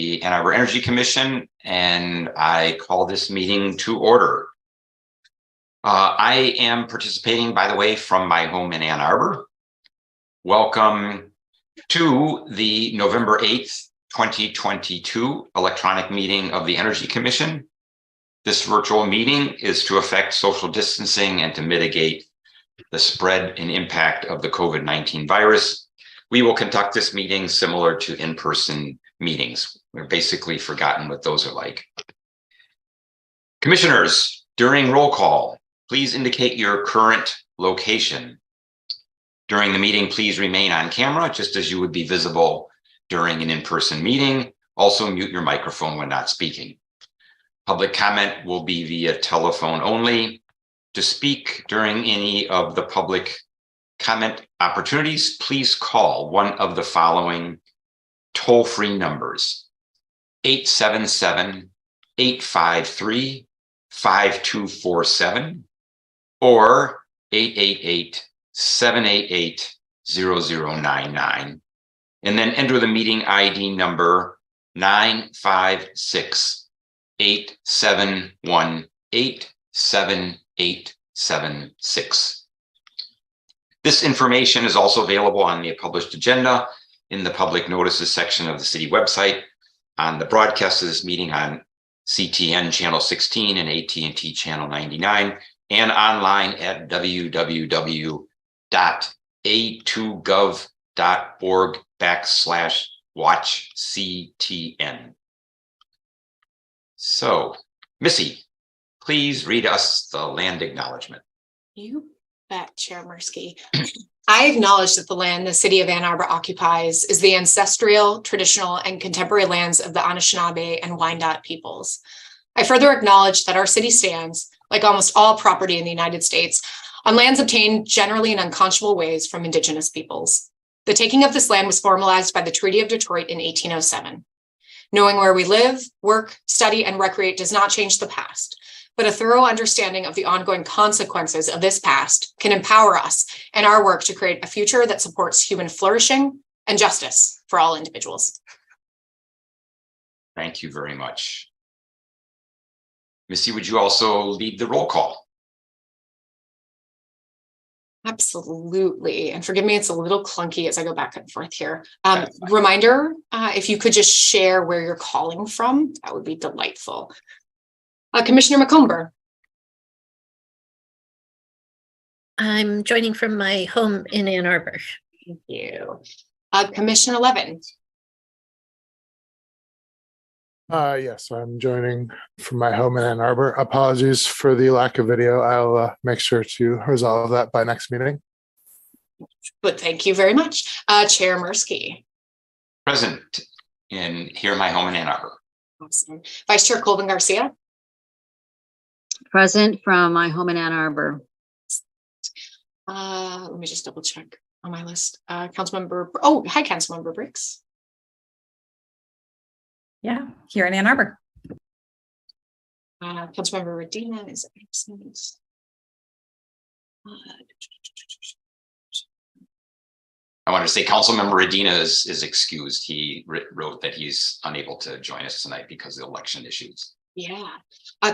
the Ann Arbor Energy Commission, and I call this meeting to order. I am participating, by the way, from my home in Ann Arbor. Welcome to the November 8th, 2022 electronic meeting of the Energy Commission. This virtual meeting is to affect social distancing and to mitigate the spread and impact of the COVID-19 virus. We will conduct this meeting similar to in-person meetings. We've basically forgotten what those are like. Commissioners, during roll call, please indicate your current location. During the meeting, please remain on camera, just as you would be visible during an in-person meeting. Also mute your microphone when not speaking. Public comment will be via telephone only. To speak during any of the public comment opportunities, please call one of the following toll-free numbers: 877-853-5247 or 888-788-0099, and then enter the meeting ID number 956-871-87876. This information is also available on the published agenda in the public notices section of the city website, on the broadcast of this meeting on CTN channel 16 and AT&T channel 99, and online at www.a2gov.org/watchctn. So, Missy, please read us the land acknowledgement. You bet, Chair Mirsky. I acknowledge that the land the city of Ann Arbor occupies is the ancestral, traditional, and contemporary lands of the Anishinaabe and Wyandot peoples. I further acknowledge that our city stands, like almost all property in the United States, on lands obtained generally in unconscionable ways from Indigenous peoples. The taking of this land was formalized by the Treaty of Detroit in 1807. Knowing where we live, work, study, and recreate does not change the past, but a thorough understanding of the ongoing consequences of this past can empower us in our work to create a future that supports human flourishing and justice for all individuals. Thank you very much. Missy, would you also lead the roll call? Absolutely. And forgive me, it's a little clunky as I go back and forth here. Reminder, if you could just share where you're calling from, that would be delightful. Commissioner McComber. I'm joining from my home in Ann Arbor. Thank you. Commissioner Levin. Yes, I'm joining from my home in Ann Arbor. Apologies for the lack of video. I'll make sure to resolve that by next meeting. But thank you very much. Chair Mirsky. Present here in my home in Ann Arbor. Awesome. Vice Chair Colvin Garcia. Present from my home in Ann Arbor. Let me just double check on my list. Councilmember, oh, hi, Councilmember Briggs. Yeah, here in Ann Arbor. Councilmember Redina is absent. I want to say Councilmember Redina is excused. He wrote that he's unable to join us tonight because of the election issues. Yeah.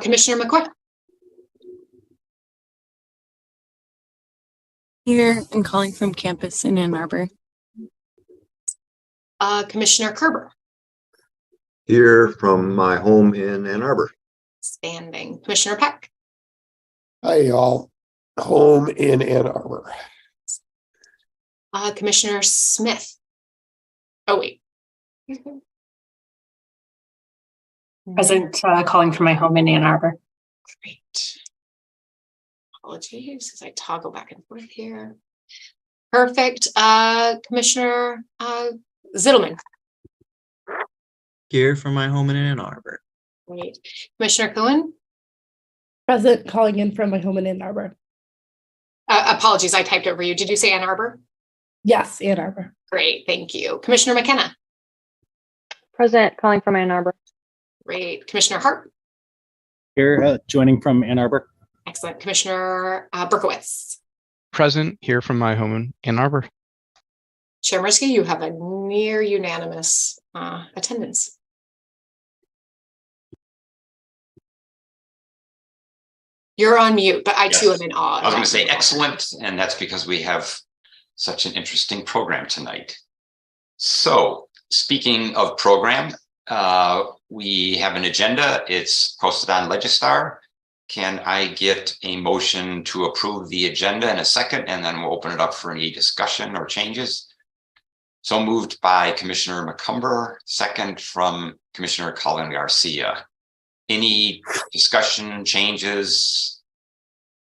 Commissioner McCoy. Here and calling from campus in Ann Arbor. Commissioner Kerber. Here from my home in Ann Arbor. Standing. Commissioner Peck. Hi, y'all. Home in Ann Arbor. Commissioner Smith. Oh, wait. Present, calling from my home in Ann Arbor. Great. Apologies as I toggle back and forth here. Perfect. Commissioner Zittelman. Here from my home in Ann Arbor. Great. Commissioner Cohen. Present, calling in from my home in Ann Arbor. Apologies, I typed over you. Did you say Ann Arbor? Yes, Ann Arbor. Great, thank you. Commissioner McKenna. Present, calling from Ann Arbor. Great. Commissioner Hart. Here, joining from Ann Arbor. Excellent. Commissioner Berkowitz. Present, here from my home in Ann Arbor. Chair Mirsky, you have a near unanimous attendance. You're on mute, but I too Yes. am in awe. I was going to say excellent, and that's because we have such an interesting program tonight. So, speaking of program, we have an agenda. It's posted on Legistar. Can I get a motion to approve the agenda in a second, and then we'll open it up for any discussion or changes? So moved by Commissioner McCumber, second from Commissioner Colin Garcia. Any discussion, changes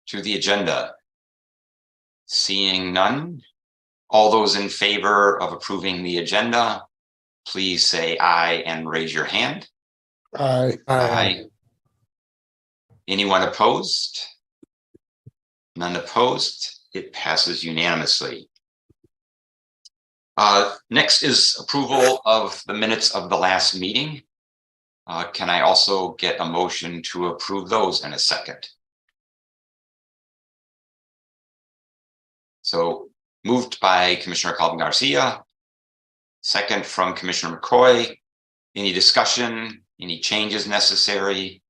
to the agenda? Seeing none. All those in favor of approving the agenda, please say aye and raise your hand. Aye. Anyone opposed? None opposed. It passes unanimously. Next is approval of the minutes of the last meeting. Can I also get a motion to approve those in a second? So moved by Commissioner Calvin Garcia, second from Commissioner McCoy. Any discussion, any changes necessary?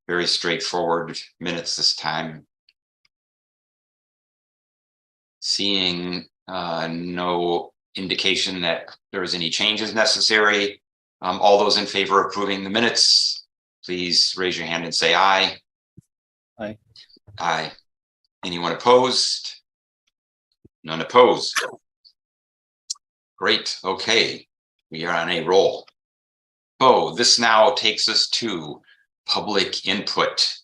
Very straightforward minutes this time. Seeing no indication that there is any changes necessary. All those in favor of approving the minutes, please raise your hand and say aye. Aye. Aye. Anyone opposed? None opposed. Great. Okay. We are on a roll. Oh, this now takes us to public input.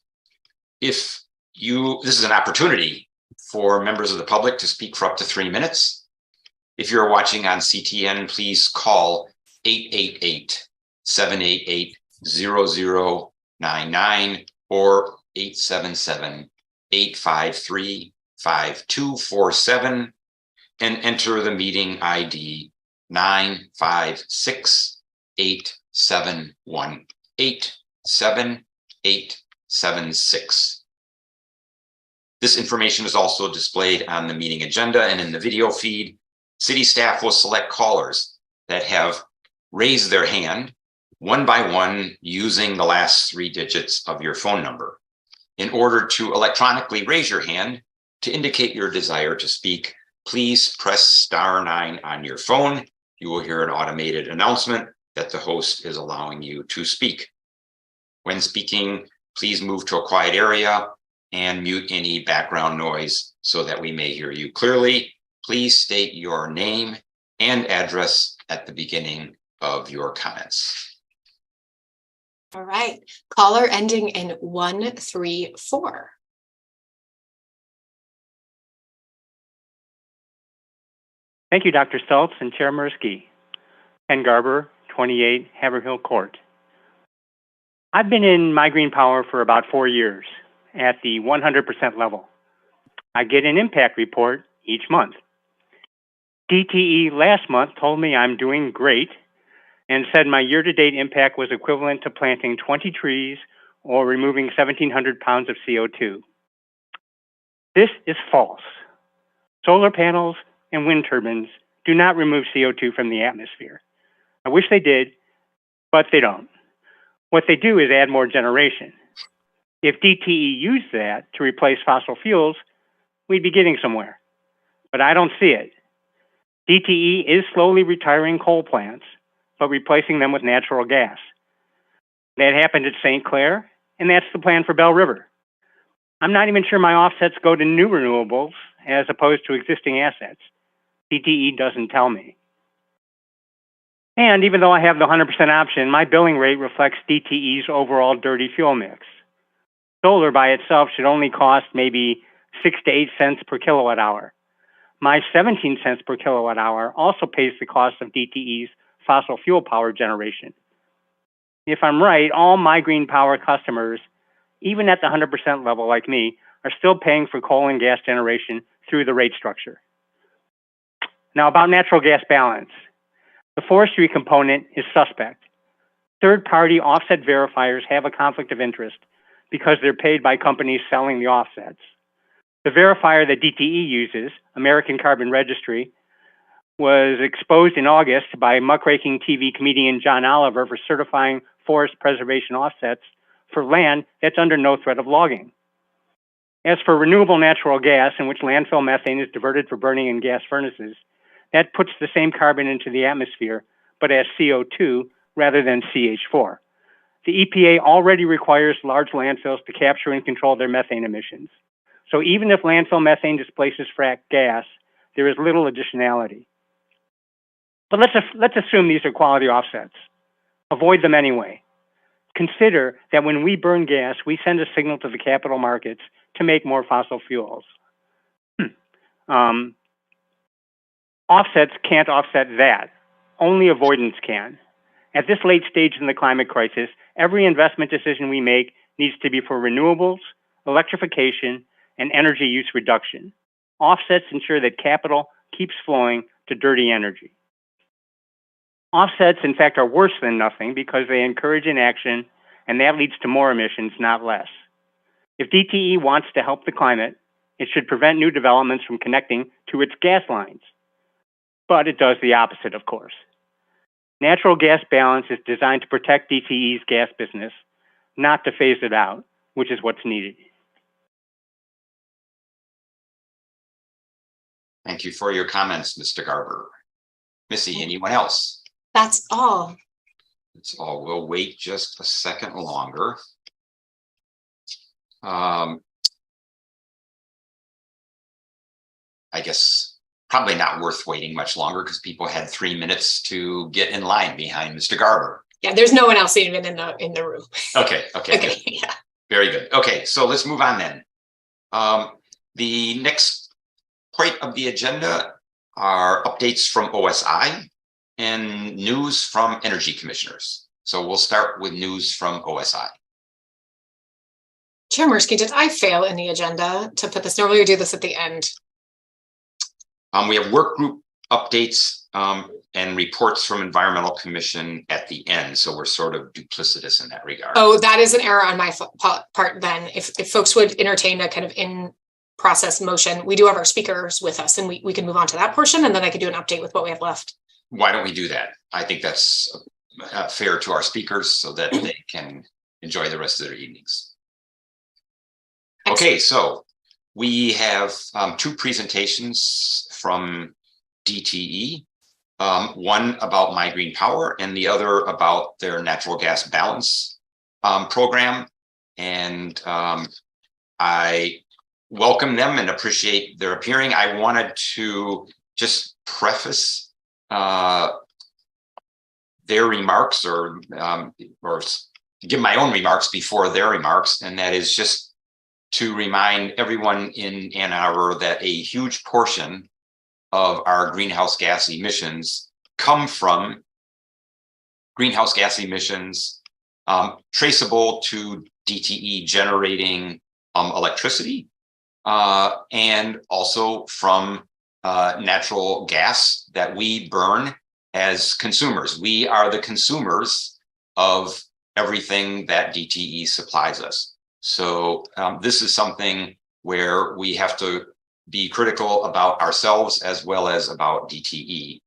This is an opportunity for members of the public to speak for up to 3 minutes. If you're watching on CTN, please call 888-788-0099 or 877-853-5247 and enter the meeting ID 956-8718-7876. This information is also displayed on the meeting agenda and in the video feed. City staff will select callers that have raised their hand one by one using the last 3 digits of your phone number. In order to electronically raise your hand to indicate your desire to speak, please press *9 on your phone. You will hear an automated announcement that the host is allowing you to speak. When speaking, please move to a quiet area and mute any background noise so that we may hear you clearly. Please state your name and address at the beginning of your comments. All right. Caller ending in 134. Thank you, Dr. Stultz and Chair Mirsky. Ken Garber, 28 Haverhill Court. I've been in My Green Power for about 4 years at the 100% level. I get an impact report each month. DTE last month told me I'm doing great and said my year-to-date impact was equivalent to planting 20 trees or removing 1,700 pounds of CO2. This is false. Solar panels and wind turbines do not remove CO2 from the atmosphere. I wish they did, but they don't. What they do is add more generation. If DTE used that to replace fossil fuels, we'd be getting somewhere. But I don't see it. DTE is slowly retiring coal plants, but replacing them with natural gas. That happened at St. Clair, and that's the plan for Bell River. I'm not even sure my offsets go to new renewables as opposed to existing assets. DTE doesn't tell me. And even though I have the 100% option, my billing rate reflects DTE's overall dirty fuel mix. Solar by itself should only cost maybe 6 to 8 cents per kilowatt hour. My 17 cents per kilowatt hour also pays the cost of DTE's fossil fuel power generation. If I'm right, all My Green Power customers, even at the 100% level like me, are still paying for coal and gas generation through the rate structure. Now about natural gas balance. The forestry component is suspect. Third-party offset verifiers have a conflict of interest because they're paid by companies selling the offsets. The verifier that DTE uses, American Carbon Registry, was exposed in August by muckraking TV comedian John Oliver for certifying forest preservation offsets for land that's under no threat of logging. As for renewable natural gas, in which landfill methane is diverted for burning in gas furnaces, that puts the same carbon into the atmosphere, but as CO2 rather than CH4. The EPA already requires large landfills to capture and control their methane emissions. So even if landfill methane displaces frac gas, there is little additionality. But let's assume these are quality offsets. Avoid them anyway. Consider that when we burn gas, we send a signal to the capital markets to make more fossil fuels. Offsets can't offset that. Only avoidance can. At this late stage in the climate crisis, every investment decision we make needs to be for renewables, electrification, and energy use reduction. Offsets ensure that capital keeps flowing to dirty energy. Offsets, in fact, are worse than nothing because they encourage inaction, and that leads to more emissions, not less. If DTE wants to help the climate, it should prevent new developments from connecting to its gas lines. But it does the opposite, of course. Natural gas balance is designed to protect DTE's gas business, not to phase it out, which is what's needed. Thank you for your comments, Mr. Garber. Missy, anyone else? That's all. That's all. We'll wait just a second longer. I guess probably not worth waiting much longer because people had 3 minutes to get in line behind Mr. Garber. Yeah, there's no one else even in the room. Okay. Okay, yeah. Very good. Okay, so let's move on then. The next point of the agenda are updates from OSI and news from energy commissioners. So we'll start with news from OSI. Chair Mirsky, did I fail in the agenda to put this? Normally we do this at the end. We have work group updates and reports from Environmental Commission at the end. So we're sort of duplicitous in that regard. Oh, that is an error on my part then. If folks would entertain a kind of in-process motion, we do have our speakers with us and we can move on to that portion and then I could do an update with what we have left. Why don't we do that? I think that's fair to our speakers so that they can enjoy the rest of their evenings. Okay, so we have 2 presentations from DTE, one about My Green Power and the other about their natural gas balance program. And I welcome them and appreciate their appearing. I wanted to just preface their remarks or give my own remarks before their remarks, and that is just to remind everyone in Ann Arbor that a huge portion of our greenhouse gas emissions come from greenhouse gas emissions traceable to DTE generating electricity and also from natural gas that we burn as consumers. We are the consumers of everything that DTE supplies us. So this is something where we have to be critical about ourselves as well as about DTE.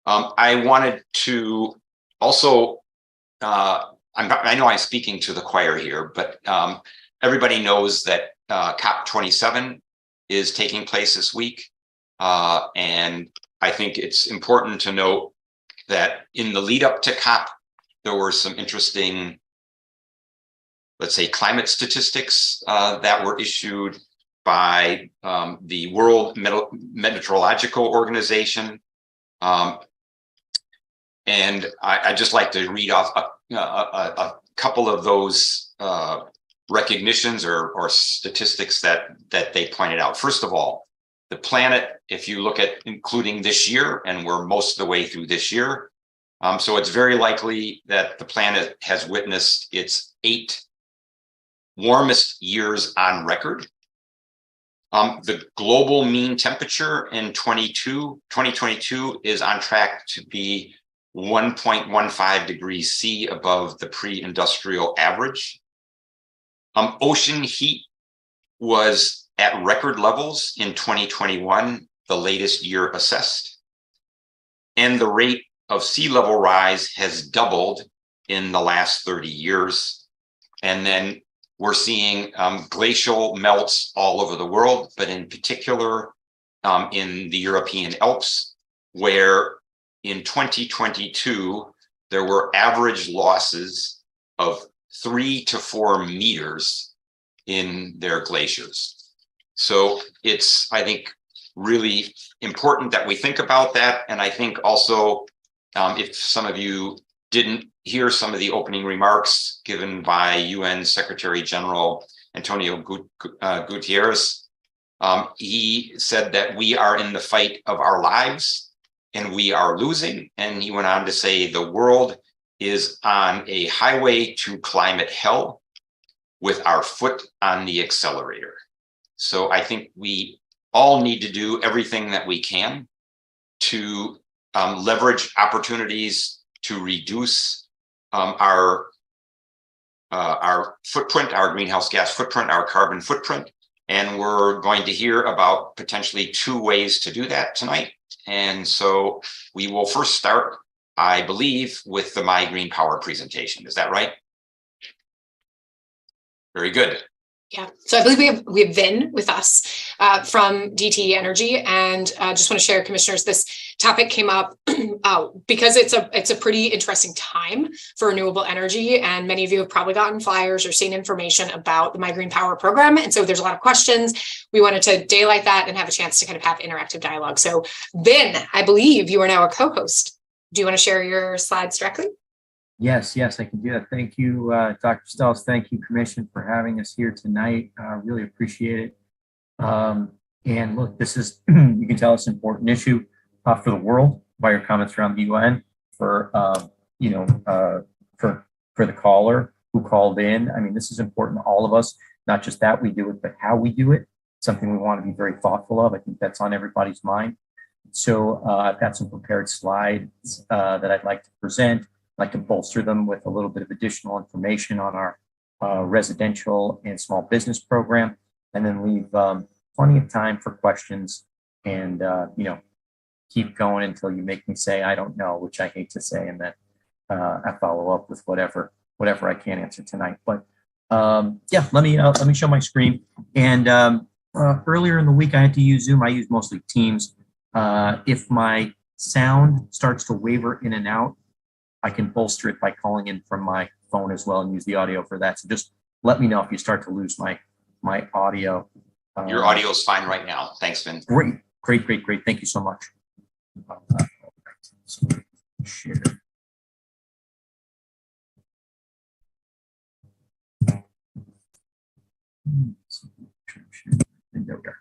I wanted to also, I know I'm speaking to the choir here, but everybody knows that COP27 is taking place this week. And I think it's important to note that in the lead up to COP, there were some interesting, let's say, climate statistics that were issued by the World Meteorological Organization. And I'd just like to read off a couple of those recognitions or statistics that they pointed out. First of all, the planet, if you look at including this year, and we're most of the way through this year, so it's very likely that the planet has witnessed its 8 warmest years on record. The global mean temperature in 2022 is on track to be 1.15 degrees C above the pre-industrial average. Ocean heat was at record levels in 2021, the latest year assessed. And the rate of sea level rise has doubled in the last 30 years. And then we're seeing glacial melts all over the world, but in particular in the European Alps, where in 2022, there were average losses of 3 to 4 meters in their glaciers. So it's, I think, really important that we think about that. And I think also, if some of you didn't hear some of the opening remarks given by UN Secretary General Antonio Guterres, he said that we are in the fight of our lives and we are losing. And he went on to say the world is on a highway to climate hell with our foot on the accelerator. So I think we all need to do everything that we can to leverage opportunities to reduce our footprint, our greenhouse gas footprint, our carbon footprint. And we're going to hear about potentially 2 ways to do that tonight. And so we will first start, I believe, with the My Green Power presentation. Is that right? Very good. Yeah, so I believe we have Vin with us from DTE Energy, and just want to share, commissioners, this topic came up because it's a pretty interesting time for renewable energy, and many of you have probably gotten flyers or seen information about the My Green Power program, and so there's a lot of questions. We wanted to daylight that and have a chance to kind of have interactive dialogue. So Vin, I believe you are now a co-host. Do you want to share your slides directly? Yes, I can do that. Thank you, Dr. Stelz. Thank you, Commission, for having us here tonight. Really appreciate it. And look, this is, you can tell it's an important issue for the world by your comments around the UN, for the caller who called in. I mean, this is important to all of us, not just that we do it, but how we do it. Something we want to be very thoughtful of. I think that's on everybody's mind. So I've got some prepared slides that I'd like to present. I'd like to bolster them with a little bit of additional information on our residential and small business program, and then leave plenty of time for questions and, keep going until you make me say, I don't know, which I hate to say, and then I follow up with whatever I can answer tonight. But yeah, let me show my screen. And earlier in the week, I had to use Zoom. I use mostly Teams. If my sound starts to waver in and out, I can bolster it by calling in from my phone as well and use the audio for that. So just let me know if you start to lose my audio. Your audio is fine right now. Thanks, Vin. Great. Thank you so much. So share. There we are.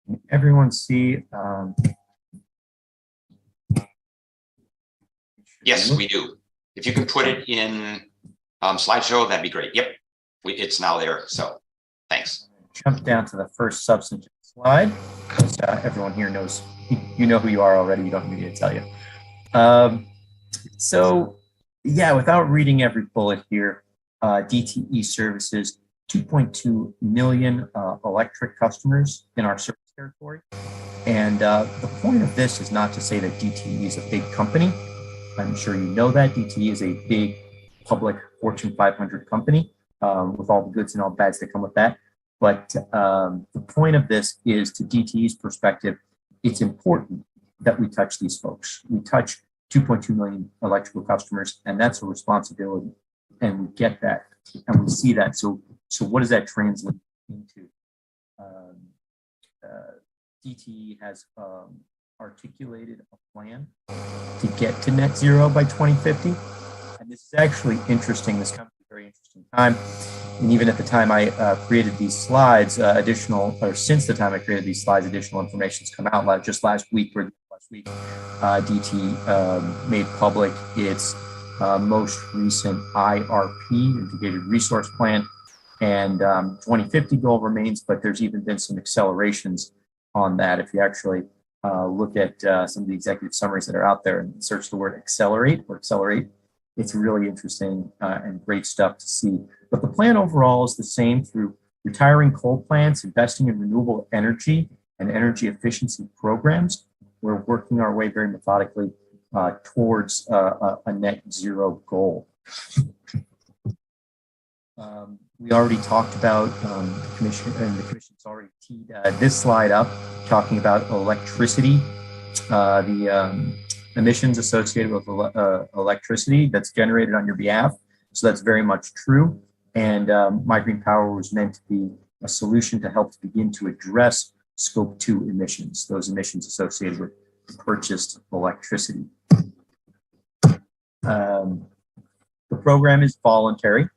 Can everyone see? Yes, we do. If you can put it in slideshow, that'd be great. Yep, it's now there. So thanks. Jump down to the first substantive slide, because everyone here knows, you know who you are already. You don't need me to tell you. So yeah, without reading every bullet here, DTE services 2.2 million electric customers in our service territory. And the point of this is not to say that DTE is a big company. I'm sure you know that DTE is a big public Fortune 500 company with all the goods and all the bads that come with that. But the point of this is, to DTE's perspective, it's important that we touch these folks. We touch 2.2 million electrical customers, and that's a responsibility. And we get that, and we see that. So what does that translate into? DTE has articulated a plan to get to net zero by 2050. And this is actually interesting. This comes at a very interesting time. And even at the time I created these slides, since the time I created these slides, additional information has come out. Just last week, DTE made public its most recent IRP, Integrated Resource Plan, and 2050 goal remains, but there's even been some accelerations on that. If you actually look at some of the executive summaries that are out there and search the word accelerate, it's really interesting and great stuff to see. But the plan overall is the same: through retiring coal plants, investing in renewable energy and energy efficiency programs. We're working our way very methodically towards a net zero goal. We already talked about the commission, and the commission's already teed this slide up, talking about electricity, the emissions associated with electricity that's generated on your behalf. So that's very much true. And My Green Power was meant to be a solution to help to begin to address Scope 2 emissions, those emissions associated with purchased electricity. The program is voluntary,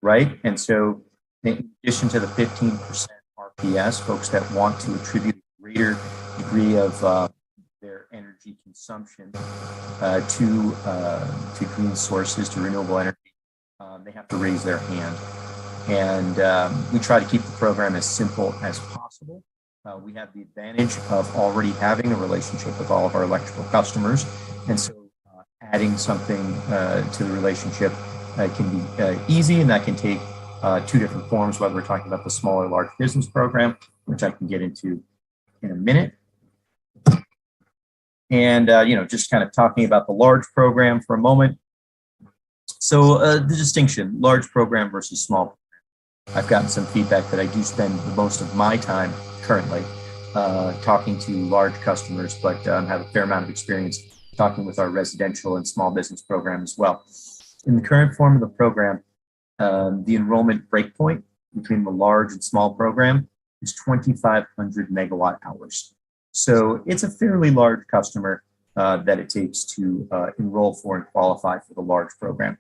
right? And so in addition to the 15% RPS, folks that want to attribute a greater degree of their energy consumption to green sources, to renewable energy, they have to raise their hand. And we try to keep the program as simple as possible. We have the advantage of already having a relationship with all of our electrical customers. And so adding something to the relationship can be easy, and that can take two different forms, whether we're talking about the small or large business program, which I can get into in a minute. And, just kind of talking about the large program for a moment. So the distinction, large program versus small program. I've gotten some feedback that I do spend the most of my time currently talking to large customers, but have a fair amount of experience talking with our residential and small business program as well. In the current form of the program, the enrollment breakpoint between the large and small program is 2,500 megawatt hours. So it's a fairly large customer that it takes to enroll for and qualify for the large program.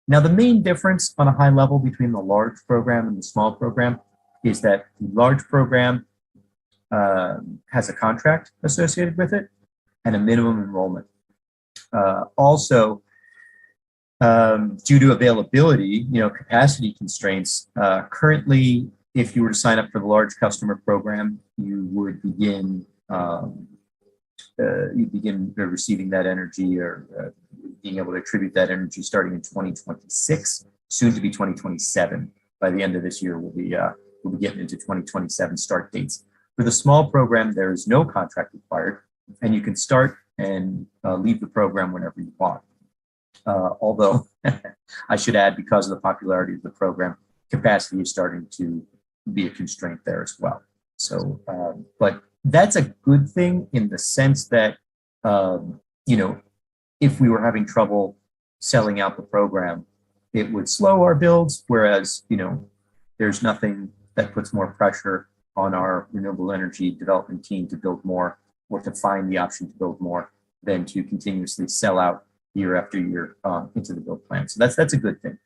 Now, the main difference on a high level between the large program and the small program is that the large program has a contract associated with it and a minimum enrollment. Also, due to availability, capacity constraints, currently, if you were to sign up for the large customer program, you would begin receiving that energy or being able to attribute that energy starting in 2026, soon to be 2027. By the end of this year, we'll be getting into 2027 start dates. For the small program, there is no contract required, and you can start and leave the program whenever you want. Although I should add, because of the popularity of the program, capacity is starting to be a constraint there as well. So, but that's a good thing in the sense that, if we were having trouble selling out the program, it would slow our builds, whereas, there's nothing that puts more pressure on our renewable energy development team to build more or to find the option to build more than to continuously sell out year after year into the build plan. So that's a good thing.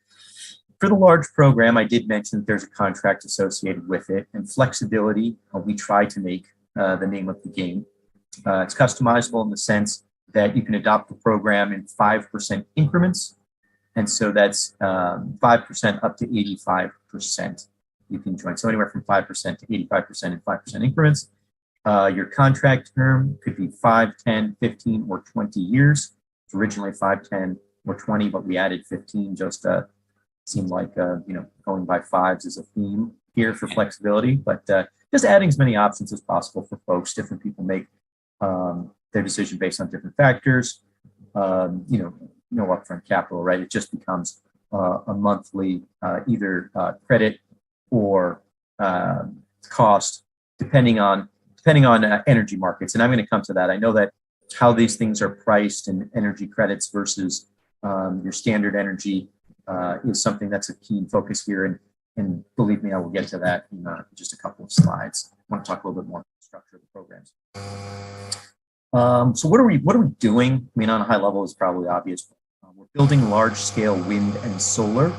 For the large program, I did mention that there's a contract associated with it, and flexibility, we try to make the name of the game. It's customizable in the sense that you can adopt the program in 5% increments. And so that's 5% up to 85% you can join. So anywhere from 5% to 85% in 5% increments. Your contract term could be 5, 10, 15, or 20 years. It's originally 5, 10, or 20, but we added 15 just seemed like, going by fives is a theme here for flexibility, but just adding as many options as possible for folks. Different people make their decision based on different factors. No upfront capital, right? It just becomes a monthly either credit or cost, depending on energy markets. And I'm going to come to that. I know that how these things are priced and energy credits versus your standard energy is something that's a keen focus here. And believe me, I will get to that in just a couple of slides. I want to talk a little bit more about the structure of the programs. So what are we doing? I mean, on a high level, it's probably obvious. We're building large-scale wind and solar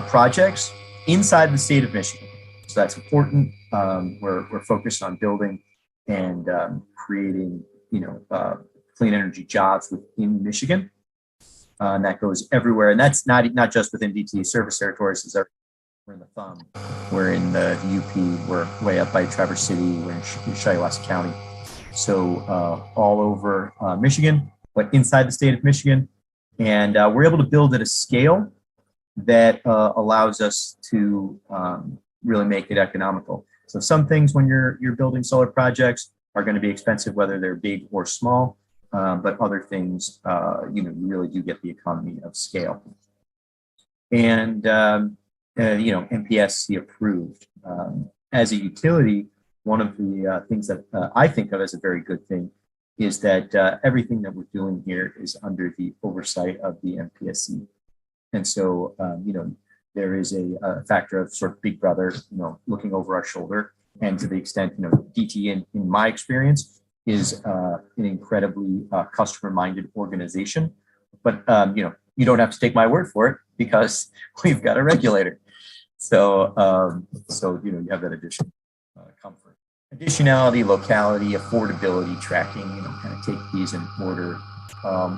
projects inside the state of Michigan. So that's important. We're focused on building and creating, clean energy jobs within Michigan. And that goes everywhere. And that's not just within DTE service territories. We're in the thumb. We're in the UP. We're way up by Traverse City. We're in Shiawassee County. So all over Michigan, but inside the state of Michigan. And we're able to build at a scale that allows us to really make it economical. So some things when you're building solar projects are going to be expensive, whether they're big or small. But other things, you really do get the economy of scale. And MPSC approved. As a utility, one of the things that I think of as a very good thing is that everything that we're doing here is under the oversight of the MPSC. And so, there is a factor of sort of big brother, looking over our shoulder. And to the extent, DT in my experience is an incredibly customer-minded organization. But, you don't have to take my word for it because we've got a regulator. So, you have that additional comfort. Additionality, locality, affordability, tracking, kind of take these in order.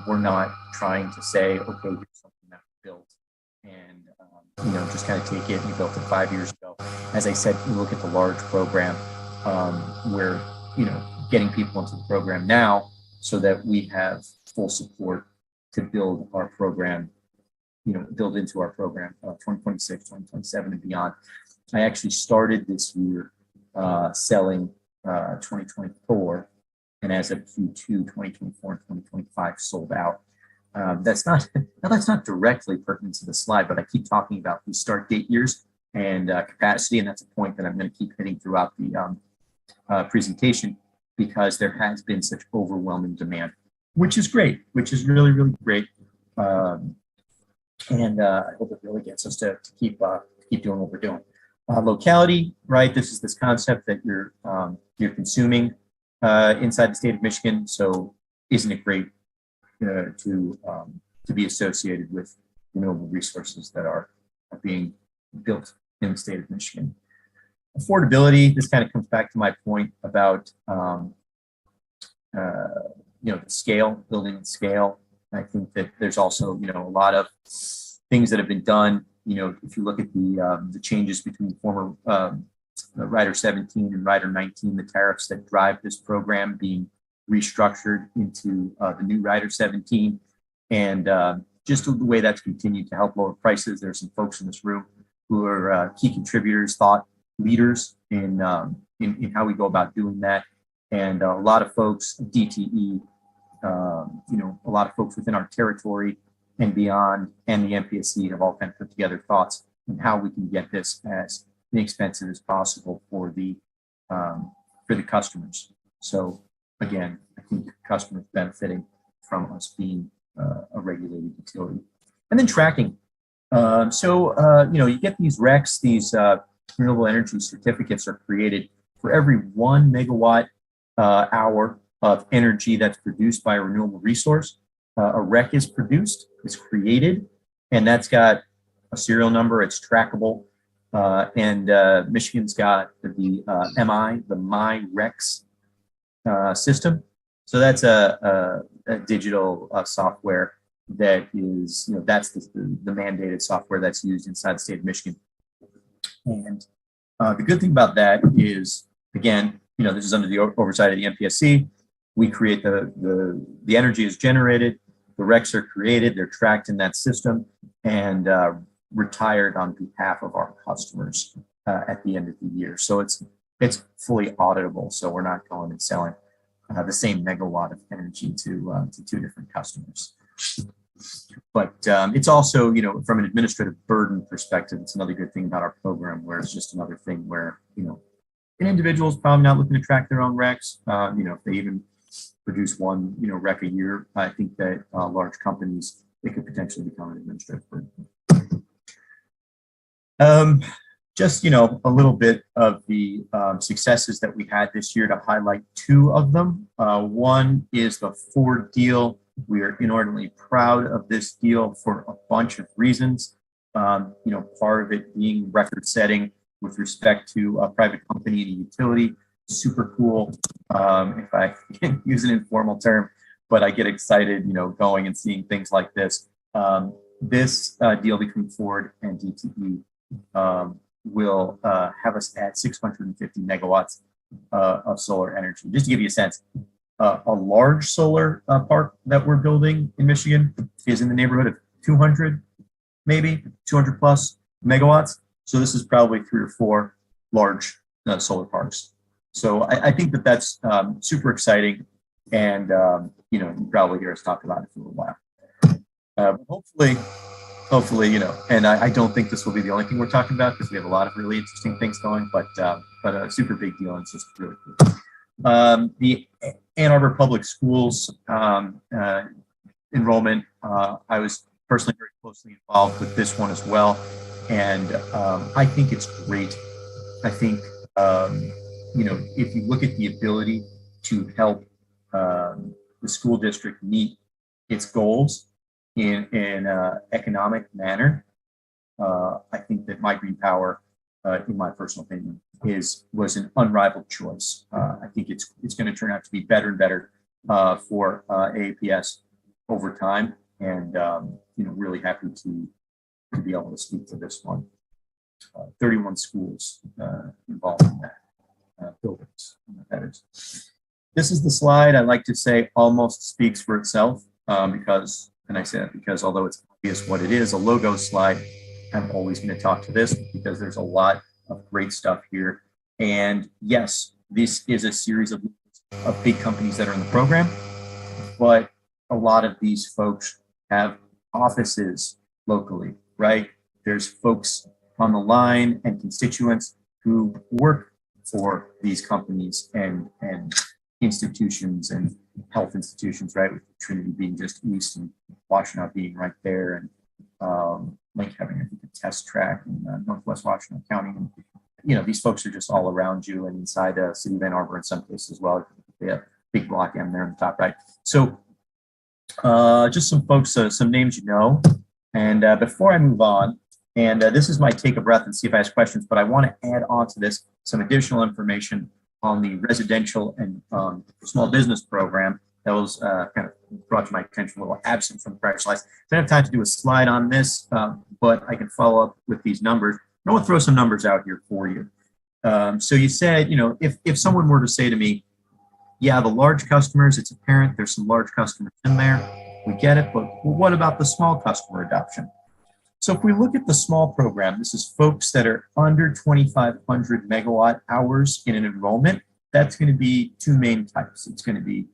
We're not trying to say, okay, here's something that we built and, just kind of take it. We built it 5 years ago. As I said, we look at the large program where, getting people into the program now so that we have full support to build our program, build into our program 2026, 2027 and beyond. I actually started this year selling 2024, and as of Q2 2024 and 2025 sold out. That's not directly pertinent to the slide, but I keep talking about these start date years and capacity, and that's a point that I'm going to keep hitting throughout the presentation because there has been such overwhelming demand, which is great, which is really, really great. And I hope it really gets us to keep doing what we're doing. Locality, right? This is this concept that you're consuming inside the state of Michigan. So isn't it great to be associated with renewable resources that are being built in the state of Michigan? Affordability, this kind of comes back to my point about the scale, building and scale. I think that there's also a lot of things that have been done. If you look at the changes between former Rider 17 and Rider 19, the tariffs that drive this program being restructured into the new Rider 17, and just the way that's continued to help lower prices. There's some folks in this room who are key contributors, thought leaders in how we go about doing that, and a lot of folks, DTE, a lot of folks within our territory and beyond, and the MPSC have all kind of put together thoughts on how we can get this as inexpensive as possible for the customers. So again, I think customers benefiting from us being a regulated utility. And then tracking. You get these RECs, these renewable energy certificates are created for every 1 megawatt hour of energy that's produced by a renewable resource. A REC is produced, is created, and that's got a serial number, it's trackable. And Michigan's got the MI, the My RECs system. So that's a digital software that is, that's the mandated software that's used inside the state of Michigan. And the good thing about that is, again, this is under the oversight of the MPSC. We create the energy is generated, the RECs are created, they're tracked in that system, and retired on behalf of our customers at the end of the year. So it's fully auditable. So we're not going and selling the same megawatt of energy to two different customers. But it's also, from an administrative burden perspective, it's another good thing about our program, where it's just another thing where, an individual is probably not looking to track their own RECs. If they even produce one, REC a year, I think that large companies, they could potentially become an administrative burden. Just, a little bit of the successes that we had this year, to highlight two of them. One is the Ford deal. We are inordinately proud of this deal for a bunch of reasons. Part of it being record setting with respect to a private company and a utility. Super cool. If I can use an informal term, but I get excited, going and seeing things like this. This deal between Ford and DTE will have us at 650 megawatts of solar energy. Just to give you a sense, a large solar park that we're building in Michigan is in the neighborhood of 200, maybe 200 plus megawatts. So this is probably 3 or 4 large solar parks. So I think that that's super exciting, and you probably hear us talk about it for a little while. Hopefully, hopefully, and I don't think this will be the only thing we're talking about because we have a lot of really interesting things going, but a super big deal and it's just really cool. The Ann Arbor Public Schools enrollment, I was personally very closely involved with this one as well. And I think it's great. I think, if you look at the ability to help the school district meet its goals in an economic manner, I think that My Green Power, in my personal opinion, was an unrivaled choice. I think it's going to turn out to be better and better for AAPS over time, and really happy to be able to speak to this one. 31 schools involved in that buildings. That is. This is the slide I like to say almost speaks for itself because, and I say that because although it's obvious what it is, a logo slide, I'm always going to talk to this because there's a lot of great stuff here. And yes, this is a series of big companies that are in the program, but a lot of these folks have offices locally, right? There's folks on the line and constituents who work for these companies and institutions and health institutions, right? With Trinity being just east and Washtenaw being right there, and Link having, I think, a test track in Northwest Washtenaw County. And, these folks are just all around you and inside the city of Ann Arbor in some cases as well. They have big block M there on the top right. So just some folks, some names you know. And before I move on, and this is my take a breath and see if I ask questions, but I want to add on to this some additional information on the residential and small business program that was kind of brought to my attention, a little absent from the prior slides. I don't have time to do a slide on this, but I can follow up with these numbers. I want to throw some numbers out here for you. So you said, if someone were to say to me, yeah, the large customers, it's apparent there's some large customers in there. We get it, but what about the small customer adoption? So if we look at the small program, this is folks that are under 2,500 megawatt hours in an enrollment. That's going to be two main types. It's going to be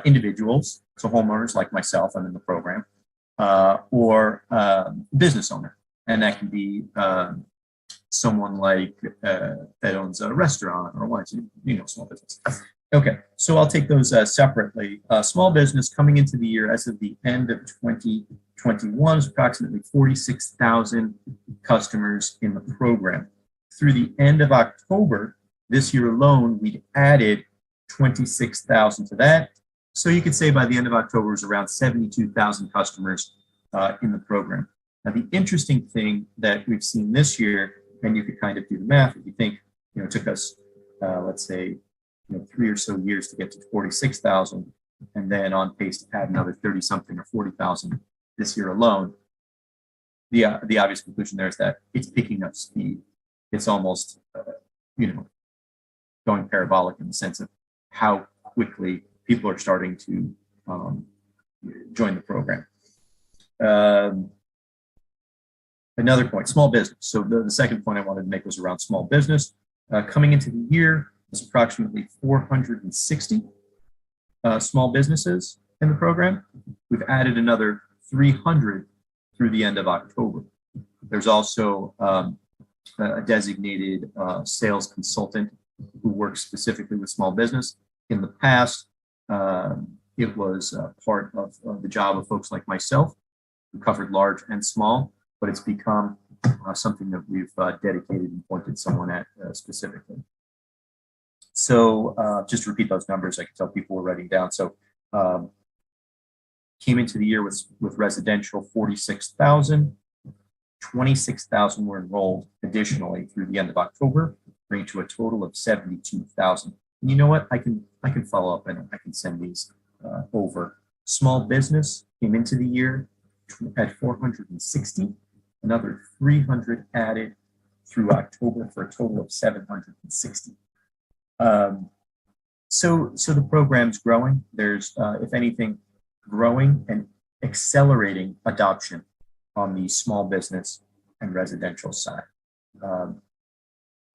individuals, so homeowners like myself, I'm in the program, or business owner. And that can be someone like that owns a restaurant or wants, small business. Okay, so I'll take those separately. Small business coming into the year as of the end of 2021 is approximately 46,000 customers in the program. Through the end of October this year alone, we added 26,000 to that. So you could say by the end of October, it was around 72,000 customers in the program. Now, the interesting thing that we've seen this year, and you could kind of do the math, if you think, it took us, let's say, 3 or so years to get to 46,000, and then on pace to add another 30 something or 40,000 this year alone. The obvious conclusion there is that it's picking up speed. It's almost, going parabolic in the sense of how quickly people are starting to join the program. Another point, small business. So the second point I wanted to make was around small business. Coming into the year, there's approximately 460 small businesses in the program. We've added another 300 through the end of October. There's also a designated sales consultant who works specifically with small business. In the past, it was part of the job of folks like myself who covered large and small, but it's become something that we've dedicated and pointed someone at specifically. So just to repeat those numbers, I can tell people were writing down. So came into the year with residential 46,000, 26,000 were enrolled additionally through the end of October, bringing to a total of 72,000. And you know what? I can follow up and I can send these over. Small business came into the year at 460, another 300 added through October for a total of 760. So the program's growing. There's, if anything, growing and accelerating adoption on the small business and residential side.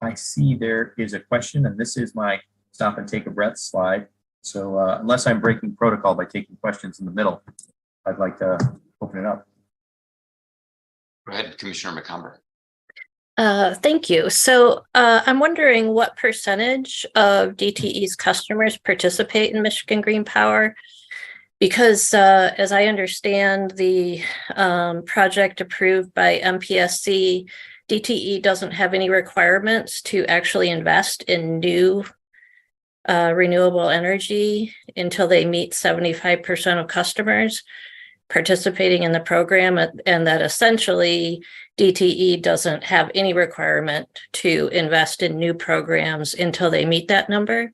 I see there is a question, and this is my stop and take a breath slide. So unless I'm breaking protocol by taking questions in the middle, I'd like to open it up. Go ahead, Commissioner McCumber. Thank you. So I'm wondering what percentage of DTE's customers participate in Michigan Green Power? Because as I understand the project approved by MPSC, DTE doesn't have any requirements to actually invest in new renewable energy until they meet 75% of customers participating in the program, and that essentially DTE doesn't have any requirement to invest in new programs until they meet that number?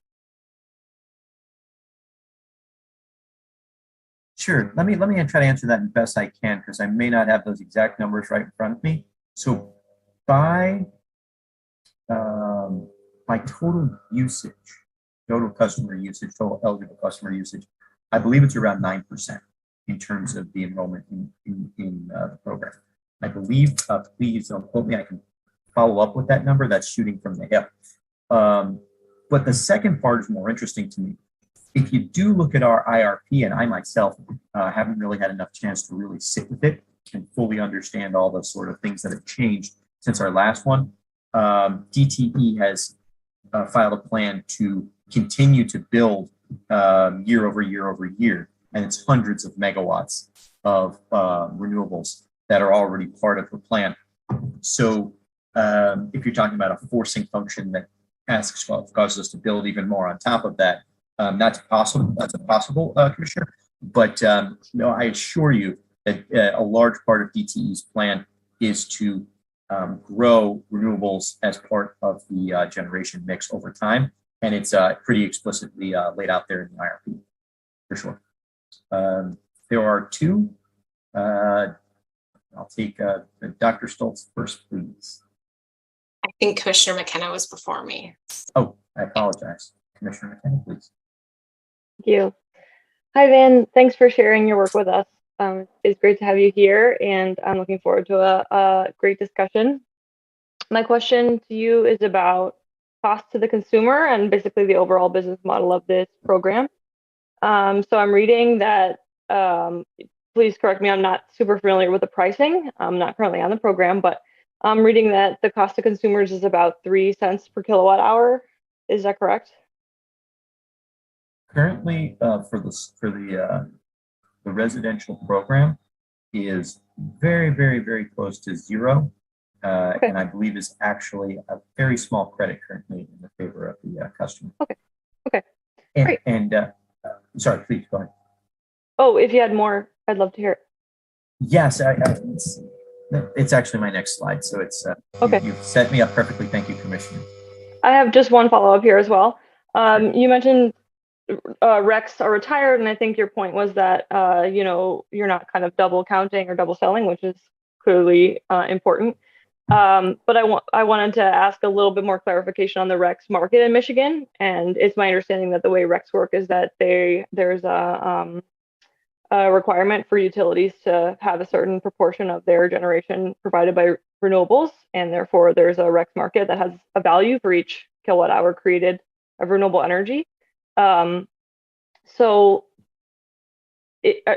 Sure. Let me try to answer that as best I can, because I may not have those exact numbers right in front of me. So by total usage, total customer usage, total eligible customer usage, I believe it's around 9% in terms of the enrollment in the program. I believe, please don't quote me, I can follow up with that number. That's shooting from the hip. But the second part is more interesting to me. If you do look at our IRP, and I myself haven't really had enough chance to really sit with it and fully understand all the sort of things that have changed since our last one, DTE has filed a plan to continue to build year over year over year. And it's hundreds of megawatts of renewables that are already part of the plan. So if you're talking about a forcing function that causes us to build even more on top of that, that's possible. That's a possible, Commissioner. But no, I assure you that a large part of DTE's plan is to grow renewables as part of the generation mix over time. And it's pretty explicitly laid out there in the IRP, for sure. There are two. I'll take Dr. Stoltz first, please. I think Commissioner McKenna was before me. Oh, I apologize. Commissioner McKenna, please. Thank you. Hi, Van. Thanks for sharing your work with us. It's great to have you here, and I'm looking forward to a great discussion. My question to you is about cost to the consumer and basically the overall business model of this program. So I'm reading that, please correct me, I'm not super familiar with the pricing. I'm not currently on the program, but I'm reading that the cost to consumers is about 3 cents per kilowatt hour. Is that correct? Currently, for the residential program is very, very, very close to zero. Okay. And I believe is actually a very small credit currently in the favor of the customer. Okay. Okay. And, great. Sorry, please go ahead. Oh, if you had more, I'd love to hear it. Yes, it's actually my next slide. So it's okay. You've set me up perfectly. Thank you, Commissioner. I have just one follow-up here as well. You mentioned recs are retired, and I think your point was that you know, you're not kind of double counting or double selling, which is clearly important. But I wanted to ask a little bit more clarification on the RECs market in Michigan. And it's my understanding that the way RECs work is that there's a requirement for utilities to have a certain proportion of their generation provided by renewables, and therefore there's a RECs market that has a value for each kilowatt hour created of renewable energy. So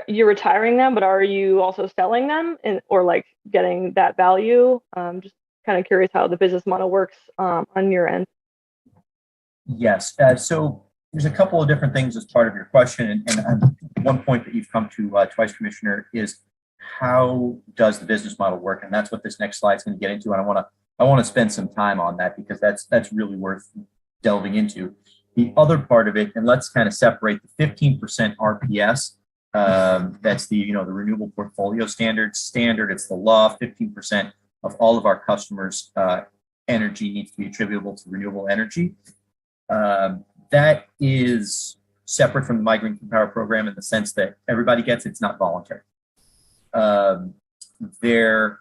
you're retiring them, but are you also selling them or like getting that value? Just kind of curious how the business model works on your end. Yes. So there's a couple of different things as part of your question. And one point that you've come to twice, Commissioner, is how does the business model work? And that's what this next slide is going to get into. And I want to spend some time on that because that's really worth delving into. The other part of it, and let's kind of separate the 15% RPS. That's the the renewable portfolio standard. It's the law. 15% of all of our customers' energy needs to be attributable to renewable energy. That is separate from the My Green Power program in the sense that everybody gets it. It's not voluntary. There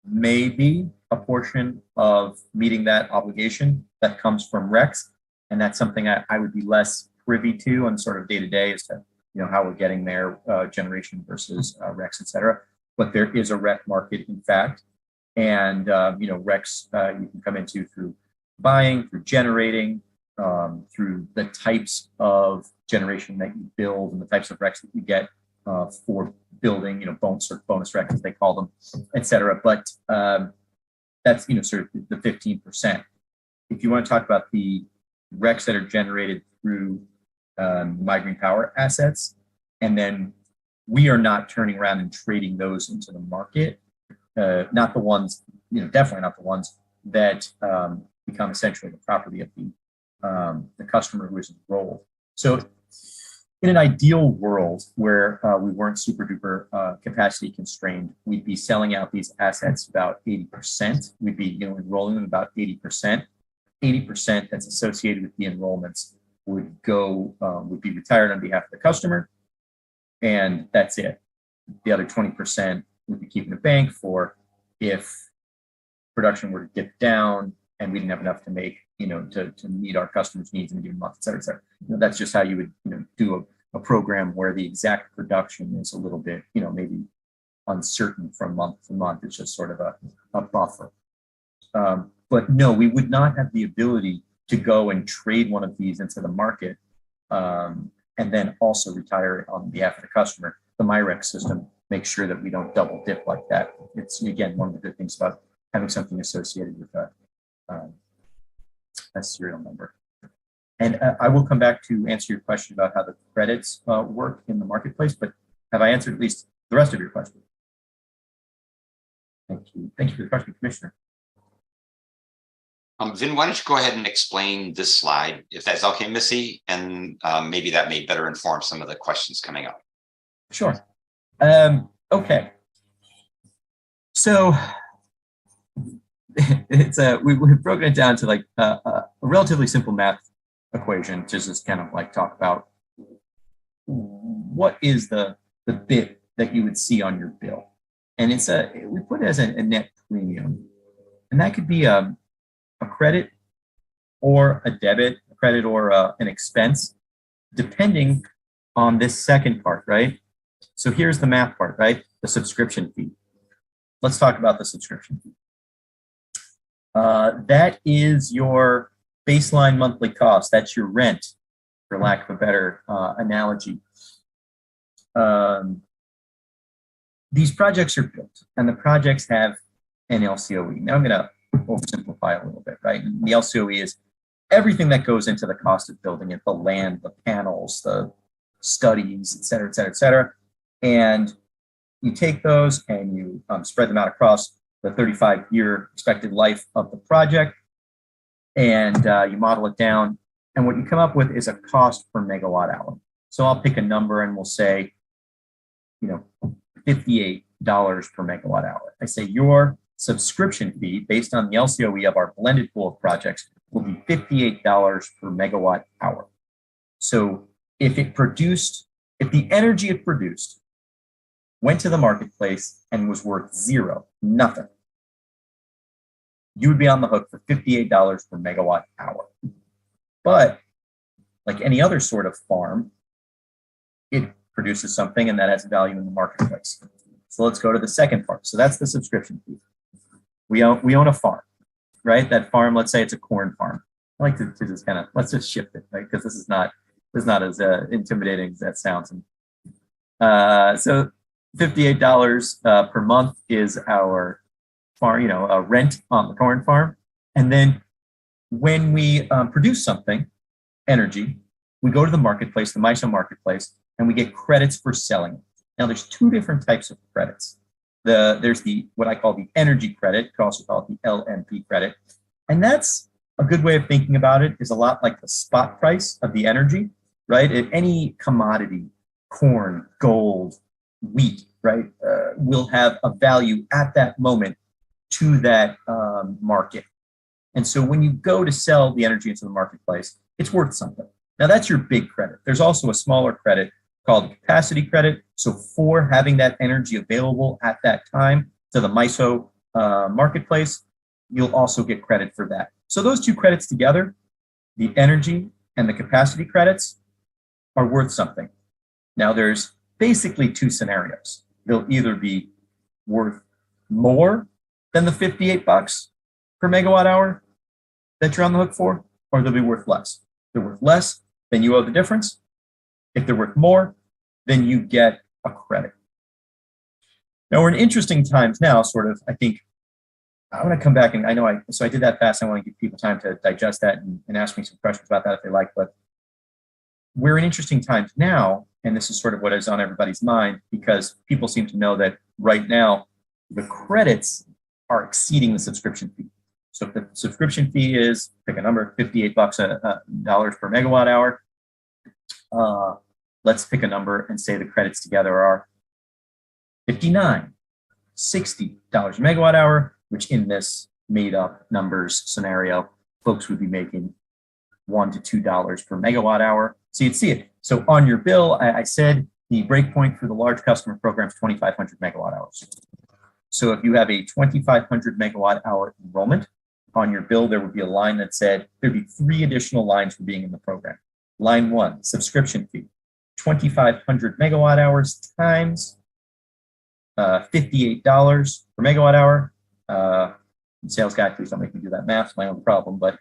may be a portion of meeting that obligation that comes from RECs, and that's something I would be less privy to on sort of day to day as to how we're getting there, generation versus RECs, et cetera. But there is a REC market, in fact, and RECs you can come into through buying, through generating, through the types of generation that you build and the types of RECs that you get for building, bonus recs as they call them, et cetera. But that's, sort of the 15%. If you want to talk about the recs that are generated through My Green Power assets, and then we are not turning around and trading those into the market, not the ones, definitely not the ones that become essentially the property of the customer who is enrolled. So in an ideal world where we weren't super duper capacity constrained, we'd be selling out these assets about 80%. We'd be enrolling them about 80%. 80% that's associated with the enrollments would be retired on behalf of the customer, and that's it. The other 20% would be keeping the bank for if production were to dip down and we didn't have enough to make, to meet our customers' needs in a given month, et cetera, et cetera. That's just how you would, do a program where the exact production is a little bit, maybe uncertain from month to month. It's just sort of a buffer. But no, we would not have the ability to go and trade one of these into the market and then also retire it on behalf of the customer. The MyRec system makes sure that we don't double dip like that. It's, again, one of the good things about having something associated with a serial number. And I will come back to answer your question about how the credits work in the marketplace, but have I answered at least the rest of your question? Thank you. Thank you for the question, Commissioner. Vin, why don't you go ahead and explain this slide, if that's okay, Missy, and maybe that may better inform some of the questions coming up. Sure. Okay. So it's we've broken it down to like a relatively simple math equation to just kind of like talk about what is the bit that you would see on your bill, and it's we put it as a net premium, and that could be a credit or a debit, a credit or an expense, depending on this second part, right? So here's the math part, right? The subscription fee. Let's talk about the subscription fee. That is your baseline monthly cost. That's your rent, for lack of a better analogy. These projects are built, and the projects have an LCOE. Now I'm going to oversimplify a little bit, right? And the LCOE is everything that goes into the cost of building it, the land, the panels, the studies, et cetera, et cetera, et cetera. And you take those and you spread them out across the 35-year expected life of the project, and you model it down. And what you come up with is a cost per megawatt hour. So I'll pick a number and we'll say, $58 per megawatt hour. I say your subscription fee based on the LCOE of our blended pool of projects will be $58 per megawatt hour. So if the energy it produced went to the marketplace and was worth zero, nothing, you would be on the hook for $58 per megawatt hour. But like any other sort of farm, it produces something and that has value in the marketplace. So let's go to the second part. So that's the subscription fee. We own a farm, right? That farm, let's say it's a corn farm. I like to just kind of, let's just shift it, right? Because this is not as intimidating as that sounds. So $58 per month is our farm, rent on the corn farm. And then when we produce something, energy, we go to the marketplace, the MISO marketplace, and we get credits for selling it. Now there's two different types of credits. There's what I call the energy credit. You could also call it the LMP credit. And that's a good way of thinking about it, is a lot like the spot price of the energy, right? Any commodity, corn, gold, wheat, right, will have a value at that moment to that market. And so when you go to sell the energy into the marketplace, it's worth something. Now that's your big credit. There's also a smaller credit called capacity credit. So for having that energy available at that time to the MISO marketplace, you'll also get credit for that. So those two credits together, the energy and the capacity credits, are worth something. Now there's basically two scenarios. They'll either be worth more than the $58 per megawatt hour that you're on the hook for, or they'll be worth less. If they're worth less, then you owe the difference. If they're worth more, then you get a credit. Now we're in interesting times now, sort of. I think I want to come back, and so I did that fast. I want to give people time to digest that and ask me some questions about that if they like. But we're in interesting times now, and this is sort of what is on everybody's mind, because people seem to know that right now the credits are exceeding the subscription fee. So if the subscription fee is, pick a number, $58 dollars per megawatt hour, let's pick a number and say the credits together are $59, $60 a megawatt hour, which in this made up numbers scenario, folks would be making $1 to $2 per megawatt hour. So you'd see it. So on your bill, I said the breakpoint for the large customer program is 2,500 megawatt hours. So if you have a 2,500 megawatt hour enrollment on your bill, there would be a line that said there'd be 3 additional lines for being in the program. Line 1, subscription fee, 2,500 megawatt hours times $58 per megawatt hour. Sales guy, please don't make me do that math. It's my own problem, but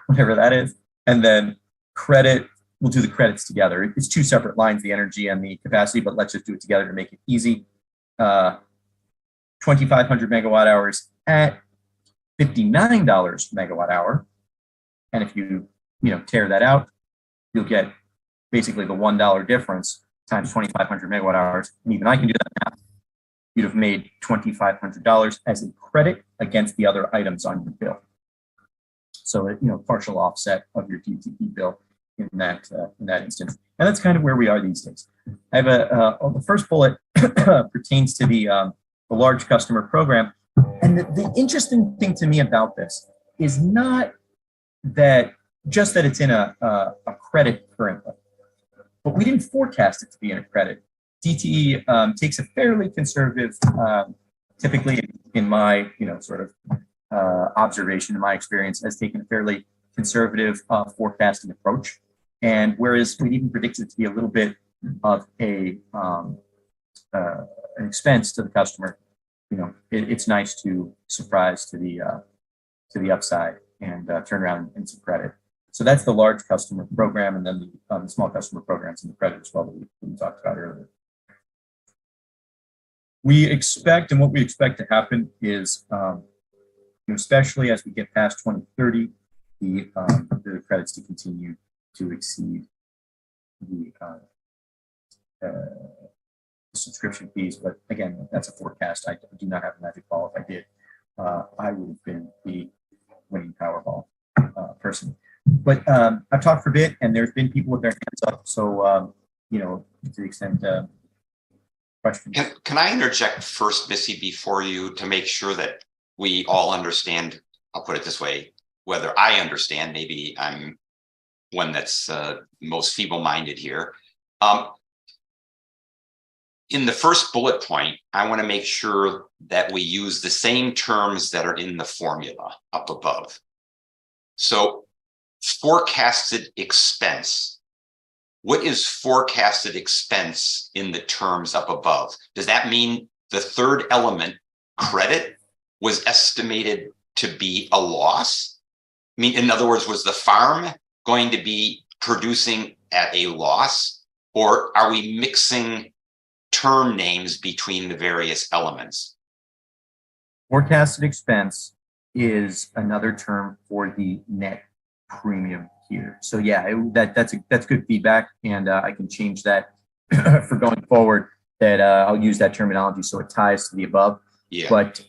whatever that is. And then credit, we'll do the credits together. It's 2 separate lines, the energy and the capacity, but let's just do it together to make it easy. 2,500 megawatt hours at $59 megawatt hour. And if you tear that out, you'll get basically the $1 difference times 2,500 megawatt hours. And even I can do that math. You'd have made $2,500 as a credit against the other items on your bill. So, partial offset of your DTE bill in that instance. And that's kind of where we are these days. I have the first bullet pertains to the large customer program. And the interesting thing to me about this is not that just that it's in a credit currently, but we didn't forecast it to be in a credit. DTE takes a fairly conservative, typically in my observation, in my experience, has taken a fairly conservative forecasting approach. And whereas we even predicted it to be a little bit of an expense to the customer, it's nice to surprise to the upside and turn around and some credit. So that's the large customer program, and then the small customer programs and the credit as well that we talked about earlier. We expect, and what we expect to happen is, especially as we get past 2030, the credits to continue to exceed the subscription fees. But again, that's a forecast. I do not have a magic ball. If I did, I would have been the winning Powerball person. But I've talked for a bit, and there's been people with their hands up. So, to the extent question. Can I interject first, Missy, before you, to make sure that we all understand? I'll put it this way: whether I understand, maybe I'm one that's most feeble-minded here. In the first bullet point, I want to make sure that we use the same terms that are in the formula up above. So, forecasted expense. What is forecasted expense in the terms up above? Does that mean the third element, credit, was estimated to be a loss? I mean, in other words, was the farm going to be producing at a loss, or are we mixing term names between the various elements? Forecasted expense is another term for the net premium here. So yeah, that's good feedback, and I can change that for going forward. That I'll use that terminology so it ties to the above. Yeah. But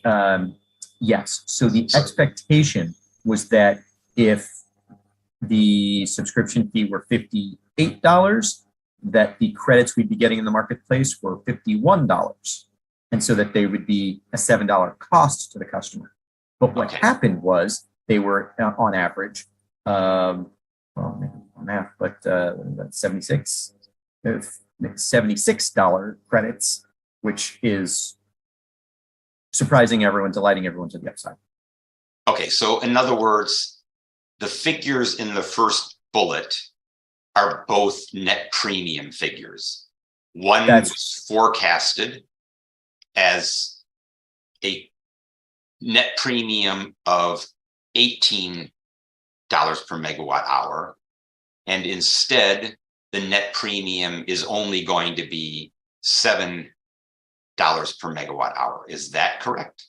yes, so the expectation was that if the subscription fee were $58, that the credits we'd be getting in the marketplace were $51, and so that they would be a $7 cost to the customer. But what happened was they were on average, math, but $76 credits, which is surprising everyone, delighting everyone to the upside. Okay, so in other words, the figures in the first bullet are both net premium figures. One was forecasted as a net premium of $18 per megawatt hour, and instead the net premium is only going to be $7 per megawatt hour. Is that correct?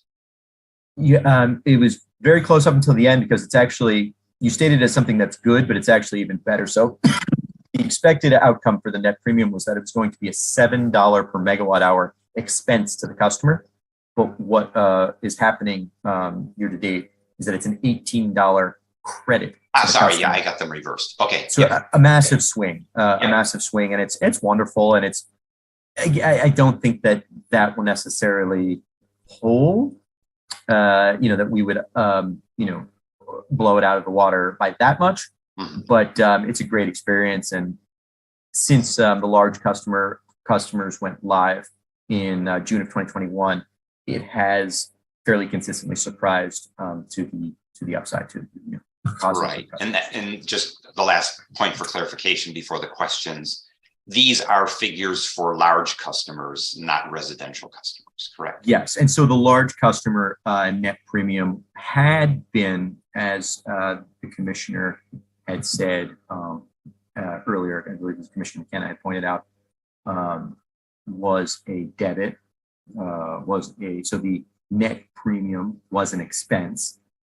Yeah, it was very close up until the end because it's actually, you stated as something that's good, but it's actually even better. So the expected outcome for the net premium was that it was going to be a $7 per megawatt hour expense to the customer. But what is happening year to date is that it's an $18 credit. Sorry, yeah, I got them reversed. Okay. So a massive swing, a massive swing, and it's wonderful, and it's. I don't think that will necessarily hold. That we would blow it out of the water by that much, but it's a great experience. And since the large customers went live in June of 2021, it has fairly consistently surprised to the upside to right. And just the last point for clarification before the questions. These are figures for large customers, not residential customers, correct? Yes. And so the large customer net premium had been, as the commissioner had said earlier, I believe as Commissioner McKenna had pointed out, was a debit, so the net premium was an expense.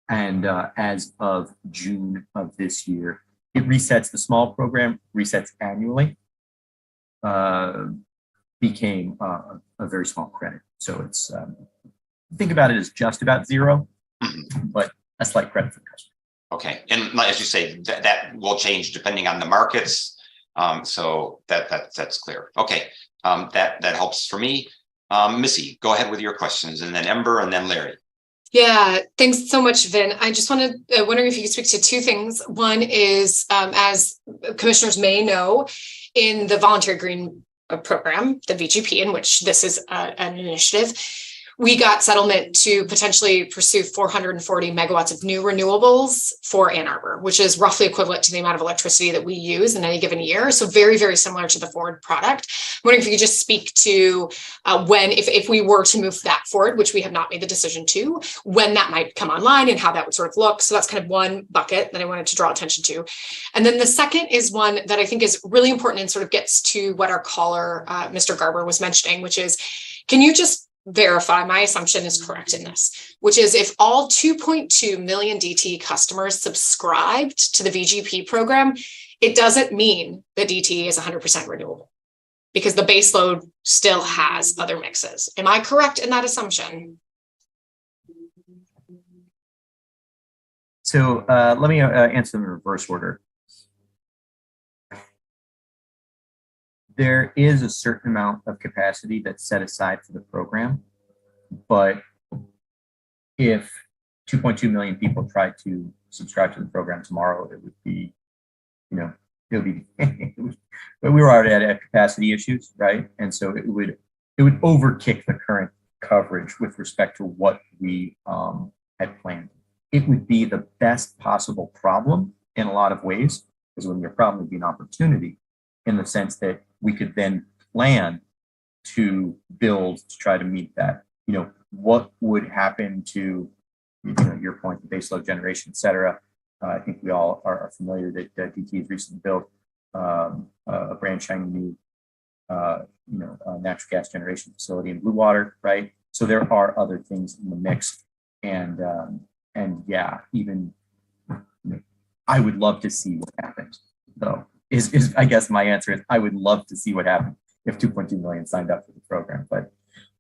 And as of June of this year, it resets. The small program resets annually. Became a very small credit. So it's, think about it as just about zero, but a slight credit for the customer. Okay. And as you say, that will change depending on the markets. So that's clear. Okay. That helps for me. Missy, go ahead with your questions, and then Ember, and then Larry. Yeah, thanks so much, Vin. I just wanted, wondering if you could speak to two things. One is, as commissioners may know, in the Voluntary Green Program, the VGP, in which this is an initiative, we got settlement to potentially pursue 440 megawatts of new renewables for Ann Arbor, which is roughly equivalent to the amount of electricity that we use in any given year. So very, very similar to the Ford product. I'm wondering if you could just speak to when, if we were to move that forward, which we have not made the decision to, when that might come online and how that would sort of look. So that's kind of one bucket that I wanted to draw attention to. And then the second is one that I think is really important and sort of gets to what our caller, Mr. Garber, was mentioning, which is, can you just verify my assumption is correct in this, which is if all 2.2 million DTE customers subscribed to the VGP program, it doesn't mean that DTE is 100% renewable because the baseload still has other mixes. Am I correct in that assumption? So let me answer them in reverse order. There is a certain amount of capacity that's set aside for the program, but if 2.2 million people tried to subscribe to the program tomorrow, it would be, it would be, but we were already at capacity issues, right? And so it would overkick the current coverage with respect to what we had planned. It would be the best possible problem in a lot of ways, because when your problem would be an opportunity in the sense that we could then plan to build to try to meet that. What would happen to, your point, the baseload generation, et cetera. I think we all are familiar that DTE has recently built a brand shiny new, natural gas generation facility in Blue Water, right? So there are other things in the mix, and yeah, even I would love to see what happens, though. Is I guess my answer is I would love to see what happened if 2.2 million signed up for the program. But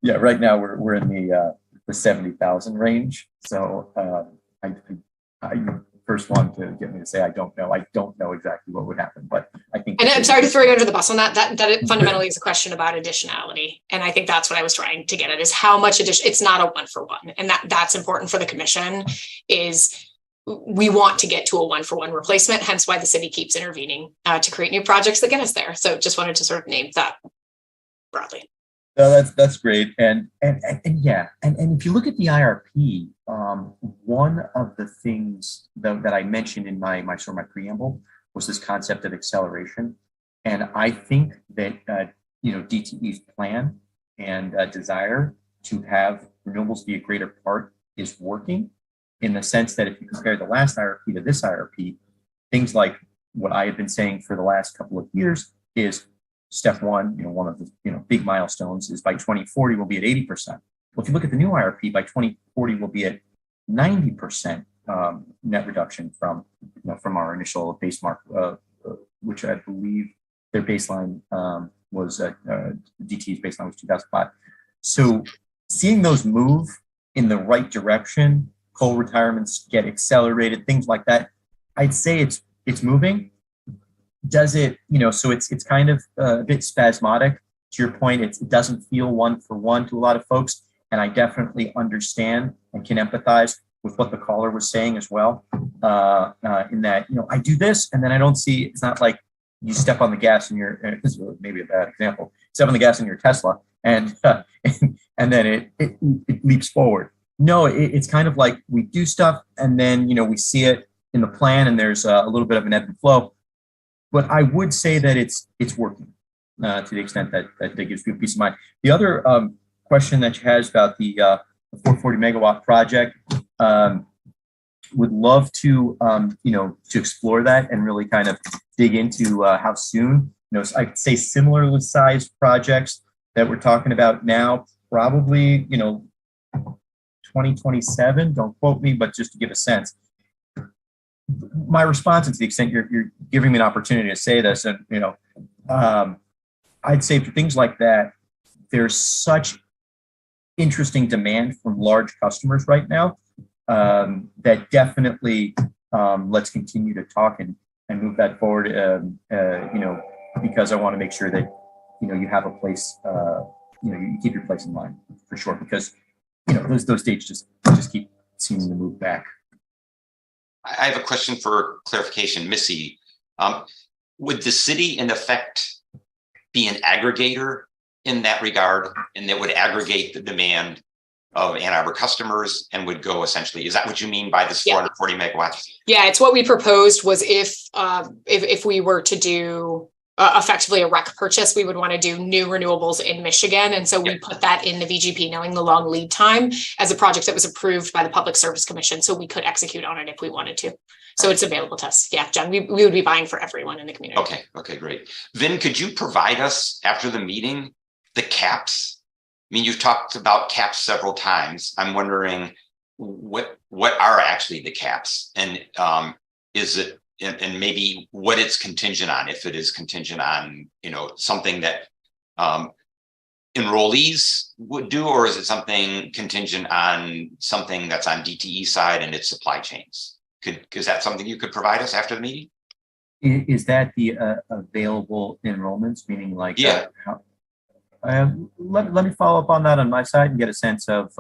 yeah, right now we're in the 70,000 range. So I first one to get me to say I don't know. I don't know exactly what would happen, but I think. And I'm sorry to throw you under the bus on that. That it fundamentally is a question about additionality, and I think that's what I was trying to get at: is how much addition. It's not a 1-for-1, and that's important for the commission. Is we want to get to a 1-for-1 replacement, hence why the city keeps intervening to create new projects that get us there. So just wanted to sort of name that broadly. No, that's great. And yeah, and if you look at the IRP, one of the things that I mentioned in my preamble was this concept of acceleration. And I think that DTE's plan and desire to have renewables be a greater part is working, in the sense that if you compare the last IRP to this IRP, things like what I have been saying for the last couple of years is step one, one of the big milestones is by 2040 we'll be at 80%. Well, if you look at the new IRP, by 2040 we'll be at 90% net reduction from our initial base mark, which I believe their baseline was DTE's baseline was 2005. So seeing those move in the right direction, coal retirements get accelerated, things like that, I'd say it's moving. Does it, so it's kind of a bit spasmodic. To your point, it doesn't feel one for one to a lot of folks. And I definitely understand and can empathize with what the caller was saying as well. In that, I do this and then I don't see, it's not like you step on the gas in your, this is maybe a bad example, step on the gas in your Tesla and then it leaps forward. No, it's kind of like we do stuff and then, we see it in the plan and there's a little bit of an ebb and flow. But I would say that it's working to the extent that gives you peace of mind. The other question that you had about the 440 megawatt project, would love to to explore that and really kind of dig into how soon. I'd say similarly sized projects that we're talking about now, probably 2027. Don't quote me, but just to give a sense. My response, to the extent you're giving me an opportunity to say this, and I'd say for things like that, there's such interesting demand from large customers right now that definitely let's continue to talk and move that forward. Because I want to make sure that you have a place, you keep your place in line for sure. Because those dates just keep seeming to move back. I have a question for clarification, Missy. Would the city, in effect, be an aggregator in that regard, and that would aggregate the demand of Ann Arbor customers and would go essentially? Is that what you mean by this 440 megawatts? Yeah, it's what we proposed was if we were to do effectively a REC purchase, we would want to do new renewables in Michigan. And so we put that in the VGP, knowing the long lead time, as a project that was approved by the Public Service Commission. So we could execute on it if we wanted to. So it's available to us. Yeah, John, we would be buying for everyone in the community. Okay, great. Vin, could you provide us after the meeting the caps? I mean, you've talked about caps several times. I'm wondering what are actually the caps, and is it, and maybe what it's contingent on, if it is contingent on, something that enrollees would do, or is it something contingent on something that's on DTE side and its supply chains? Is that something you could provide us after the meeting? Is that the available enrollments, meaning like, let me follow up on that on my side and get a sense of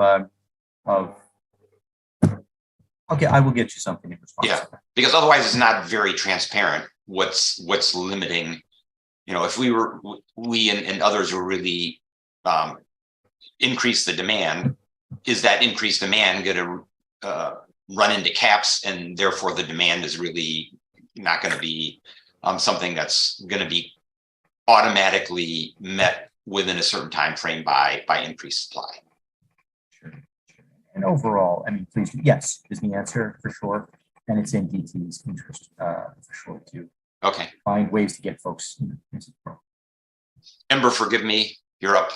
okay, I will get you something in response. Yeah, because otherwise it's not very transparent what's limiting. If we and others were really increase the demand, is that increased demand going to run into caps, and therefore the demand is really not going to be something that's going to be automatically met within a certain time frame by increased supply? And overall, I mean, please, yes, is the answer for sure. And it's in DT's interest for sure to find ways to get folks into the program. Ember, forgive me, you're up.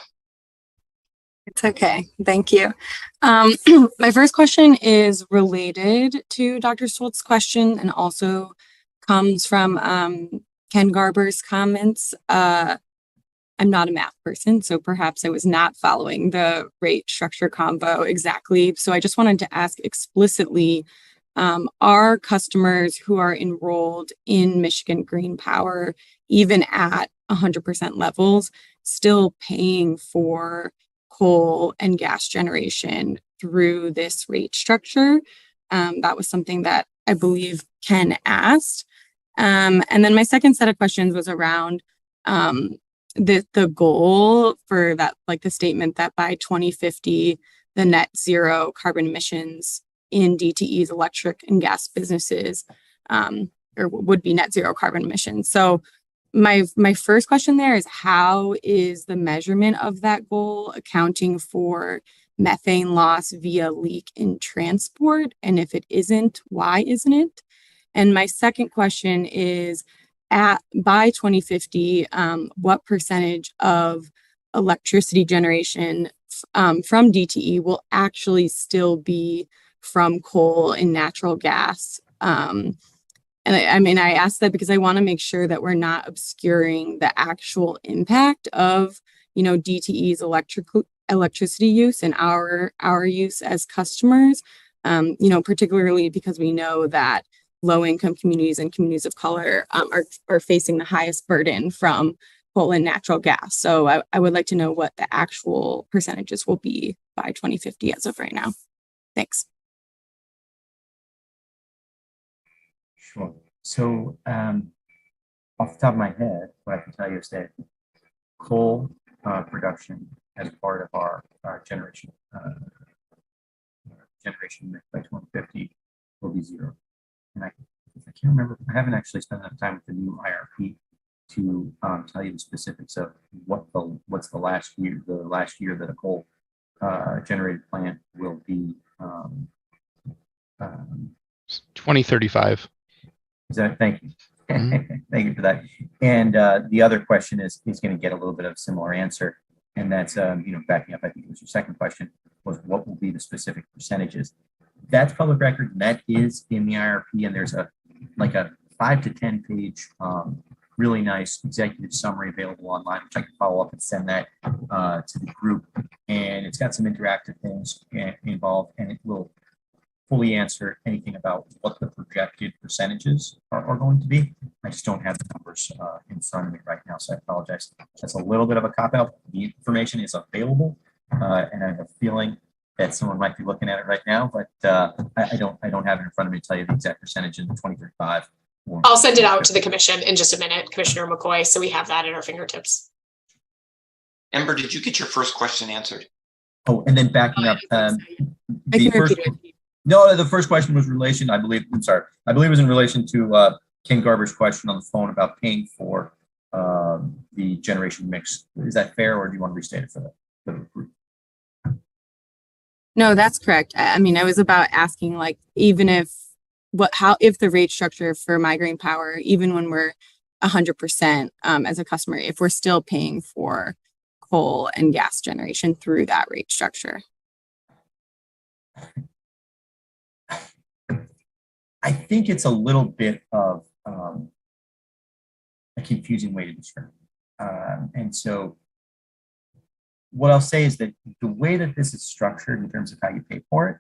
It's okay. Thank you. My first question is related to Dr. Stoltz's question and also comes from Ken Garber's comments. I'm not a math person, so perhaps I was not following the rate structure combo exactly. So I just wanted to ask explicitly, are customers who are enrolled in Michigan Green Power, even at 100% levels, still paying for coal and gas generation through this rate structure? That was something that I believe Ken asked. And then my second set of questions was around the goal for that, like the statement that by 2050, the net zero carbon emissions in DTE's electric and gas businesses or would be net zero carbon emissions. So my first question there is, how is the measurement of that goal accounting for methane loss via leak in transport? And if it isn't, why isn't it? And my second question is, by 2050, what percentage of electricity generation from DTE will actually still be from coal and natural gas. And I mean, I ask that because I want to make sure that we're not obscuring the actual impact of, you know, DTE's electricity use and our use as customers, you know, particularly because we know that low-income communities and communities of color are facing the highest burden from coal and natural gas. So I would like to know what the actual percentages will be by 2050 as of right now. Thanks. Sure. So off the top of my head, what I can tell you is that coal production as part of our generation mix by 2050 will be zero. And I can't remember, I haven't actually spent enough time with the new IRP to tell you the specifics of what's the last year that a coal generated plant will be 2035. Is that, thank you. Thank you for that. And the other question is going to get a little bit of a similar answer. And that's, you know, backing up, I think it was your second question, was what will be the specific percentages? That's public record, and that is in the IRP, and there's a 5 to 10 page really nice executive summary available online, which I can follow up and send that to the group. And it's got some interactive things involved, and it will fully answer anything about what the projected percentages are going to be. I just don't have the numbers in front of me right now, so I apologize. That's a little bit of a cop-out. The information is available, and I have a feeling that someone might be looking at it right now, but I don't have it in front of me to tell you the exact percentage in 2035. I'll send it out to the commission in just a minute, Commissioner McCoy, so we have that at our fingertips. Ember, did you get your first question answered? Oh, and then backing up, the first question was relation, I believe it was in relation to Ken Garber's question on the phone about paying for the generation mix. Is that fair, or do you want to restate it for the group? No, that's correct. I mean, I was about asking, like, even if the rate structure for My Green Power, even when we're 100% as a customer, if we're still paying for coal and gas generation through that rate structure. I think it's a little bit of a confusing way to describe it. And so what I'll say is that the way that this is structured in terms of how you pay for it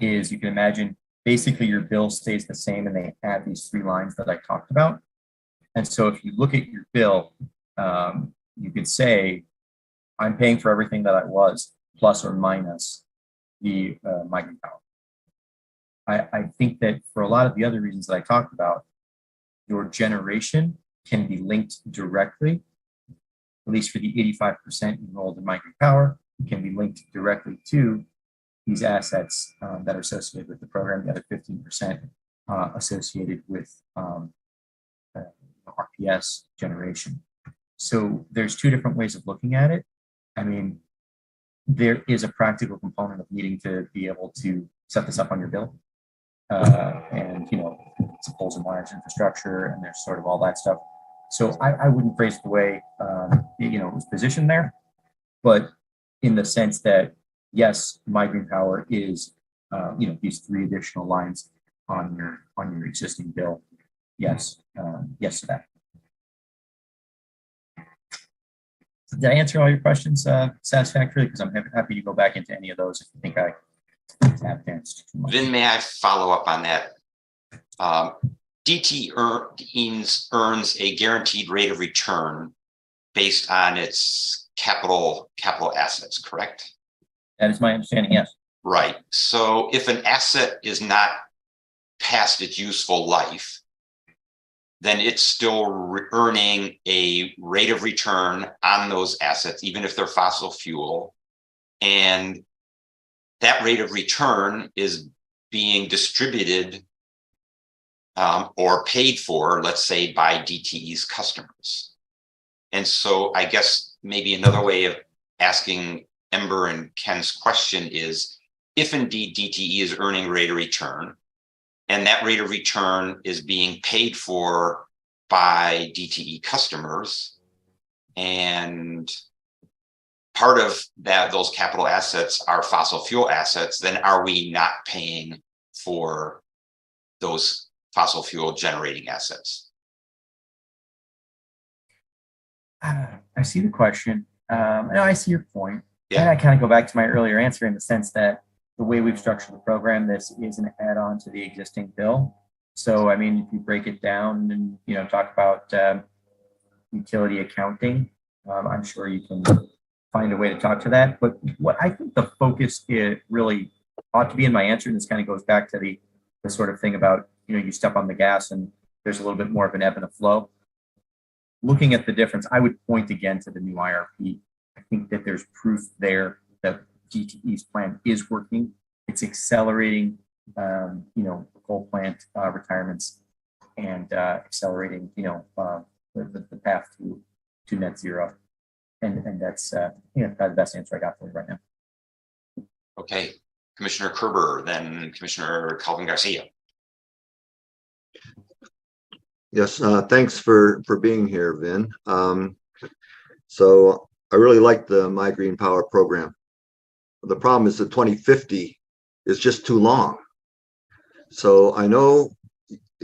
is, you can imagine basically your bill stays the same and they add these 3 lines that I talked about. And so if you look at your bill, you could say, I'm paying for everything that I was, plus or minus the My Green Power. I think that for a lot of the other reasons that I talked about, your generation can be linked directly, at least for the 85% enrolled in My Green Power, can be linked directly to these assets that are associated with the program, the other 15% associated with RPS generation. So there's 2 different ways of looking at it. I mean, there is a practical component of needing to be able to set this up on your bill. And, you know, it's a poles and wires infrastructure, and there's sort of all that stuff. So I wouldn't phrase the way, you know, it was positioned there, but in the sense that, yes, My Green Power is, you know, these 3 additional lines on your existing bill. Yes, yes to that. Did I answer all your questions satisfactorily? Because I'm happy to go back into any of those if you think I have answered too much. Then may I follow up on that? DT earns a guaranteed rate of return based on its capital assets, correct? That is my understanding, yes. Right. So if an asset is not past its useful life, then it's still earning a rate of return on those assets, even if they're fossil fuel. And that rate of return is being distributed or paid for, let's say, by DTE's customers. And so I guess maybe another way of asking Ember and Ken's question is, if indeed DTE is earning rate of return, and that rate of return is being paid for by DTE customers, and part of that, those capital assets are fossil fuel assets, then are we not paying for those fossil fuel generating assets? I see the question. And I see your point. Yeah. And I kind of go back to my earlier answer in the sense that the way we've structured the program, this is an add-on to the existing bill. So, I mean, if you break it down and, you know, talk about utility accounting, I'm sure you can find a way to talk to that. But what I think the focus is really ought to be in my answer, and this kind of goes back to the sort of thing about, you know, you step on the gas and there's a little bit more of an ebb and a flow. Looking at the difference, I would point again to the new IRP. I think that there's proof there that GTE's plan is working. It's accelerating, you know, coal plant retirements and accelerating, you know, the path to net zero. And that's, you know, the best answer I got for you right now. Okay, Commissioner Kerber, then Commissioner Calvin Garcia. Yes, thanks for being here, Vin. So I really like the My Green Power program. The problem is that 2050 is just too long. So I know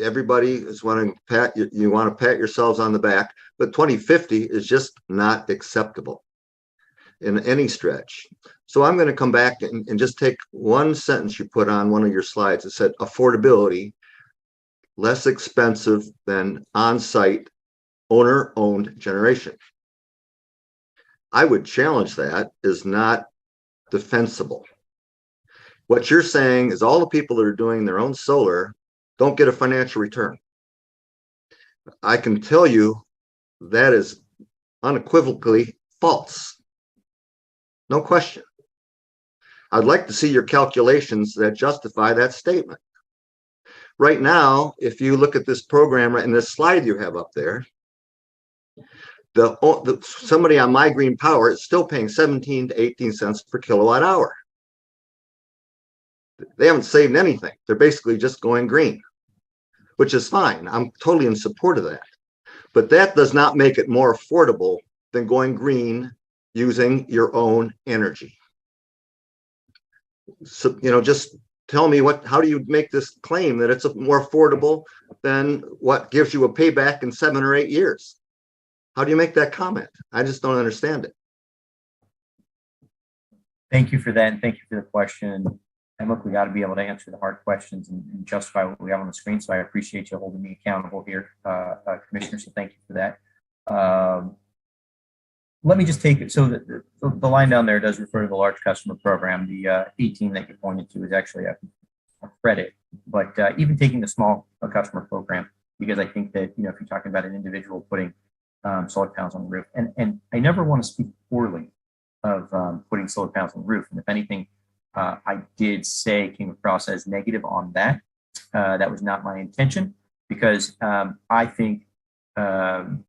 everybody is wanting to pat you want to pat yourselves on the back, but 2050 is just not acceptable in any stretch. So I'm going to come back and just take one sentence you put on one of your slides. It said affordability, less expensive than on-site owner-owned generation. I would challenge that is not defensible. What you're saying is all the people that are doing their own solar don't get a financial return. I can tell you that is unequivocally false. No question. I'd like to see your calculations that justify that statement. Right now, if you look at this program in this slide you have up there, somebody on My Green Power is still paying 17 to 18 cents per kilowatt hour. They haven't saved anything. They're basically just going green, which is fine. I'm totally in support of that. But that does not make it more affordable than going green using your own energy. So, you know, just tell me how do you make this claim that it's more affordable than what gives you a payback in 7 or 8 years? How do you make that comment? I just don't understand it. Thank you for that, and thank you for the question. And look, we got to be able to answer the hard questions and justify what we have on the screen. So I appreciate you holding me accountable here, Commissioner. So thank you for that. Let me just take it. So the line down there does refer to the large customer program. The 18 that you pointed to is actually a credit, but even taking the small customer program, because I think that, you know, if you're talking about an individual putting solar panels on the roof, and I never want to speak poorly of putting solar panels on the roof. And if anything, I did say came across as negative on that. That was not my intention, because I think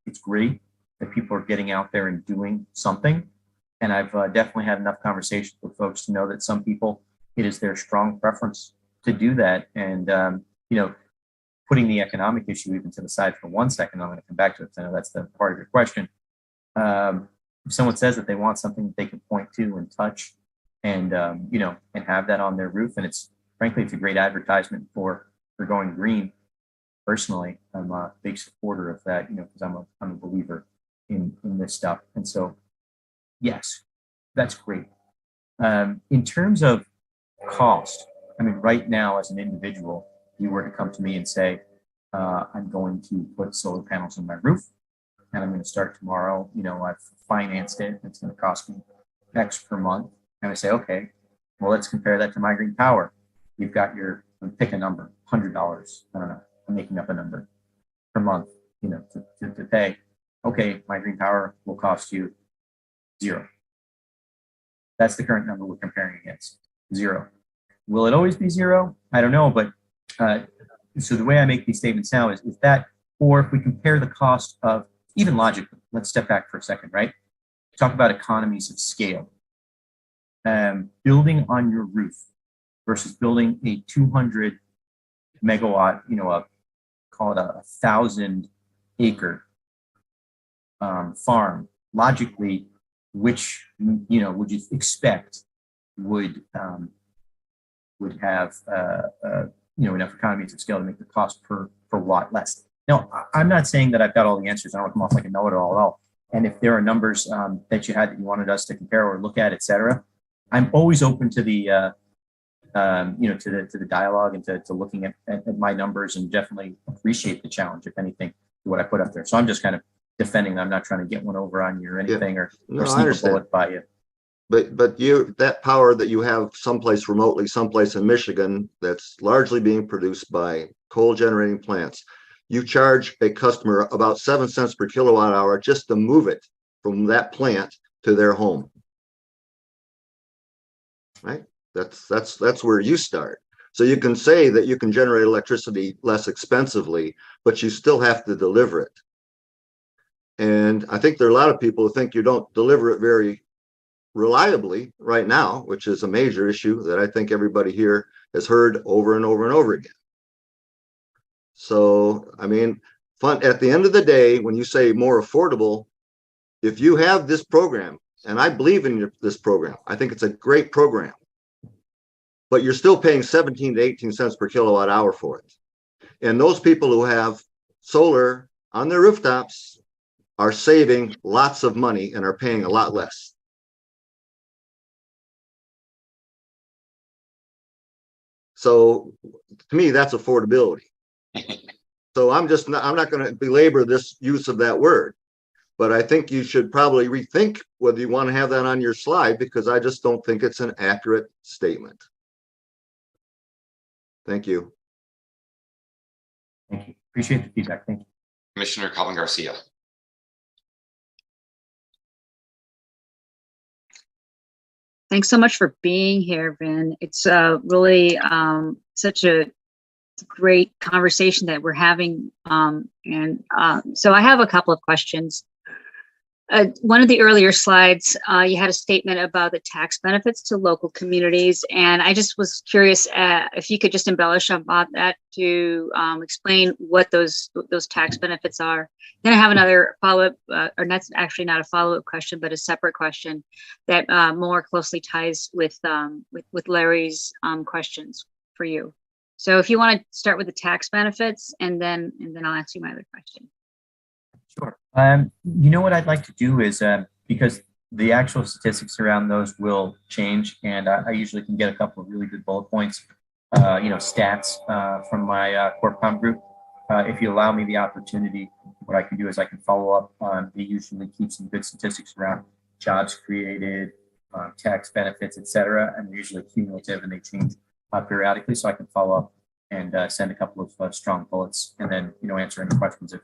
it's great that people are getting out there and doing something. And I've definitely had enough conversations with folks to know that some people, it is their strong preference to do that. And, you know, putting the economic issue even to the side for 1 second, I'm going to come back to it, because I know that's the part of your question. If someone says that they want something that they can point to and touch and, you know, and have that on their roof, and it's, frankly, it's a great advertisement for going green. Personally, I'm a big supporter of that, you know, because I'm a believer in this stuff. And so, yes, that's great. In terms of cost, I mean, right now, as an individual, you were to come to me and say, I'm going to put solar panels on my roof, and I'm going to start tomorrow. You know, I've financed it. It's going to cost me X per month. And I say, okay, well, let's compare that to My Green Power. You've got your, pick a number, $100. I don't know. I'm making up a number per month, you know, to pay. Okay, My Green Power will cost you $0. That's the current number we're comparing against, $0. Will it always be $0? I don't know, but so the way I make these statements now is that, or if we compare the cost of, even logically, let's step back for a second, right? Talk about economies of scale. Building on your roof versus building a 200 megawatt, you know, call it a 1,000 acre farm, logically, which, would you expect would have, enough economies of scale to make the cost per watt less? Now, I'm not saying that I've got all the answers. I don't want to come off like a know-it-all at all. And if there are numbers that you had that you wanted us to compare or look at, et cetera, I'm always open to the, to the dialogue and to looking at my numbers, and definitely appreciate the challenge, if anything, what I put up there. So I'm just kind of defending. I'm not trying to get one over on you or anything, or sneak a bullet by you. But that power that you have someplace remotely, someplace in Michigan, that's largely being produced by coal generating plants, you charge a customer about 7 cents per kilowatt hour just to move it from that plant to their home. Right? That's where you start. So you can say that you can generate electricity less expensively, but you still have to deliver it. And I think there are a lot of people who think you don't deliver it very reliably right now, which is a major issue that I think everybody here has heard over and over and over again. So, I mean, at the end of the day, when you say more affordable, if you have this program, and I believe in this program, I think it's a great program, but you're still paying 17 to 18 cents per kilowatt hour for it. And those people who have solar on their rooftops are saving lots of money and are paying a lot less. So to me, that's affordability. So I'm not going to belabor this use of that word, but I think you should probably rethink whether you want to have that on your slide, because I just don't think it's an accurate statement. Thank you. Thank you. Appreciate the feedback. Thank you. Commissioner Calvin Garcia. Thanks so much for being here, Vin. It's really such a great conversation that we're having. So I have a couple of questions. One of the earlier slides, you had a statement about the tax benefits to local communities. And I just was curious if you could just embellish about that to explain what those tax benefits are. Then I have another follow-up, or that's actually not a follow-up question, but a separate question that more closely ties with Larry's questions for you. So if you want to start with the tax benefits, and then I'll ask you my other question. Sure. What I'd like to do is, because the actual statistics around those will change, and I usually can get a couple of really good bullet points, stats from my CorpCom group. If you allow me the opportunity, what I can do is I can follow up on, they usually keep some good statistics around jobs created, tax benefits, et cetera, and they're usually cumulative and they change periodically. So I can follow up and send a couple of strong bullets, and then, answer any questions if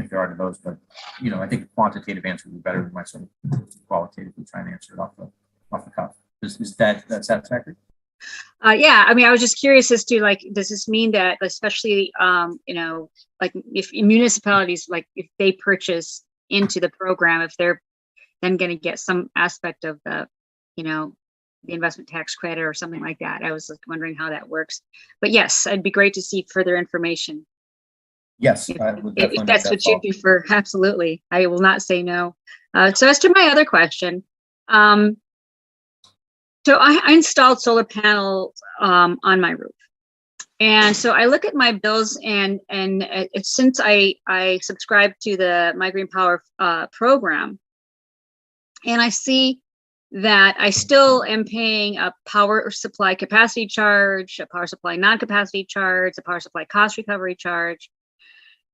there are to those. But, I think a quantitative answer would be better than my sort of qualitatively trying to answer it off the cuff. Is that satisfactory? Yeah, I mean, I was just curious as to, like, does this mean that, especially, like if municipalities, like if they purchase into the program, if they're then going to get some aspect of the, the investment tax credit or something like that? I was wondering how that works. But yes, it'd be great to see further information. Yes, if that's what you prefer, absolutely. I will not say no. So as to my other question, so I installed solar panels on my roof, and so I look at my bills, and since I subscribe to the My Green Power program, and I see that I still am paying a power supply capacity charge, a power supply non-capacity charge, a power supply cost recovery charge,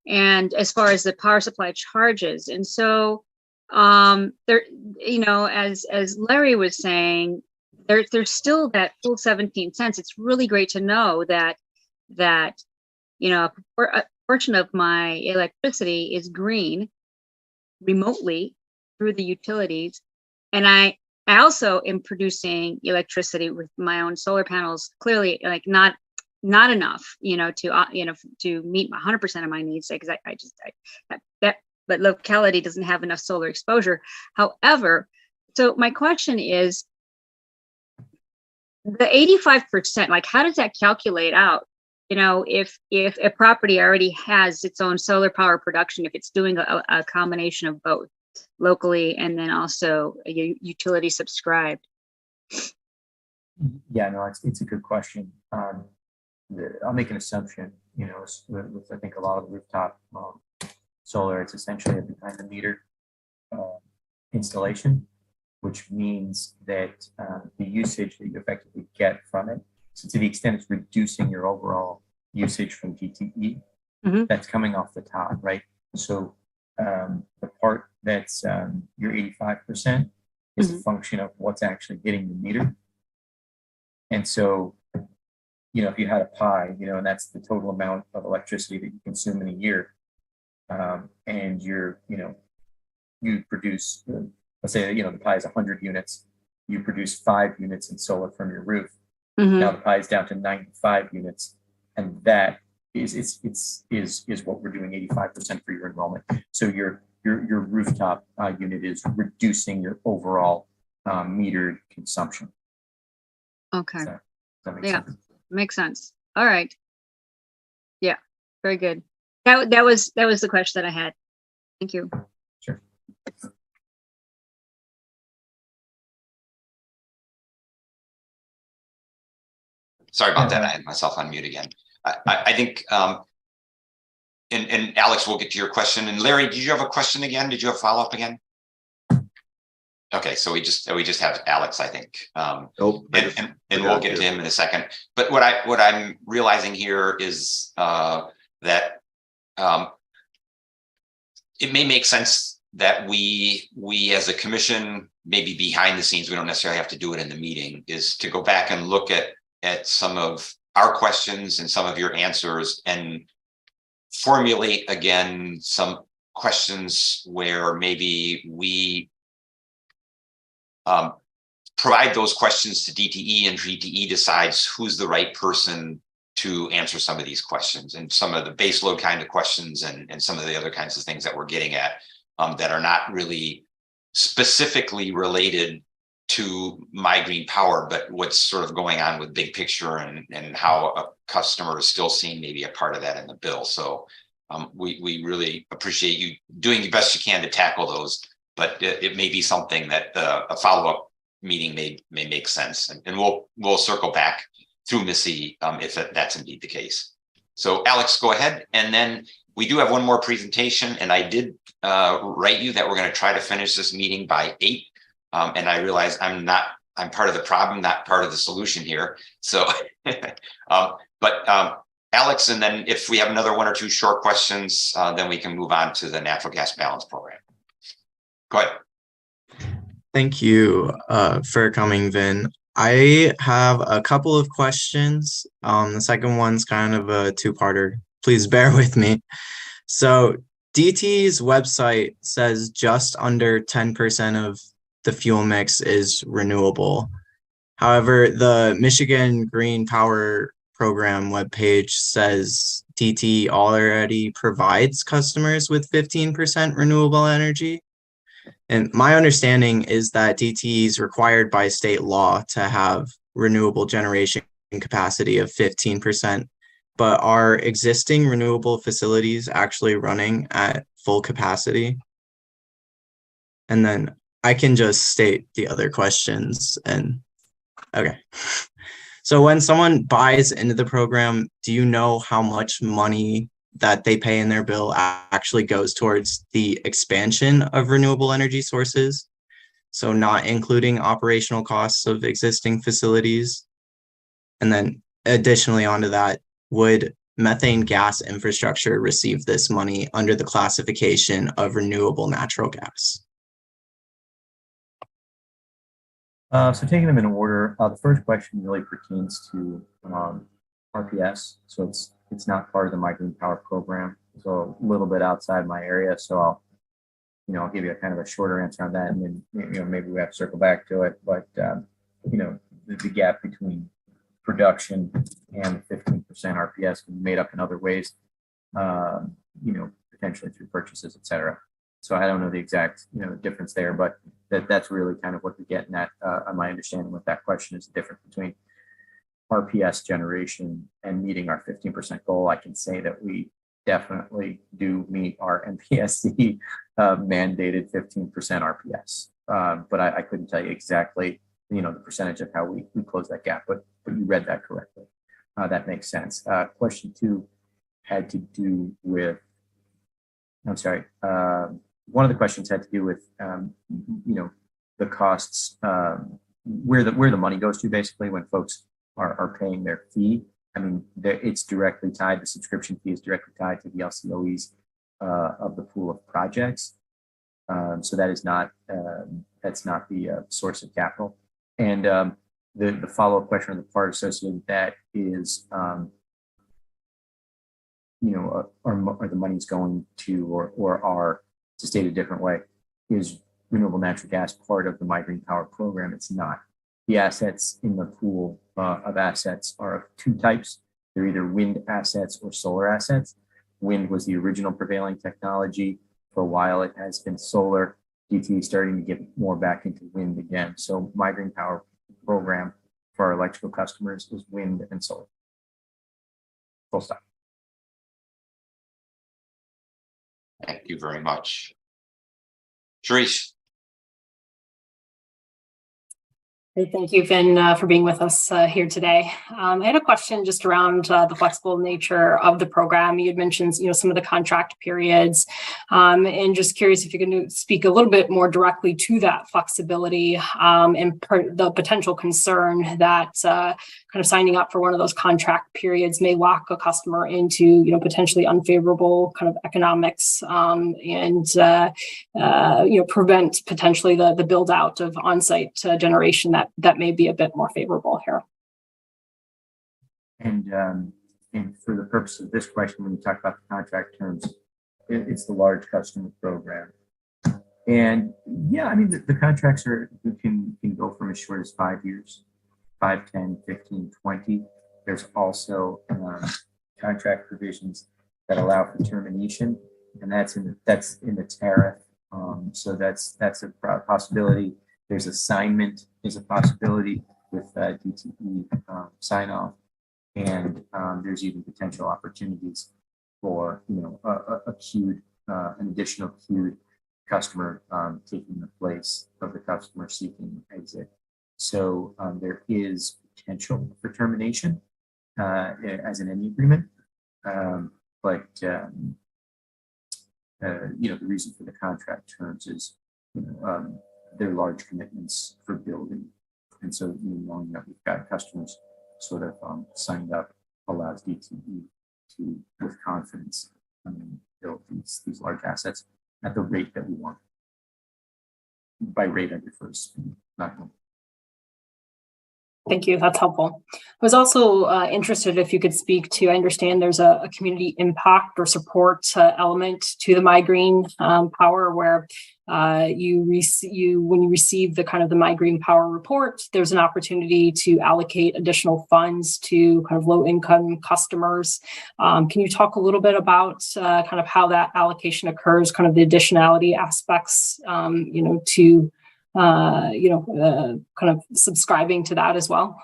and as far as the power supply charges. And so there, as Larry was saying, there's still that full 17 cents. It's really great to know that a portion of my electricity is green remotely through the utilities. And I also am producing electricity with my own solar panels, clearly like not enough, to meet 100% of my needs, because but locality doesn't have enough solar exposure. However, so my question is, the 85%, like, how does that calculate out you know, if a property already has its own solar power production, if it's doing a combination of both locally and then also a utility subscribed. Yeah, no, it's a good question. I'll make an assumption, you know, with I think a lot of the rooftop solar, it's essentially a behind the meter installation, which means that the usage that you effectively get from it, so to the extent it's reducing your overall usage from DTE, that's coming off the top, right? So the part that's your 85% is a function of what's actually hitting the meter. And so, you know, if you had a pie, you know, and that's the total amount of electricity that you consume in a year, and you're, you know, you produce, let's say, you know, the pie is 100 units, you produce 5 units in solar from your roof. Now the pie is down to 95 units, and that is what we're doing 85% for your enrollment. So your rooftop unit is reducing your overall metered consumption. Okay. Does that make Yeah, sense? makes sense. All right. Yeah, very good. That was the question that I had. Thank you. Sure. Sorry about that. I had myself on mute again. I think, and Alex, we'll get to your question. And Larry, did you have a question again? Did you have follow-up again? Okay, so we just have Alex, I think. And we'll get to him in a second. But what I'm realizing here is that it may make sense that we as a commission, maybe behind the scenes, we don't necessarily have to do it in the meeting, is to go back and look at some of our questions and some of your answers and formulate again some questions where maybe we provide those questions to DTE, and DTE decides who's the right person to answer some of these questions and some of the baseload kind of questions and some of the other kinds of things that we're getting at that are not really specifically related to My Green Power, but what's sort of going on with big picture and how a customer is still seeing maybe a part of that in the bill. So we really appreciate you doing the best you can to tackle those, but it may be something that a follow-up meeting may make sense, and we'll circle back through Missy if that's indeed the case. So Alex, go ahead, and then we do have one more presentation, and I did write you that we're going to try to finish this meeting by 8. And I realize I'm part of the problem, not part of the solution here. So, but Alex, and then if we have another 1 or 2 short questions, then we can move on to the natural gas balance program. Go ahead. Thank you for coming, Vin. I have a couple of questions. The second one's kind of a 2-parter. Please bear with me. So DT's website says just under 10% of the fuel mix is renewable. However, the Michigan Green Power Program webpage says DT already provides customers with 15% renewable energy. And my understanding is that DTE is required by state law to have renewable generation capacity of 15%, but are existing renewable facilities actually running at full capacity? And then I can just state the other questions. And okay. So when someone buys into the program, do you know how much money that they pay in their bill actually goes towards the expansion of renewable energy sources? So not including operational costs of existing facilities. And then additionally onto that, would methane gas infrastructure receive this money under the classification of renewable natural gas? So taking them in order, the first question really pertains to RPS. So it's not part of the My Green Power program. So a little bit outside my area. So I'll give you a kind of a shorter answer on that, and then maybe we have to circle back to it. But the gap between production and 15% RPS can be made up in other ways. Potentially through purchases, et cetera. So I don't know the exact difference there, but that's really kind of what we're getting at. My understanding with that question is the difference between RPS generation and meeting our 15% goal, I can say that we definitely do meet our NPSC mandated 15% RPS. But I couldn't tell you exactly, the percentage of how we close that gap, but you read that correctly. That makes sense. Question 2 had to do with, I'm sorry, one of the questions had to do with, the costs, where the money goes to, basically, when folks are paying their fee. I mean, it's directly tied, the subscription fee is directly tied to the LCOEs of the pool of projects. So that is not, that's not the source of capital. And the follow-up question on the part associated with that is, are the monies going to, or are, to state a different way, is renewable natural gas part of the My Green Power program? It's not. The assets in the pool of assets are of 2 types. They're either wind assets or solar assets. Wind was the original prevailing technology. For a while, it has been solar. DTE is starting to get more back into wind again. So My Green Power program for our electrical customers is wind and solar. Full stop. Thank you very much. Sharice. Great, thank you, Vin, for being with us here today. I had a question just around the flexible nature of the program. You had mentioned, some of the contract periods, and just curious if you can speak a little bit more directly to that flexibility and the potential concern that kind of signing up for one of those contract periods may lock a customer into, potentially unfavorable kind of economics and prevent potentially the build out of on-site generation that may be a bit more favorable here. And for the purpose of this question, when you talk about the contract terms, it's the large customer program. And yeah, I mean, the contracts can go from as short as 5 years, 5, 10, 15, 20. There's also contract provisions that allow for termination, and that's in the tariff. So that's a possibility. There's assignment is a possibility with DTE sign off, and there's even potential opportunities for an additional queued customer taking the place of the customer seeking exit. So there is potential for termination as in any agreement, but the reason for the contract terms is they're large commitments for building, and so knowing that we've got customers sort of signed up allows DTE to, with confidence, build these large assets at the rate that we want. By rate, I refer to speed, not number. Thank you. That's helpful. I was also interested if you could speak to, I understand there's a community impact or support element to the My Green Power, where when you receive the kind of the My Green Power report, there's an opportunity to allocate additional funds to kind of low income customers. Can you talk a little bit about kind of how that allocation occurs, kind of the additionality aspects, to kind of subscribing to that as well?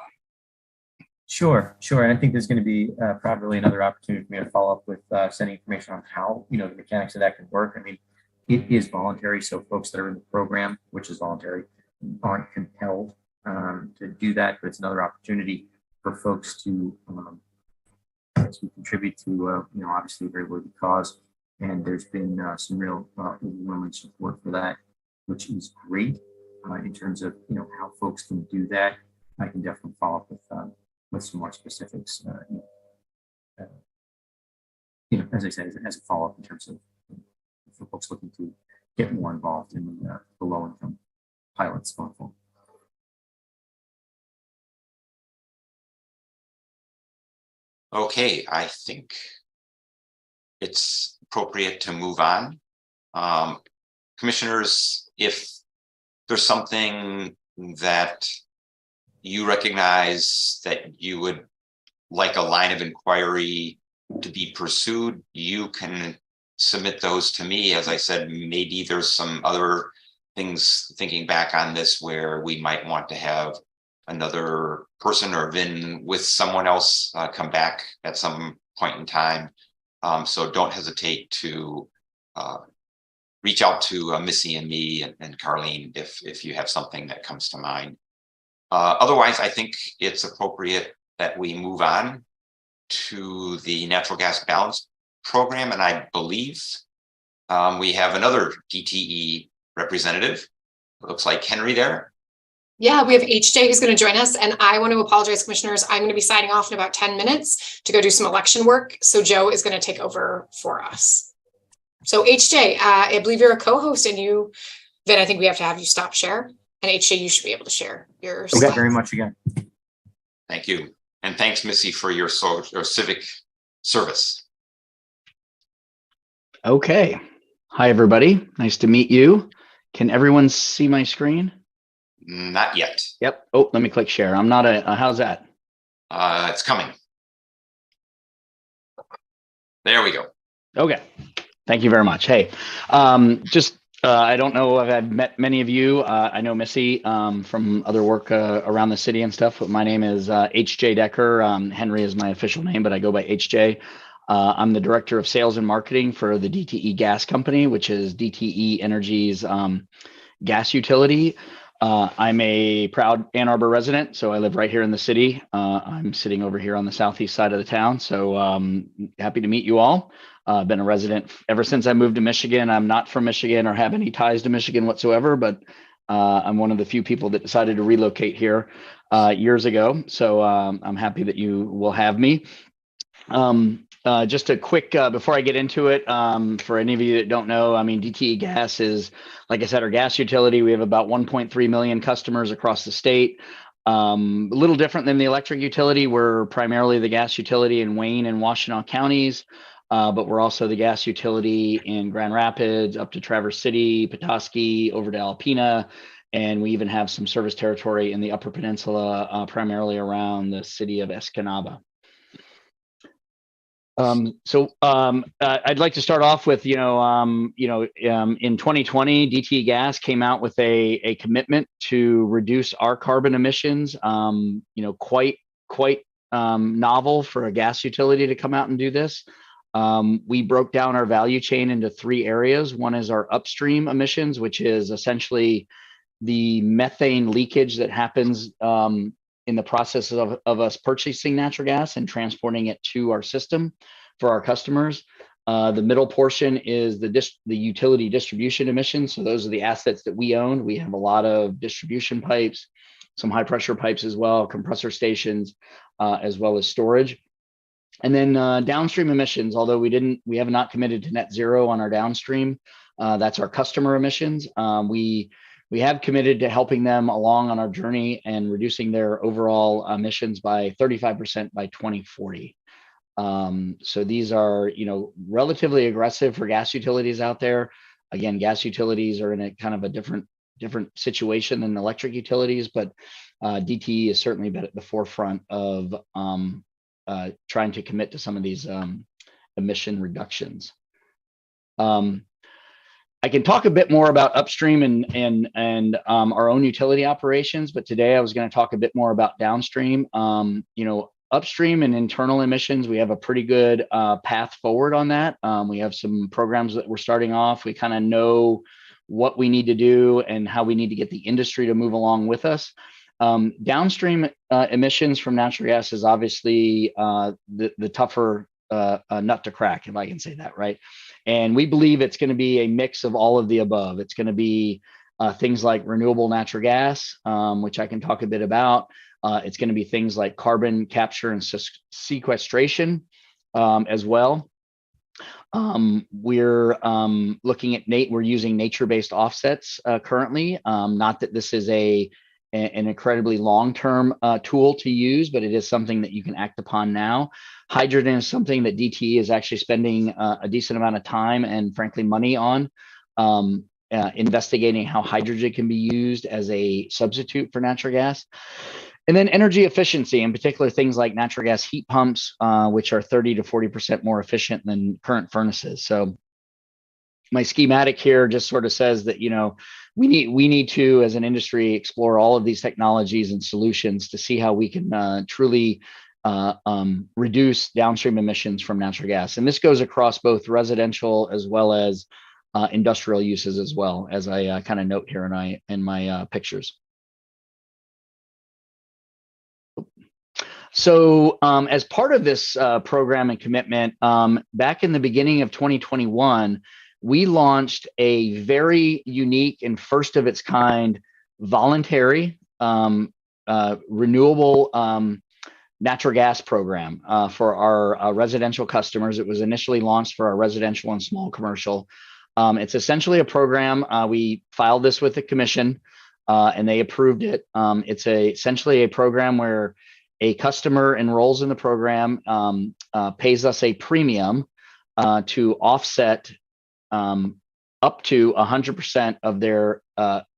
Sure. And I think there's going to be probably another opportunity for me to follow up with sending information on how, the mechanics of that can work. I mean, it is voluntary. So folks that are in the program, which is voluntary, aren't compelled to do that. But it's another opportunity for folks to contribute to, obviously a very worthy cause. And there's been some real overwhelming support for that, which is great. In terms of how folks can do that, I can definitely follow up with some more specifics. As I said, as a follow up in terms of for folks looking to get more involved in the low income pilots going forward. Okay, I think it's appropriate to move on. Commissioners, if there's something that you recognize that you would like a line of inquiry to be pursued, you can submit those to me. As I said, maybe there's some other things, thinking back on this, where we might want to have another person or Vin with someone else come back at some point in time. So don't hesitate to reach out to Missy and me and Carlene if you have something that comes to mind. Otherwise, I think it's appropriate that we move on to the natural gas balance program. And I believe we have another DTE representative. It looks like Henry there. Yeah, we have HJ who's going to join us. And I want to apologize, commissioners. I'm going to be signing off in about 10 minutes to go do some election work. So Joe is going to take over for us. So HJ, I believe you're a co-host, and then I think we have to have you stop share. And HJ, you should be able to share your Thank you very much again. Thank you. And thanks, Missy, for your civic service. Okay. Hi, everybody. Nice to meet you. Can everyone see my screen? Not yet. Yep. Oh, let me click share. I'm not how's that? It's coming. There we go. Okay. Thank you very much. Hey, I don't know if I've met many of you. I know Missy from other work around the city and stuff, but my name is HJ Decker. Henry is my official name, but I go by HJ. I'm the Director of Sales and Marketing for the DTE Gas Company, which is DTE Energy's gas utility. I'm a proud Ann Arbor resident, so I live right here in the city. I'm sitting over here on the southeast side of the town, so happy to meet you all. I've been a resident ever since I moved to Michigan. I'm not from Michigan or have any ties to Michigan whatsoever, but I'm one of the few people that decided to relocate here years ago. So I'm happy that you will have me. Just a quick, before I get into it, for any of you that don't know, I mean, DTE Gas is, like I said, our gas utility. We have about 1.3 million customers across the state. A little different than the electric utility. We're primarily the gas utility in Wayne and Washtenaw counties, but we're also the gas utility in Grand Rapids, up to Traverse City, Petoskey, over to Alpena, and we even have some service territory in the Upper Peninsula, primarily around the city of Escanaba. I'd like to start off with, in 2020, DTE Gas came out with a commitment to reduce our carbon emissions. Quite novel for a gas utility to come out and do this. We broke down our value chain into 3 areas. One is our upstream emissions, which is essentially the methane leakage that happens in the process of us purchasing natural gas and transporting it to our system for our customers. The middle portion is the utility distribution emissions. So those are the assets that we own. We have a lot of distribution pipes, some high pressure pipes as well, compressor stations, as well as storage. And then downstream emissions, although we have not committed to net zero on our downstream, that's our customer emissions. We have committed to helping them along on our journey and reducing their overall emissions by 35% by 2040. So these are, relatively aggressive for gas utilities out there. Again, gas utilities are in a kind of a different situation than electric utilities, but DTE has certainly been at the forefront of trying to commit to some of these emission reductions. I can talk a bit more about upstream and our own utility operations, but today I was going to talk a bit more about downstream. Upstream and internal emissions, we have a pretty good path forward on that. We have some programs that we're starting off. We kind of know what we need to do and how we need to get the industry to move along with us. Downstream emissions from natural gas is obviously the tougher nut to crack, if I can say that, right? And we believe it's going to be a mix of all of the above. It's going to be things like renewable natural gas, which I can talk a bit about. It's going to be things like carbon capture and sequestration as well. We're looking at we're using nature-based offsets currently. Not that this is an incredibly long-term tool to use, but it is something that you can act upon now. Hydrogen is something that DTE is actually spending a decent amount of time and frankly money on, investigating how hydrogen can be used as a substitute for natural gas. And then energy efficiency, in particular, things like natural gas heat pumps, which are 30 to 40% more efficient than current furnaces. So my schematic here just sort of says that, we need to, as an industry, explore all of these technologies and solutions to see how we can truly reduce downstream emissions from natural gas. And this goes across both residential as well as industrial uses as well, as I kind of note here in my pictures. So as part of this program and commitment, back in the beginning of 2021, we launched a very unique and first of its kind voluntary renewable natural gas program for our residential customers. It was initially launched for our residential and small commercial. It's essentially a program. We filed this with the commission and they approved it. It's essentially a program where a customer enrolls in the program, pays us a premium to offset up to 100% of their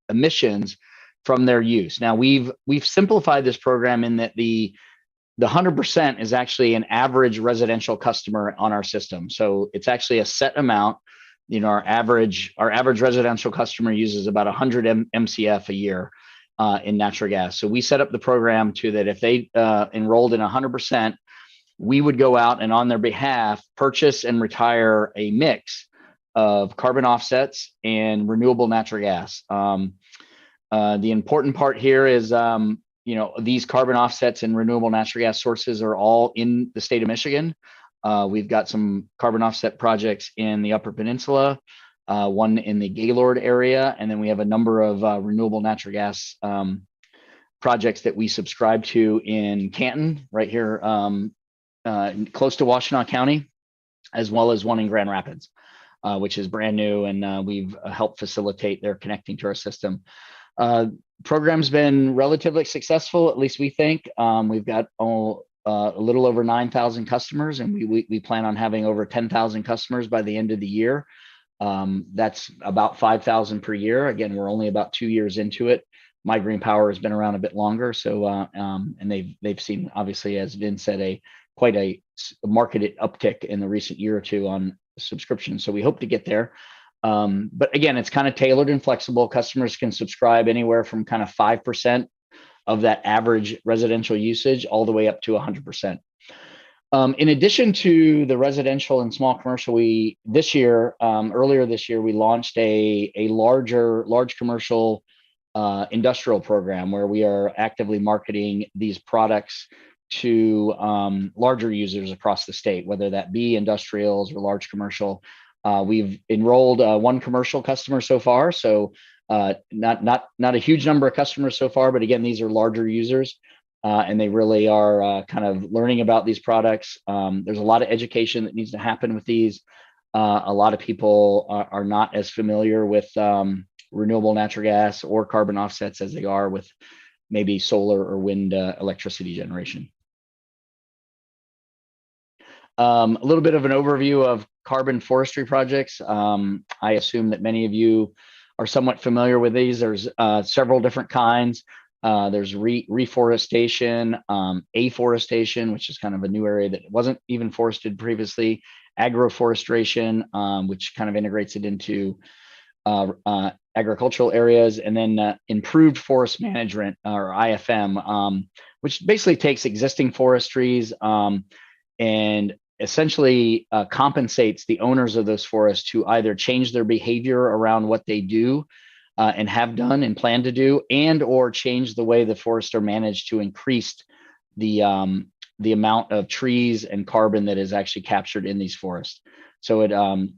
emissions from their use. Now we've simplified this program in that the 100% is actually an average residential customer on our system. So it's actually a set amount. You know, our average residential customer uses about 100 MCF a year in natural gas. So we set up the program to that if they enrolled in 100%, we would go out and on their behalf purchase and retire a mix of carbon offsets and renewable natural gas. The important part here is, you know, these carbon offsets and renewable natural gas sources are all in the state of Michigan. We've got some carbon offset projects in the Upper Peninsula, one in the Gaylord area, and then we have a number of renewable natural gas projects that we subscribe to in Canton, right here, close to Washtenaw County, as well as one in Grand Rapids, which is brand new, and we've helped facilitate their connecting to our system. Program's been relatively successful, at least we think. We've got a little over 9,000 customers, and we plan on having over 10,000 customers by the end of the year. That's about 5,000 per year. Again, we're only about 2 years into it. My Green Power has been around a bit longer, so and they've seen, obviously, as Vin said, quite a marketed uptick in the recent year or two on subscription. So we hope to get there. But again, it's kind of tailored and flexible. Customers can subscribe anywhere from kind of 5% of that average residential usage all the way up to 100%. In addition to the residential and small commercial, earlier this year, we launched a large commercial industrial program where we are actively marketing these products to larger users across the state, whether that be industrials or large commercial. We've enrolled one commercial customer so far, so not a huge number of customers so far, but again, these are larger users, and they really are kind of learning about these products. There's a lot of education that needs to happen with these. A lot of people are not as familiar with renewable natural gas or carbon offsets as they are with maybe solar or wind electricity generation. A little bit of an overview of carbon forestry projects. I assume that many of you are somewhat familiar with these. There's several different kinds. There's reforestation, afforestation, which is kind of a new area that wasn't even forested previously, agroforestation, which kind of integrates it into agricultural areas, and then improved forest management, or IFM, which basically takes existing forestries and essentially compensates the owners of those forests to either change their behavior around what they do and have done and plan to do, and or change the way the forests are managed to increase the amount of trees and carbon that is actually captured in these forests. So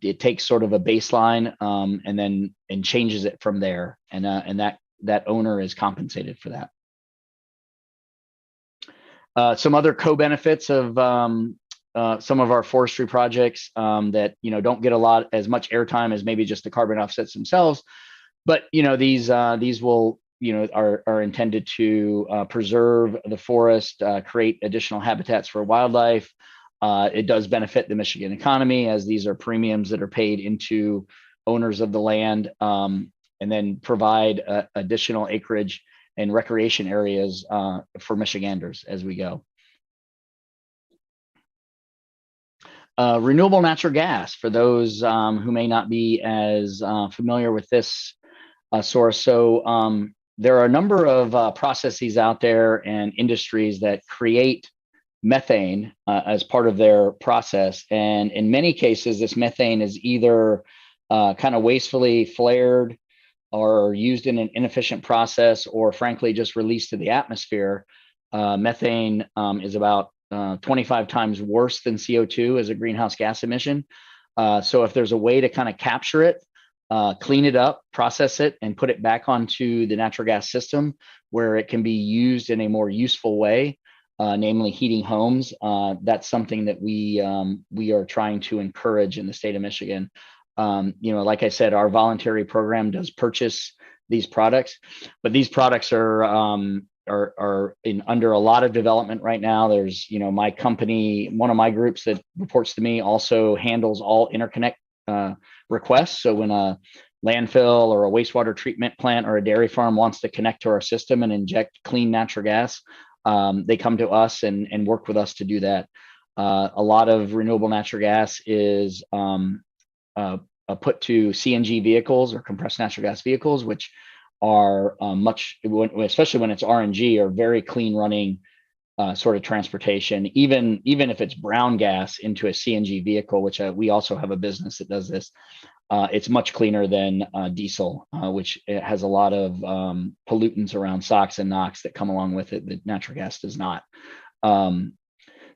it takes sort of a baseline and changes it from there, and that owner is compensated for that. Some other co-benefits of some of our forestry projects that don't get as much airtime as maybe just the carbon offsets themselves, but these will are intended to preserve the forest, create additional habitats for wildlife. It does benefit the Michigan economy, as these are premiums that are paid into owners of the land, and then provide additional acreage and recreation areas for Michiganders as we go. Renewable natural gas, for those who may not be as familiar with this source. So there are a number of processes out there and industries that create methane as part of their process. And in many cases, this methane is either kind of wastefully flared or used in an inefficient process, or frankly, just released to the atmosphere. Methane is about 25 times worse than CO2 as a greenhouse gas emission. So if there's a way to kind of capture it, clean it up, process it, and put it back onto the natural gas system where it can be used in a more useful way, namely heating homes, that's something that we are trying to encourage in the state of Michigan. Like I said, our voluntary program does purchase these products, but these products are under a lot of development right now. There's, my company, one of my groups that reports to me also handles all interconnect requests. So when a landfill or a wastewater treatment plant or a dairy farm wants to connect to our system and inject clean natural gas, they come to us and work with us to do that. A lot of renewable natural gas is put to CNG vehicles or compressed natural gas vehicles, which are especially when it's RNG, are very clean running sort of transportation. Even if it's brown gas into a CNG vehicle, which we also have a business that does this, it's much cleaner than diesel, which it has a lot of pollutants around SOx and NOx that come along with it that natural gas does not.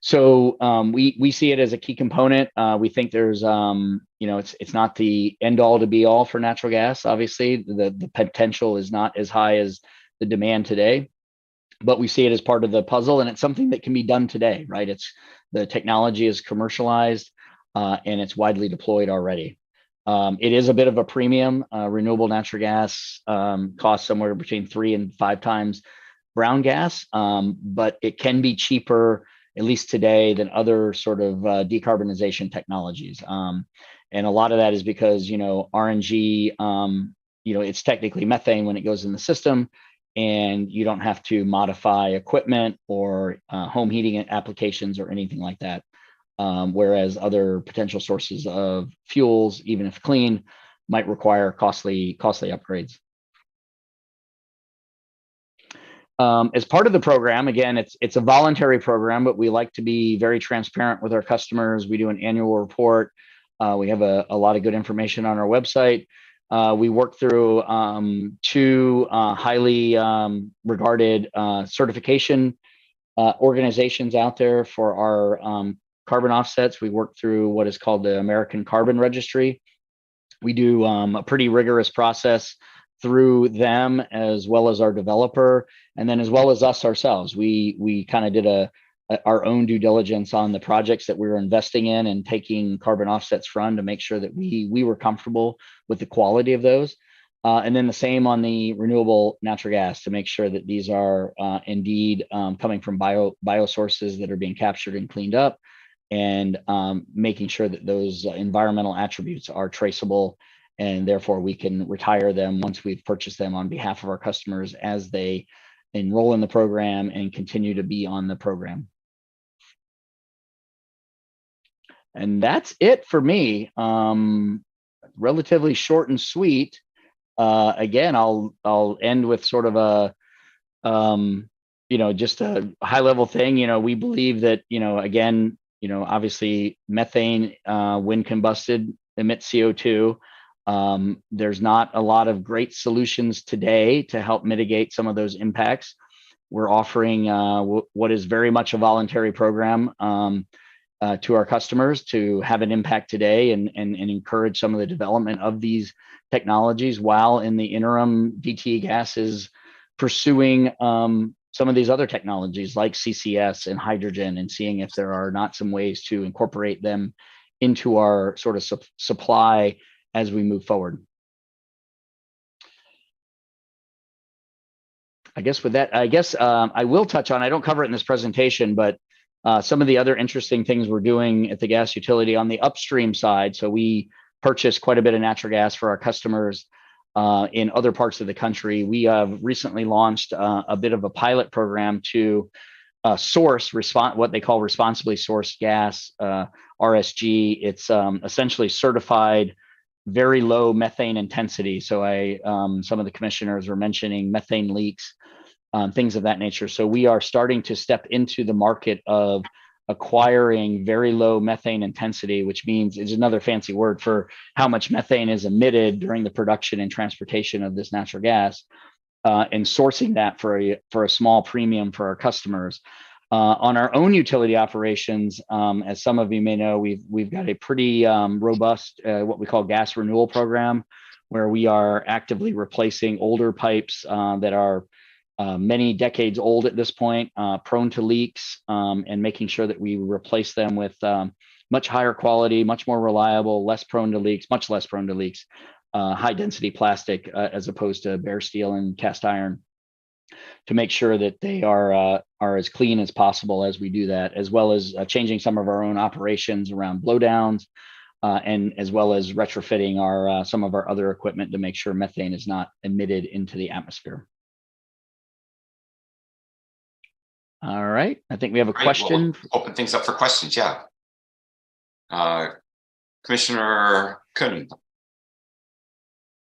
So we see it as a key component. We think there's, it's not the end all to be all for natural gas. Obviously, the potential is not as high as the demand today, but we see it as part of the puzzle, and it's something that can be done today, right? The technology is commercialized and it's widely deployed already. It is a bit of a premium. Renewable natural gas costs somewhere between 3 and 5 times brown gas, but it can be cheaper, at least today, than other sort of decarbonization technologies. And a lot of that is because, RNG, it's technically methane when it goes in the system, and you don't have to modify equipment or home heating applications or anything like that. Whereas other potential sources of fuels, even if clean, might require costly upgrades. As part of the program, again, it's a voluntary program, but we like to be very transparent with our customers. We do an annual report. We have a lot of good information on our website. We work through 2 highly regarded certification organizations out there for our carbon offsets. We work through what is called the American Carbon Registry. We do a pretty rigorous process through them, as well as our developer, and then as well as us ourselves. We kind of did our own due diligence on the projects that we were investing in and taking carbon offsets from, to make sure that we were comfortable with the quality of those. And then the same on the renewable natural gas, to make sure that these are indeed coming from bio sources that are being captured and cleaned up, and making sure that those environmental attributes are traceable, and therefore we can retire them once we've purchased them on behalf of our customers as they enroll in the program and continue to be on the program. And that's it for me. Relatively short and sweet. Again, I'll end with sort of a just a high level thing. We believe that, again, obviously methane, when combusted, emits CO2. There's not a lot of great solutions today to help mitigate some of those impacts. We're offering what is very much a voluntary program to our customers to have an impact today and encourage some of the development of these technologies, while in the interim, DTE Gas is pursuing some of these other technologies like CCS and hydrogen, and seeing if there are not some ways to incorporate them into our sort of supply as we move forward. I guess with that, I will touch on, I don't cover it in this presentation, but some of the other interesting things we're doing at the gas utility on the upstream side. So we purchase quite a bit of natural gas for our customers in other parts of the country. We have recently launched a bit of a pilot program to source what they call responsibly sourced gas, RSG. It's essentially certified very low methane intensity. So some of the commissioners were mentioning methane leaks, things of that nature. So we are starting to step into the market of acquiring very low methane intensity, which means it's another fancy word for how much methane is emitted during the production and transportation of this natural gas, and sourcing that for a small premium for our customers. On our own utility operations, as some of you may know, we've got a pretty robust what we call gas renewal program, where we are actively replacing older pipes that are many decades old at this point, prone to leaks, and making sure that we replace them with much higher quality, much more reliable, less prone to leaks, much less prone to leaks, high density plastic as opposed to bare steel and cast iron, to make sure that they are as clean as possible as we do that, as well as changing some of our own operations around blowdowns, and as well as retrofitting some of our other equipment to make sure methane is not emitted into the atmosphere. All right, I think we have a question. We'll open things up for questions, yeah. Commissioner Kuhn.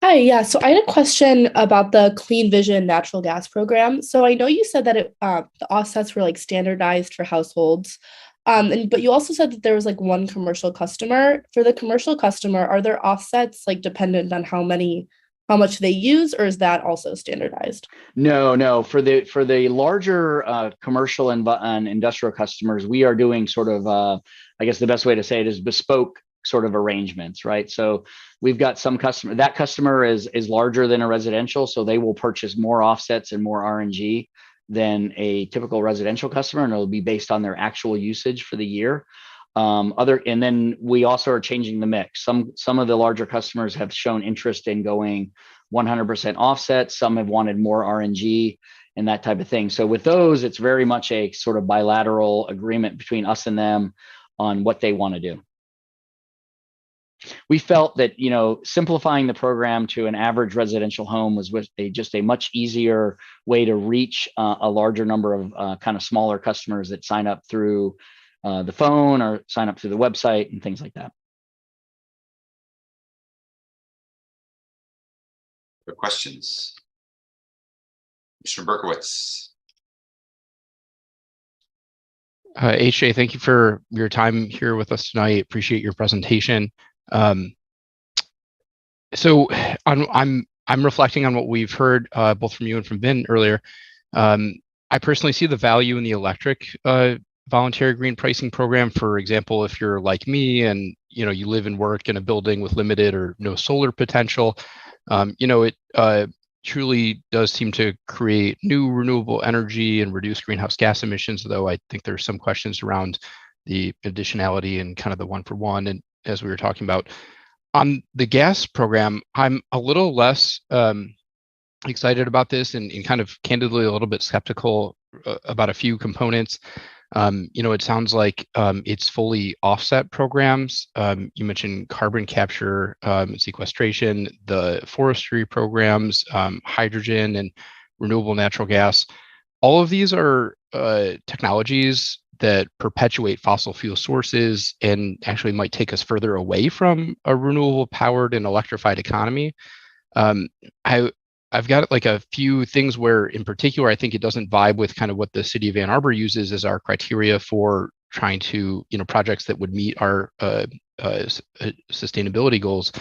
Hi, yeah. So I had a question about the Clean Vision natural gas program. So I know you said that the offsets were like standardized for households, but you also said that there was like one commercial customer. For the commercial customer, are there offsets like dependent on how much they use, or is that also standardized? No. For the larger commercial and industrial customers, we are doing sort of, I guess the best way to say it is bespoke sort of arrangements, right? So we've got some customer, that customer is larger than a residential, so they will purchase more offsets and more RNG than a typical residential customer, and it'll be based on their actual usage for the year. And then we also are changing the mix. Some of the larger customers have shown interest in going 100% offset. Some have wanted more RNG and that type of thing. So with those, it's very much a sort of bilateral agreement between us and them on what they want to do. We felt that, simplifying the program to an average residential home was just a much easier way to reach a larger number of kind of smaller customers that sign up through the phone or sign up through the website and things like that. Good questions. Mr. Berkowitz. HJ, thank you for your time here with us tonight. Appreciate your presentation. So I'm reflecting on what we've heard both from you and from Vin earlier. I personally see the value in the electric voluntary green pricing program. For example, if you're like me and you live and work in a building with limited or no solar potential, it truly does seem to create new renewable energy and reduce greenhouse gas emissions, though I think there's some questions around the additionality and kind of the one for one. And as we were talking about on the gas program, I'm a little less excited about this and kind of candidly a little bit skeptical about a few components. It sounds like it's fully offset programs. You mentioned carbon capture, sequestration, the forestry programs, hydrogen and renewable natural gas. All of these are technologies that perpetuate fossil fuel sources and actually might take us further away from a renewable powered and electrified economy. I've got like a few things where in particular, I think it doesn't vibe with kind of what the city of Ann Arbor uses as our criteria for trying to, projects that would meet our sustainability goals.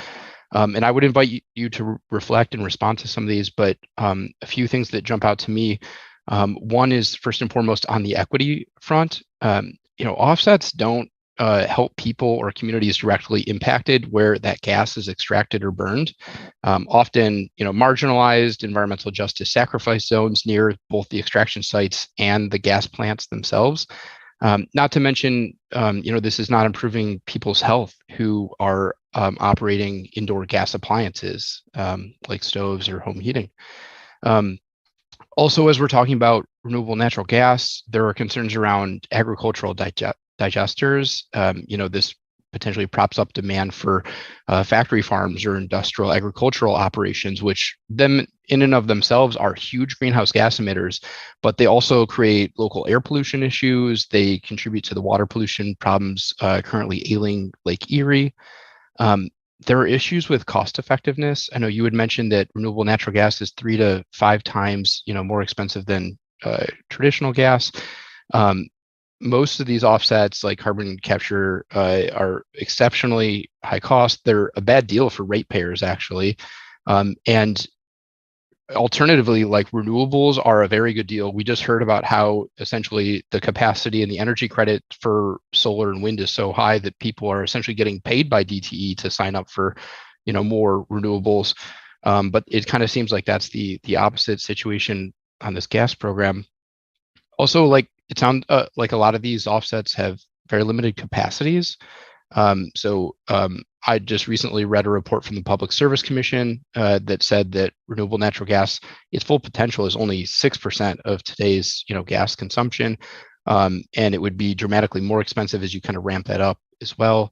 And I would invite you to reflect and respond to some of these, but a few things that jump out to me. One is first and foremost on the equity front. Offsets don't help people or communities directly impacted where that gas is extracted or burned. Often, marginalized environmental justice sacrifice zones near both the extraction sites and the gas plants themselves. Not to mention, this is not improving people's health who are operating indoor gas appliances like stoves or home heating. Also, as we're talking about renewable natural gas, there are concerns around agricultural digesters. This potentially props up demand for factory farms or industrial agricultural operations, which them in and of themselves are huge greenhouse gas emitters, but they also create local air pollution issues. They contribute to the water pollution problems currently ailing Lake Erie. there are issues with cost effectiveness. I know you had mentioned that renewable natural gas is 3 to 5 times, more expensive than traditional gas. Most of these offsets, like carbon capture, are exceptionally high cost. They're a bad deal for ratepayers, actually. And alternatively, like renewables are a very good deal. We just heard about how essentially the capacity and the energy credit for solar and wind is so high that people are essentially getting paid by DTE to sign up for, more renewables. But it kind of seems like that's the opposite situation on this gas program. Also, like it sounds like a lot of these offsets have very limited capacities. I just recently read a report from the Public Service Commission that said that renewable natural gas, its full potential is only 6% of today's gas consumption, and it would be dramatically more expensive as you kind of ramp that up as well.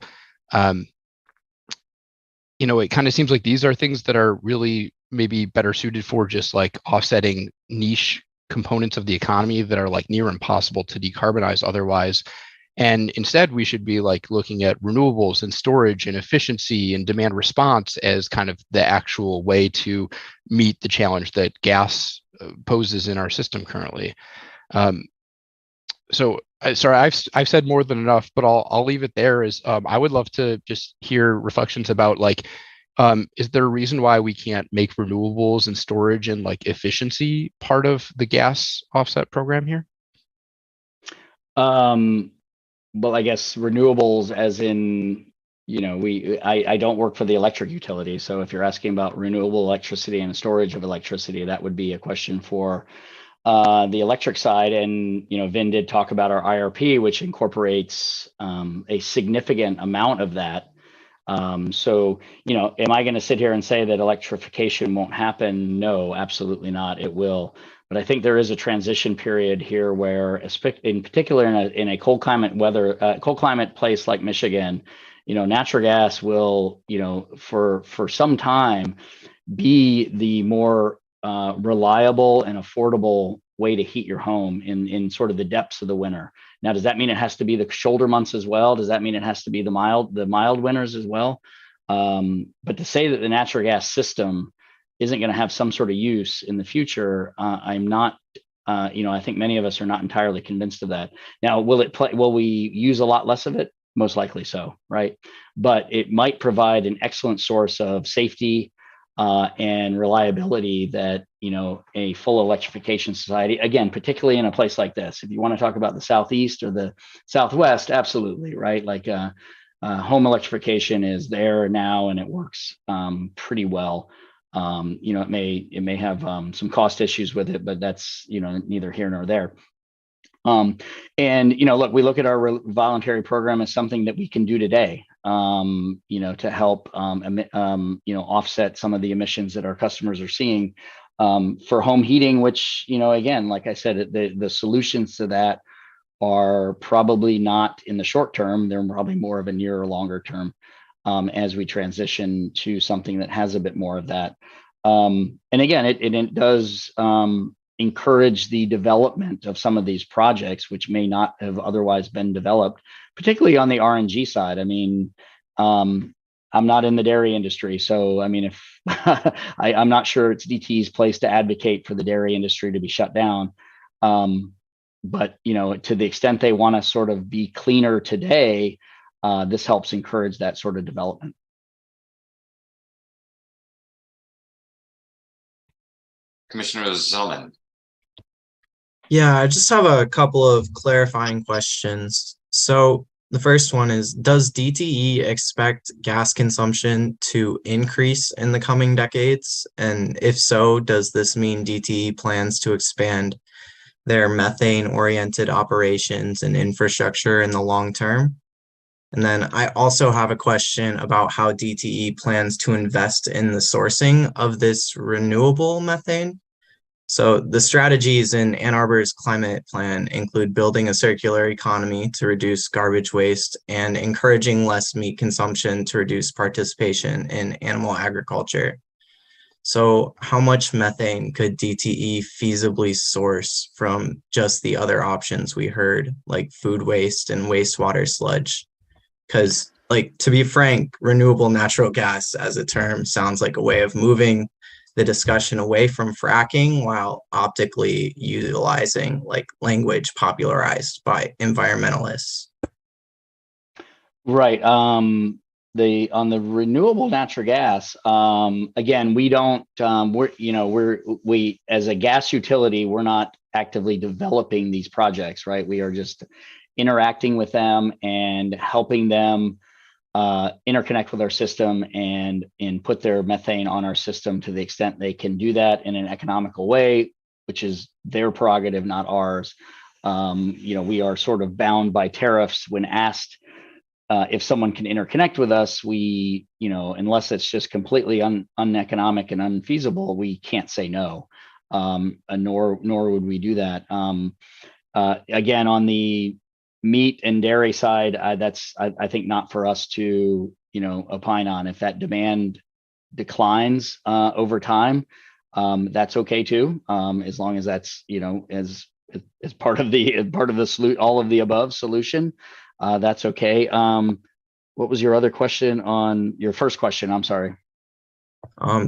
It kind of seems like these are things that are really maybe better suited for just like offsetting niche components of the economy that are like near impossible to decarbonize otherwise. And instead, we should be like looking at renewables and storage and efficiency and demand response as kind of the actual way to meet the challenge that gas poses in our system currently. Sorry, I've said more than enough, but I'll leave it there. I would love to just hear reflections about like, is there a reason why we can't make renewables and storage and like efficiency part of the gas offset program here? Well, I guess renewables as in, I don't work for the electric utility. So if you're asking about renewable electricity and storage of electricity, that would be a question for the electric side. And, Vin did talk about our IRP, which incorporates a significant amount of that. Am I going to sit here and say that electrification won't happen? No, absolutely not. It will. But I think there is a transition period here where, in particular, in a cold climate place like Michigan, natural gas will, for some time, be the more reliable and affordable way to heat your home in sort of the depths of the winter. Now, does that mean it has to be the shoulder months as well? Does that mean it has to be the mild winters as well? But to say that the natural gas system isn't going to have some sort of use in the future, I'm not. I think many of us are not entirely convinced of that. Now, will we use a lot less of it? Most likely so, right? But it might provide an excellent source of safety and reliability that a full electrification society, again, particularly in a place like this. If you want to talk about the Southeast or the Southwest, absolutely, right? Like home electrification is there now and it works pretty well. It may have some cost issues with it, but that's neither here nor there. Look, we look at our voluntary program as something that we can do today, to help, offset some of the emissions that our customers are seeing for home heating, which, again, like I said, the solutions to that are probably not in the short term. They're probably more of a near or longer term as we transition to something that has a bit more of that. And again, it does encourage the development of some of these projects, which may not have otherwise been developed, particularly on the RNG side. I mean, I'm not in the dairy industry, so I mean, if I'm not sure it's DTE's place to advocate for the dairy industry to be shut down. But to the extent they want to sort of be cleaner today, this helps encourage that sort of development. Commissioner Zellman. Yeah, I just have a couple of clarifying questions. So the first one is, does DTE expect gas consumption to increase in the coming decades? And if so, does this mean DTE plans to expand their methane-oriented operations and infrastructure in the long term? And then I also have a question about how DTE plans to invest in the sourcing of this renewable methane. So the strategies in Ann Arbor's climate plan include building a circular economy to reduce garbage waste and encouraging less meat consumption to reduce participation in animal agriculture. So how much methane could DTE feasibly source from just the other options we heard, like food waste and wastewater sludge? Because like, to be frank, renewable natural gas as a term sounds like a way of moving the discussion away from fracking while optically utilizing like language popularized by environmentalists. Right. The on the renewable natural gas, again, we don't we as a gas utility, we're not actively developing these projects, right? We are just interacting with them and helping them interconnect with our system and put their methane on our system to the extent they can do that in an economical way, which is their prerogative, not ours. We are sort of bound by tariffs when asked if someone can interconnect with us. We, unless it's just completely uneconomic and unfeasible, we can't say no, nor would we do that. Again, on the meat and dairy side, that's I think not for us to opine on. If that demand declines over time, that's okay too, as long as that's as part of the all of the above solution. That's okay. What was your other question on your first question? I'm sorry.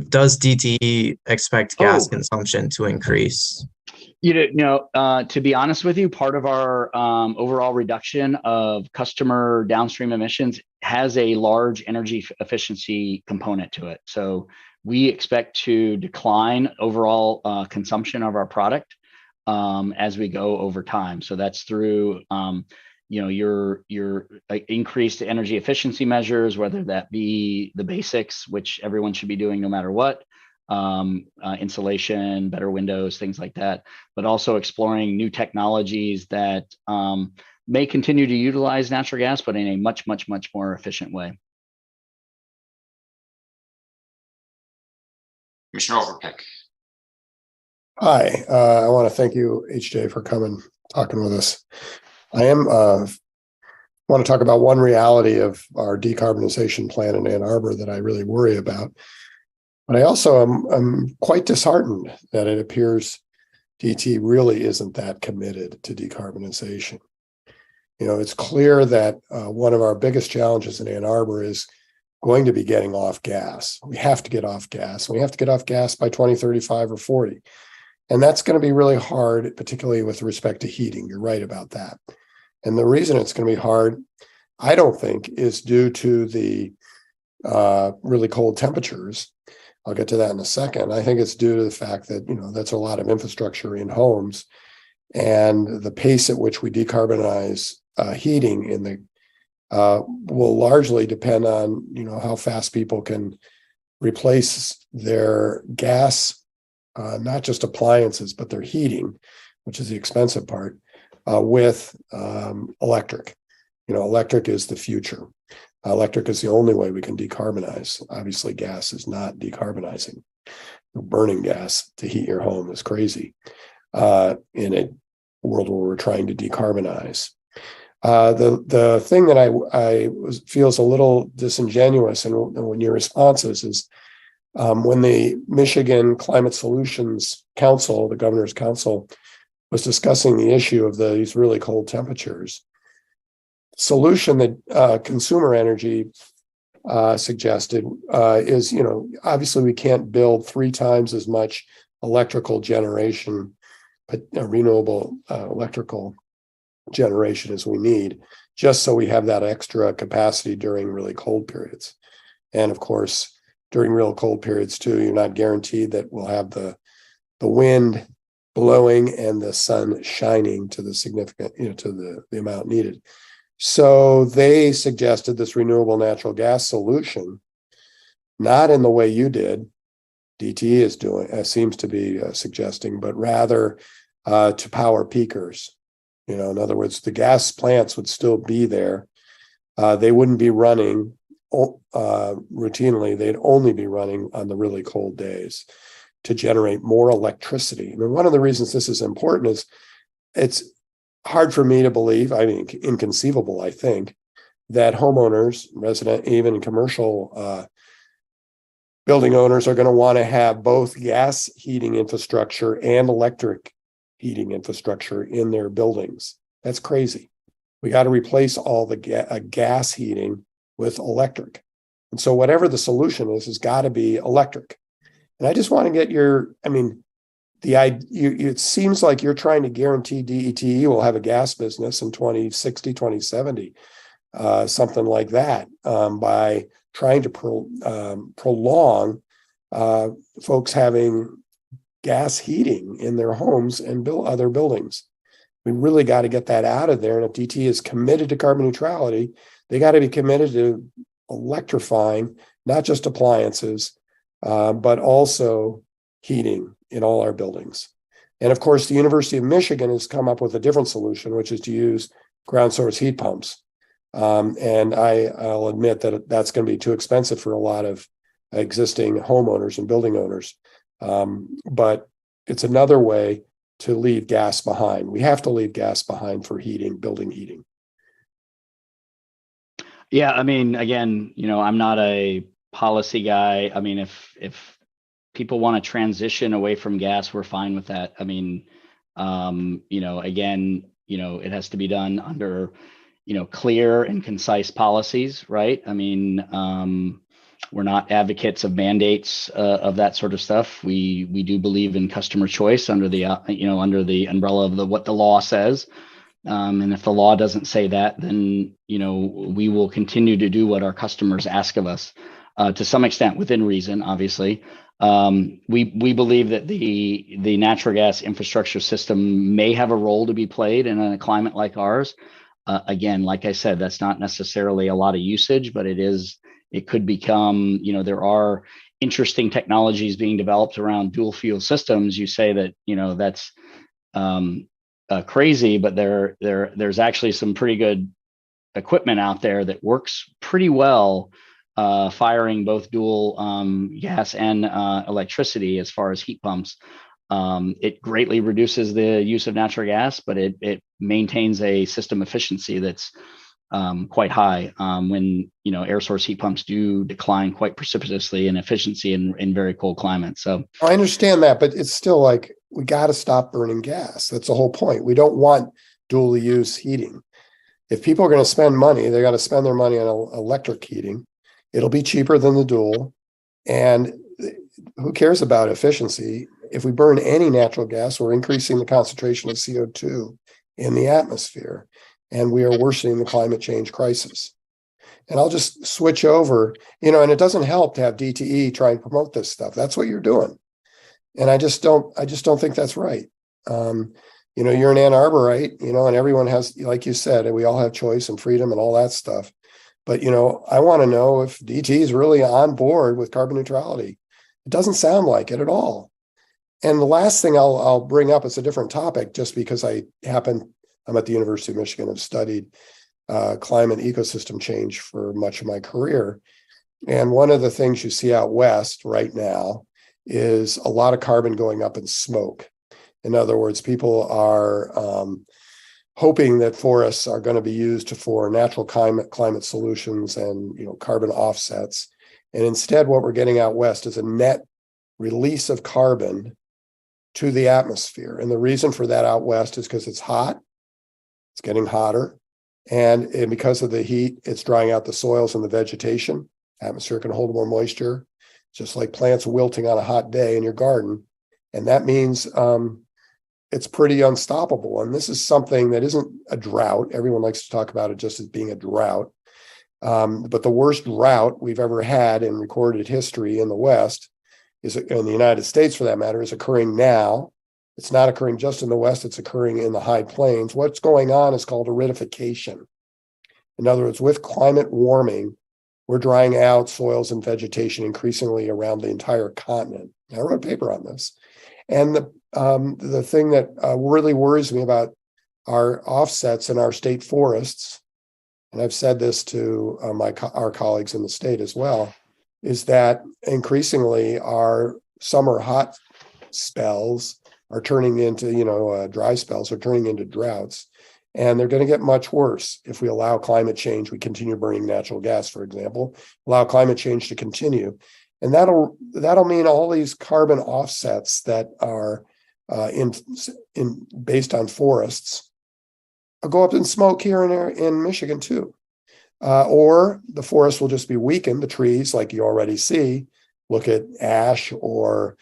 Does DTE expect gas consumption to increase? To be honest with you, part of our overall reduction of customer downstream emissions has a large energy efficiency component to it. So we expect to decline overall consumption of our product as we go over time. So that's through your increased energy efficiency measures, whether that be the basics, which everyone should be doing no matter what, insulation, better windows, things like that, but also exploring new technologies that may continue to utilize natural gas, but in a much more efficient way. Commissioner Overpeck. Hi, I want to thank you, HJ, for coming, talking with us. I want to talk about one reality of our decarbonization plan in Ann Arbor that I really worry about. But I also am quite disheartened that it appears DT really isn't that committed to decarbonization. It's clear that one of our biggest challenges in Ann Arbor is going to be getting off gas. We have to get off gas. We have to get off gas by 2035 or 40. And that's going to be really hard, particularly with respect to heating. You're right about that. And the reason it's going to be hard, I don't think, is due to the really cold temperatures. I'll get to that in a second. I think it's due to the fact that, that's a lot of infrastructure in homes, and the pace at which we decarbonize heating will largely depend on, how fast people can replace their gas, not just appliances, but their heating, which is the expensive part, with electric. Electric is the future. Electric is the only way we can decarbonize. Obviously, gas is not decarbonizing. Burning gas to heat your home is crazy in a world where we're trying to decarbonize. The thing that I feels a little disingenuous in your responses is when the Michigan Climate Solutions Council, the Governor's Council, was discussing the issue of these really cold temperatures. Solution that Consumer Energy suggested is, obviously we can't build 3 times as much electrical generation, but renewable electrical generation as we need, just so we have that extra capacity during really cold periods. And of course, during real cold periods too, you're not guaranteed that we'll have the wind blowing and the sun shining to the significant, to the amount needed. So they suggested this renewable natural gas solution, not in the way you did, DTE is doing, seems to be suggesting, but rather to power peakers. In other words, the gas plants would still be there. They wouldn't be running routinely. They'd only be running on the really cold days to generate more electricity. I mean, one of the reasons this is important is it's hard for me to believe, inconceivable, I think, that homeowners, resident, even commercial building owners are going to want to have both gas heating infrastructure and electric heating infrastructure in their buildings. That's crazy. We got to replace all the gas heating with electric. And so whatever the solution is has got to be electric. And I just want to get your, I mean, it seems like you're trying to guarantee DETE will have a gas business in 2060, 2070, something like that, by trying to prolong folks having gas heating in their homes and build other buildings. We really got to get that out of there. And if DTE is committed to carbon neutrality, they got to be committed to electrifying not just appliances, but also heating in all our buildings. And of course, the University of Michigan has come up with a different solution, which is to use ground source heat pumps. And I'll admit that that's going to be too expensive for a lot of existing homeowners and building owners. But it's another way to leave gas behind. We have to leave gas behind for heating, building heating. Yeah, I mean, again, I'm not a policy guy. I mean, if people want to transition away from gas, we're fine with that. I mean, again, it has to be done under, clear and concise policies, right? I mean, we're not advocates of mandates of that sort of stuff. We do believe in customer choice under the under the umbrella of what the law says. And if the law doesn't say that, then we will continue to do what our customers ask of us, to some extent within reason. Obviously, we believe that the natural gas infrastructure system may have a role to be played in a climate like ours. Again, like I said, that's not necessarily a lot of usage, but it could become, there are interesting technologies being developed around dual fuel systems. You say that, that's crazy, but there's actually some pretty good equipment out there that works pretty well, firing both dual gas and electricity as far as heat pumps. It greatly reduces the use of natural gas, but it maintains a system efficiency that's quite high when air source heat pumps do decline quite precipitously in efficiency in very cold climates. So I understand that, but it's still like we got to stop burning gas. That's the whole point. We don't want dual use heating. If people are going to spend money, they got to spend their money on electric heating. It'll be cheaper than the dual, and who cares about efficiency? If we burn any natural gas, we're increasing the concentration of CO2 in the atmosphere, and we are worsening the climate change crisis. And I'll just switch over, and it doesn't help to have DTE try and promote this stuff. That's what you're doing. And I just don't think that's right. You're an Ann Arborite, and everyone has, like you said, we all have choice and freedom and all that stuff. But, I want to know if DTE is really on board with carbon neutrality. It doesn't sound like it at all. And the last thing I'll bring up, it's a different topic, just because I'm at the University of Michigan, have studied climate ecosystem change for much of my career. And one of the things you see out west right now is a lot of carbon going up in smoke. In other words, people are hoping that forests are going to be used for natural climate solutions and carbon offsets. And instead, what we're getting out west is a net release of carbon to the atmosphere. And the reason for that out west is because it's hot, it's getting hotter, and because of the heat, it's drying out the soils and the vegetation. Atmosphere can hold more moisture, just like plants wilting on a hot day in your garden. And that means it's pretty unstoppable. And this is something that isn't a drought. Everyone likes to talk about it just as being a drought. But the worst drought we've ever had in recorded history in the West, in the United States for that matter, is occurring now. It's not occurring just in the West, it's occurring in the high plains. What's going on is called aridification. In other words, with climate warming, we're drying out soils and vegetation increasingly around the entire continent. I wrote a paper on this. And the thing that really worries me about our offsets in our state forests, and I've said this to our colleagues in the state as well, is that increasingly our summer hot spells are turning into, dry spells are turning into droughts. And they're going to get much worse if we allow climate change. We continue burning natural gas, for example, allow climate change to continue. And that'll mean all these carbon offsets that are based on forests will go up in smoke here in Michigan too. or the forest will just be weakened, the trees, like you already see. Look at ash or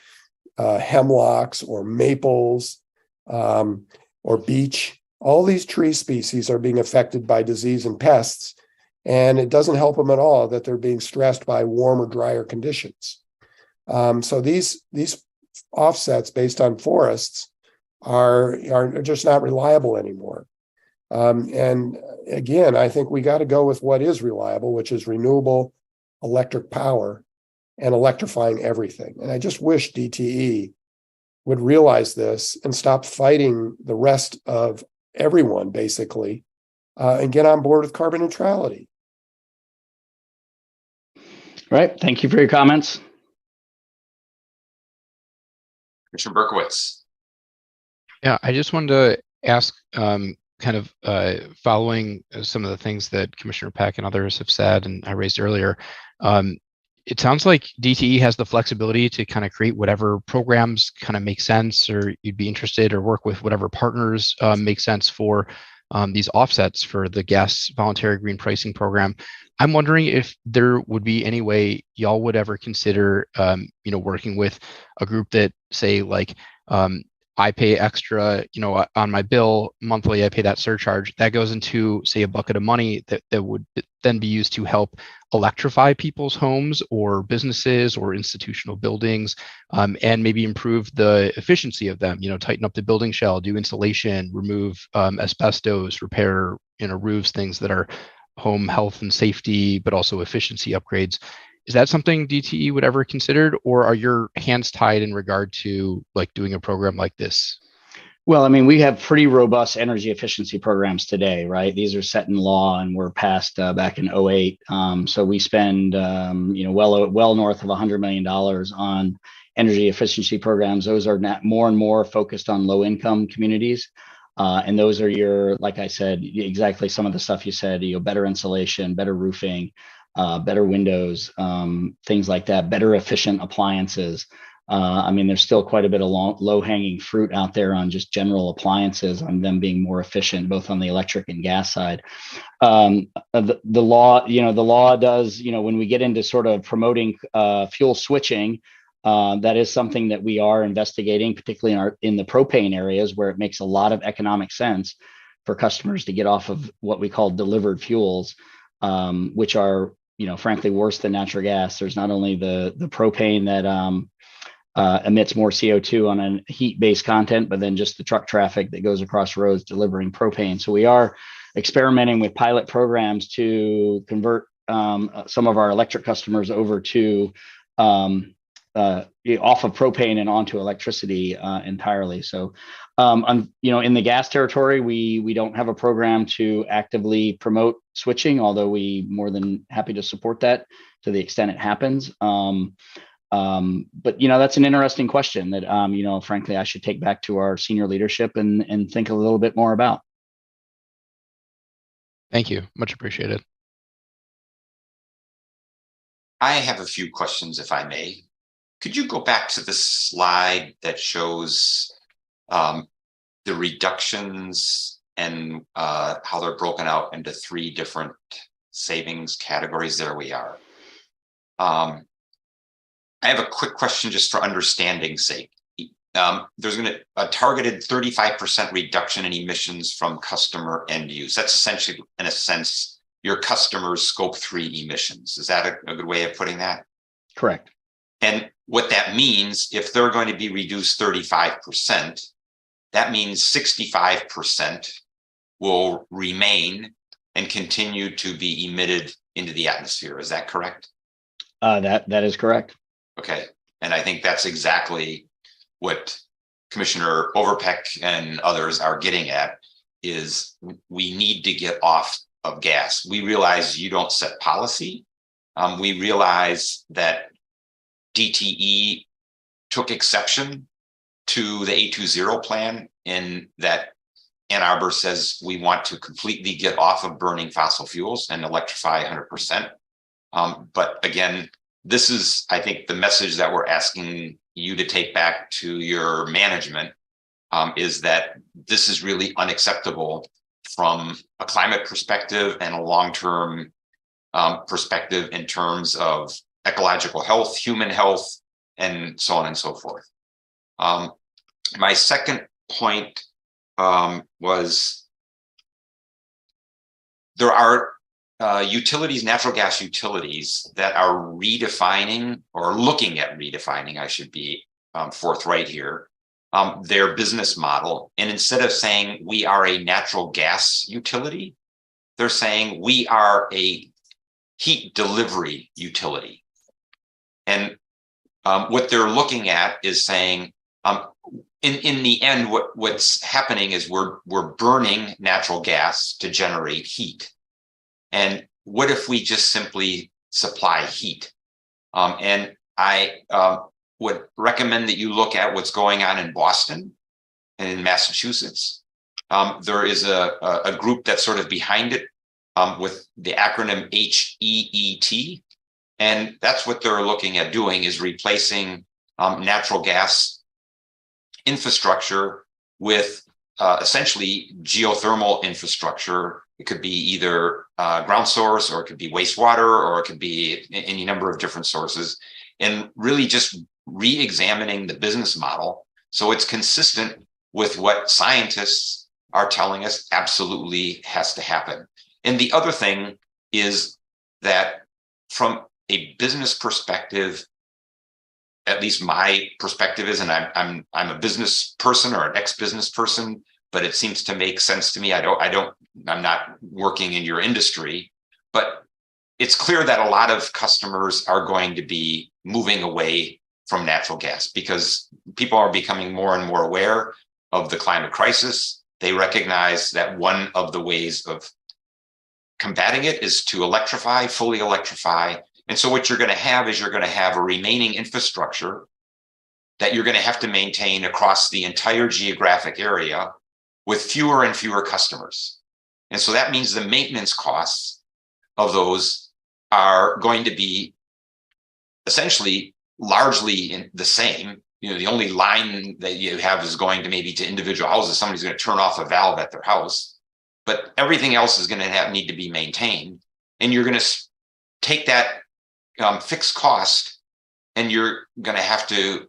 hemlocks or maples or beech. All these tree species are being affected by disease and pests, and it doesn't help them at all that they're being stressed by warmer, drier conditions. So these offsets based on forests are just not reliable anymore. And again, I think we got to go with what is reliable, which is renewable electric power and electrifying everything. And I just wish DTE would realize this and stop fighting the rest of everyone, basically, and get on board with carbon neutrality. All right. Thank you for your comments. Commissioner Berkowitz. Yeah, I just wanted to ask, kind of following some of the things that Commissioner Peck and others have said and I raised earlier. It sounds like DTE has the flexibility to kind of create whatever programs kind of make sense, or you'd be interested, or work with whatever partners make sense for these offsets for the gas voluntary green pricing program. I'm wondering if there would be any way y'all would ever consider, working with a group that, say, like, I pay extra, on my bill monthly, I pay that surcharge that goes into, say, a bucket of money that would then be used to help electrify people's homes or businesses or institutional buildings, and maybe improve the efficiency of them, tighten up the building shell, do insulation, remove asbestos, repair, roofs, things that are home health and safety, but also efficiency upgrades. Is that something DTE would ever consider, or are your hands tied in regard to like doing a program like this? Well, I mean, we have pretty robust energy efficiency programs today, right? These are set in law and were passed back in 2008. So we spend, well north of $100 million on energy efficiency programs. Those are more and more focused on low income communities. And those are like I said, exactly some of the stuff you said, better insulation, better roofing, better windows, things like that, better efficient appliances. I mean, there's still quite a bit of low-hanging fruit out there on just general appliances, on them being more efficient, both on the electric and gas side. The law does, when we get into sort of promoting fuel switching, that is something that we are investigating, particularly in the propane areas, where it makes a lot of economic sense for customers to get off of what we call delivered fuels, which are, frankly, worse than natural gas. There's not only the propane that emits more CO2 on a heat-based content, but then just the truck traffic that goes across roads delivering propane. So we are experimenting with pilot programs to convert some of our electric customers over to off of propane and onto electricity entirely. So, in the gas territory, we don't have a program to actively promote switching, although we more than happy to support that to the extent it happens. But that's an interesting question that frankly I should take back to our senior leadership and think a little bit more about. Thank you, much appreciated. I have a few questions, if I may. Could you go back to the slide that shows the reductions and how they're broken out into 3 different savings categories? There we are. I have a quick question just for understanding's sake. There's a targeted 35% reduction in emissions from customer end use. That's essentially, in a sense, your customer's scope 3 emissions. Is that a good way of putting that? Correct. And what that means, if they're going to be reduced 35%, that means 65% will remain and continue to be emitted into the atmosphere. Is that correct? That is correct. Okay. And I think that's exactly what Commissioner Overpeck and others are getting at, is we need to get off of gas. We realize you don't set policy. We realize that DTE took exception to the 820 plan in that Ann Arbor says we want to completely get off of burning fossil fuels and electrify 100%. But again, this is, I think, the message that we're asking you to take back to your management, is that this is really unacceptable from a climate perspective and a long-term perspective in terms of ecological health, human health, and so on and so forth. My second point was there are utilities, natural gas utilities, that are redefining or looking at redefining, I should be forthright here, their business model. And instead of saying we are a natural gas utility, they're saying we are a heat delivery utility. And what they're looking at is saying, in the end, what's happening is we're burning natural gas to generate heat. And what if we just simply supply heat? And I would recommend that you look at what's going on in Boston and in Massachusetts. There is a group that's sort of behind it with the acronym HEET. And that's what they're looking at doing, is replacing natural gas infrastructure with essentially geothermal infrastructure. It could be either ground source, or it could be wastewater, or it could be any number of different sources, and really just re-examining the business model so it's consistent with what scientists are telling us absolutely has to happen. And the other thing is that from a business perspective, at least my perspective is, and I'm a business person or an ex-business person, but it seems to make sense to me. I'm not working in your industry, but it's clear that a lot of customers are going to be moving away from natural gas because people are becoming more and more aware of the climate crisis. They recognize that one of the ways of combating it is to electrify, fully electrify. And so what you're going to have is you're going to have a remaining infrastructure that you're going to have to maintain across the entire geographic area with fewer and fewer customers. And so that means the maintenance costs of those are going to be essentially largely the same. You know, the only line that you have is going to maybe to individual houses. Somebody's going to turn off a valve at their house, but everything else is going to need to be maintained. And you're going to take that fixed cost and you're going to have to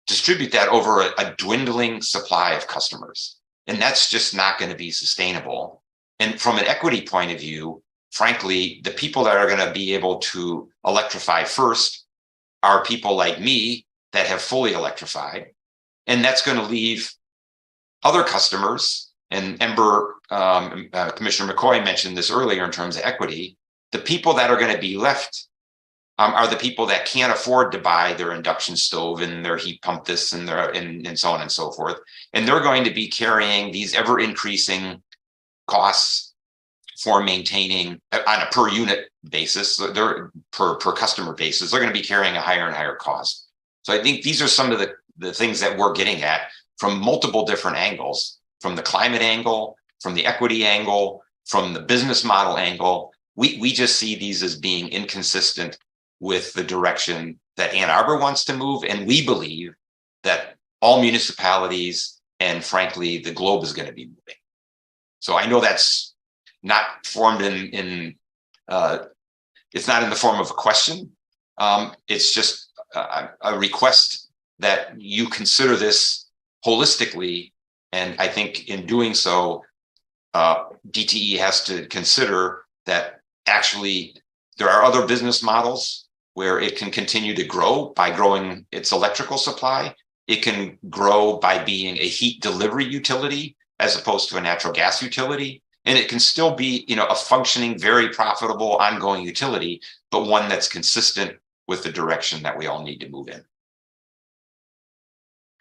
distribute that over a dwindling supply of customers. And that's just not going to be sustainable. And from an equity point of view, frankly, the people that are going to be able to electrify first are people like me that have fully electrified. And that's going to leave other customers, and Commissioner McCoy mentioned this earlier in terms of equity. The people that are going to be left are the people that can't afford to buy their induction stove and their heat pump this and and so on and so forth. And they're going to be carrying these ever increasing costs for maintaining on a per unit basis, they're per customer basis, they're going to be carrying a higher and higher cost. So I think these are some of the things that we're getting at from multiple different angles, from the climate angle, from the equity angle, from the business model angle. We just see these as being inconsistent with the direction that Ann Arbor wants to move. And we believe that all municipalities and frankly, the globe is going to be moving. So I know that's not formed it's not in the form of a question. It's just a request that you consider this holistically. And I think in doing so, DTE has to consider that actually there are other business models where it can continue to grow by growing its electrical supply. It can grow by being a heat delivery utility as opposed to a natural gas utility. And it can still be, a functioning, very profitable, ongoing utility, but one that's consistent with the direction that we all need to move in.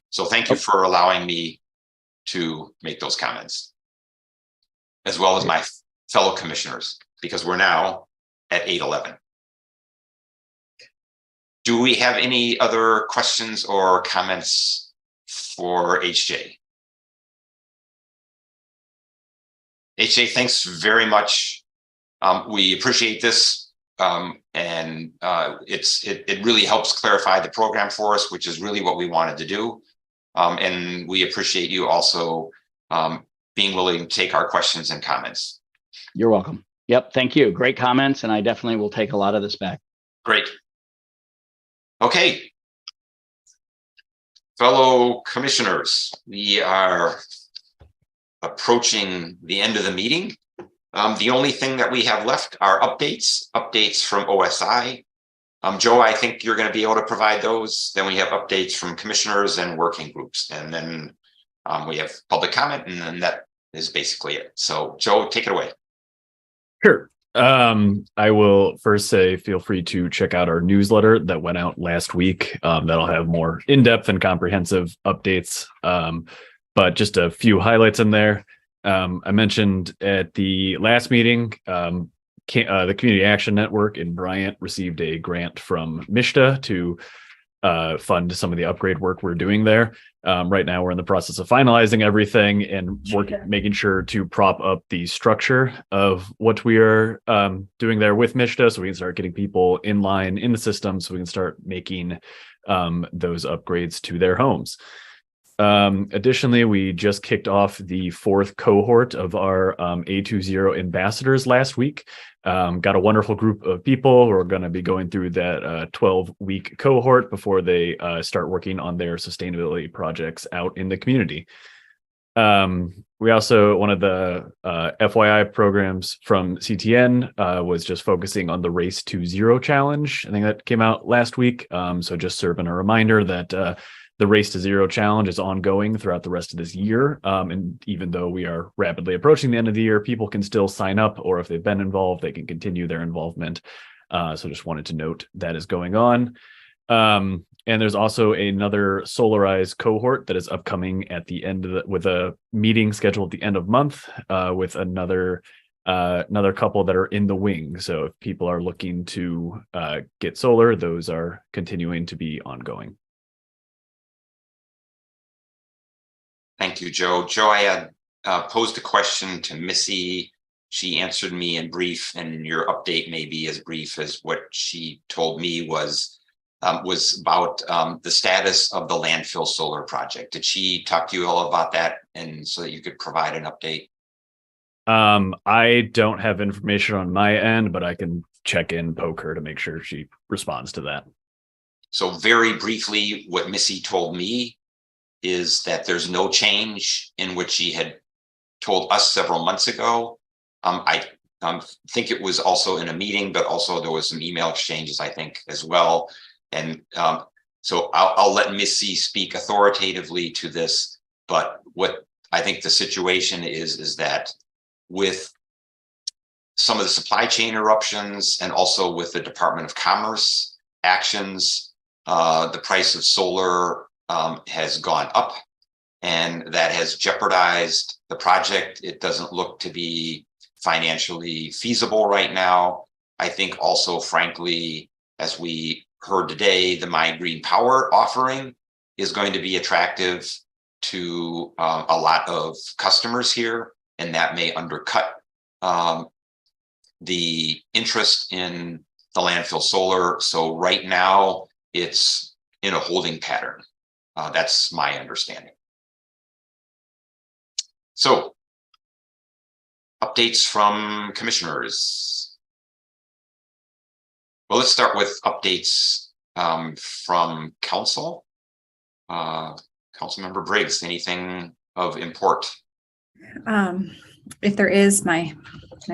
So thank you for allowing me to make those comments, as well as my fellow commissioners, because we're now at 8:11. Do we have any other questions or comments for HJ? HJ, thanks very much. We appreciate this, and it really helps clarify the program for us, which is really what we wanted to do. And we appreciate you also being willing to take our questions and comments. You're welcome. Yep. Thank you. Great comments. And I definitely will take a lot of this back. Great. Okay. Fellow commissioners, we are approaching the end of the meeting. The only thing that we have left are updates from OSI. Joe, I think you're going to be able to provide those. Then we have updates from commissioners and working groups. And then we have public comment, and then that is basically it. So Joe, take it away. Sure. I will first say, feel free to check out our newsletter that went out last week. That'll have more in-depth and comprehensive updates. But just a few highlights in there. I mentioned at the last meeting, the Community Action Network in Bryant received a grant from MISTA to fund some of the upgrade work we're doing there. Right now, we're in the process of finalizing everything and making sure to prop up the structure of what we are doing there with MISTA, so we can start getting people in line in the system, so we can start making those upgrades to their homes. Additionally, we just kicked off the 4th cohort of our A20 ambassadors last week. Got a wonderful group of people who are going to be going through that 12-week cohort before they start working on their sustainability projects out in the community. We also, one of the FYI programs from CTN was just focusing on the Race to Zero challenge. I think that came out last week. So just serving a reminder that the Race to Zero challenge is ongoing throughout the rest of this year. And even though we are rapidly approaching the end of the year, people can still sign up, or if they've been involved, they can continue their involvement. So just wanted to note that is going on. And there's also another Solarize cohort that is upcoming at the end of with a meeting scheduled at the end of month with another couple that are in the wing. So if people are looking to get solar, those are continuing to be ongoing. Thank you, Joe. Joe, I had posed a question to Missy. She answered me in brief, and your update may be as brief as what she told me was about the status of the landfill solar project. Did she talk to you all about that, and so that you could provide an update? I don't have information on my end, but I can check in, poke her to make sure she responds to that. So very briefly, what Missy told me is that there's no change in what she had told us several months ago. I think it was also in a meeting, but also there was some email exchanges, I think, as well. And so I'll let Missy speak authoritatively to this. But what I think the situation is that with some of the supply chain eruptions and also with the Department of Commerce actions, the price of solar has gone up, and that has jeopardized the project. It doesn't look to be financially feasible right now. I think also, frankly, as we heard today, the My Green Power offering is going to be attractive to a lot of customers here, and that may undercut the interest in the landfill solar. So right now, it's in a holding pattern. That's my understanding. So, updates from commissioners. Well, let's start with updates from council. Councilmember Briggs, anything of import? If there is, my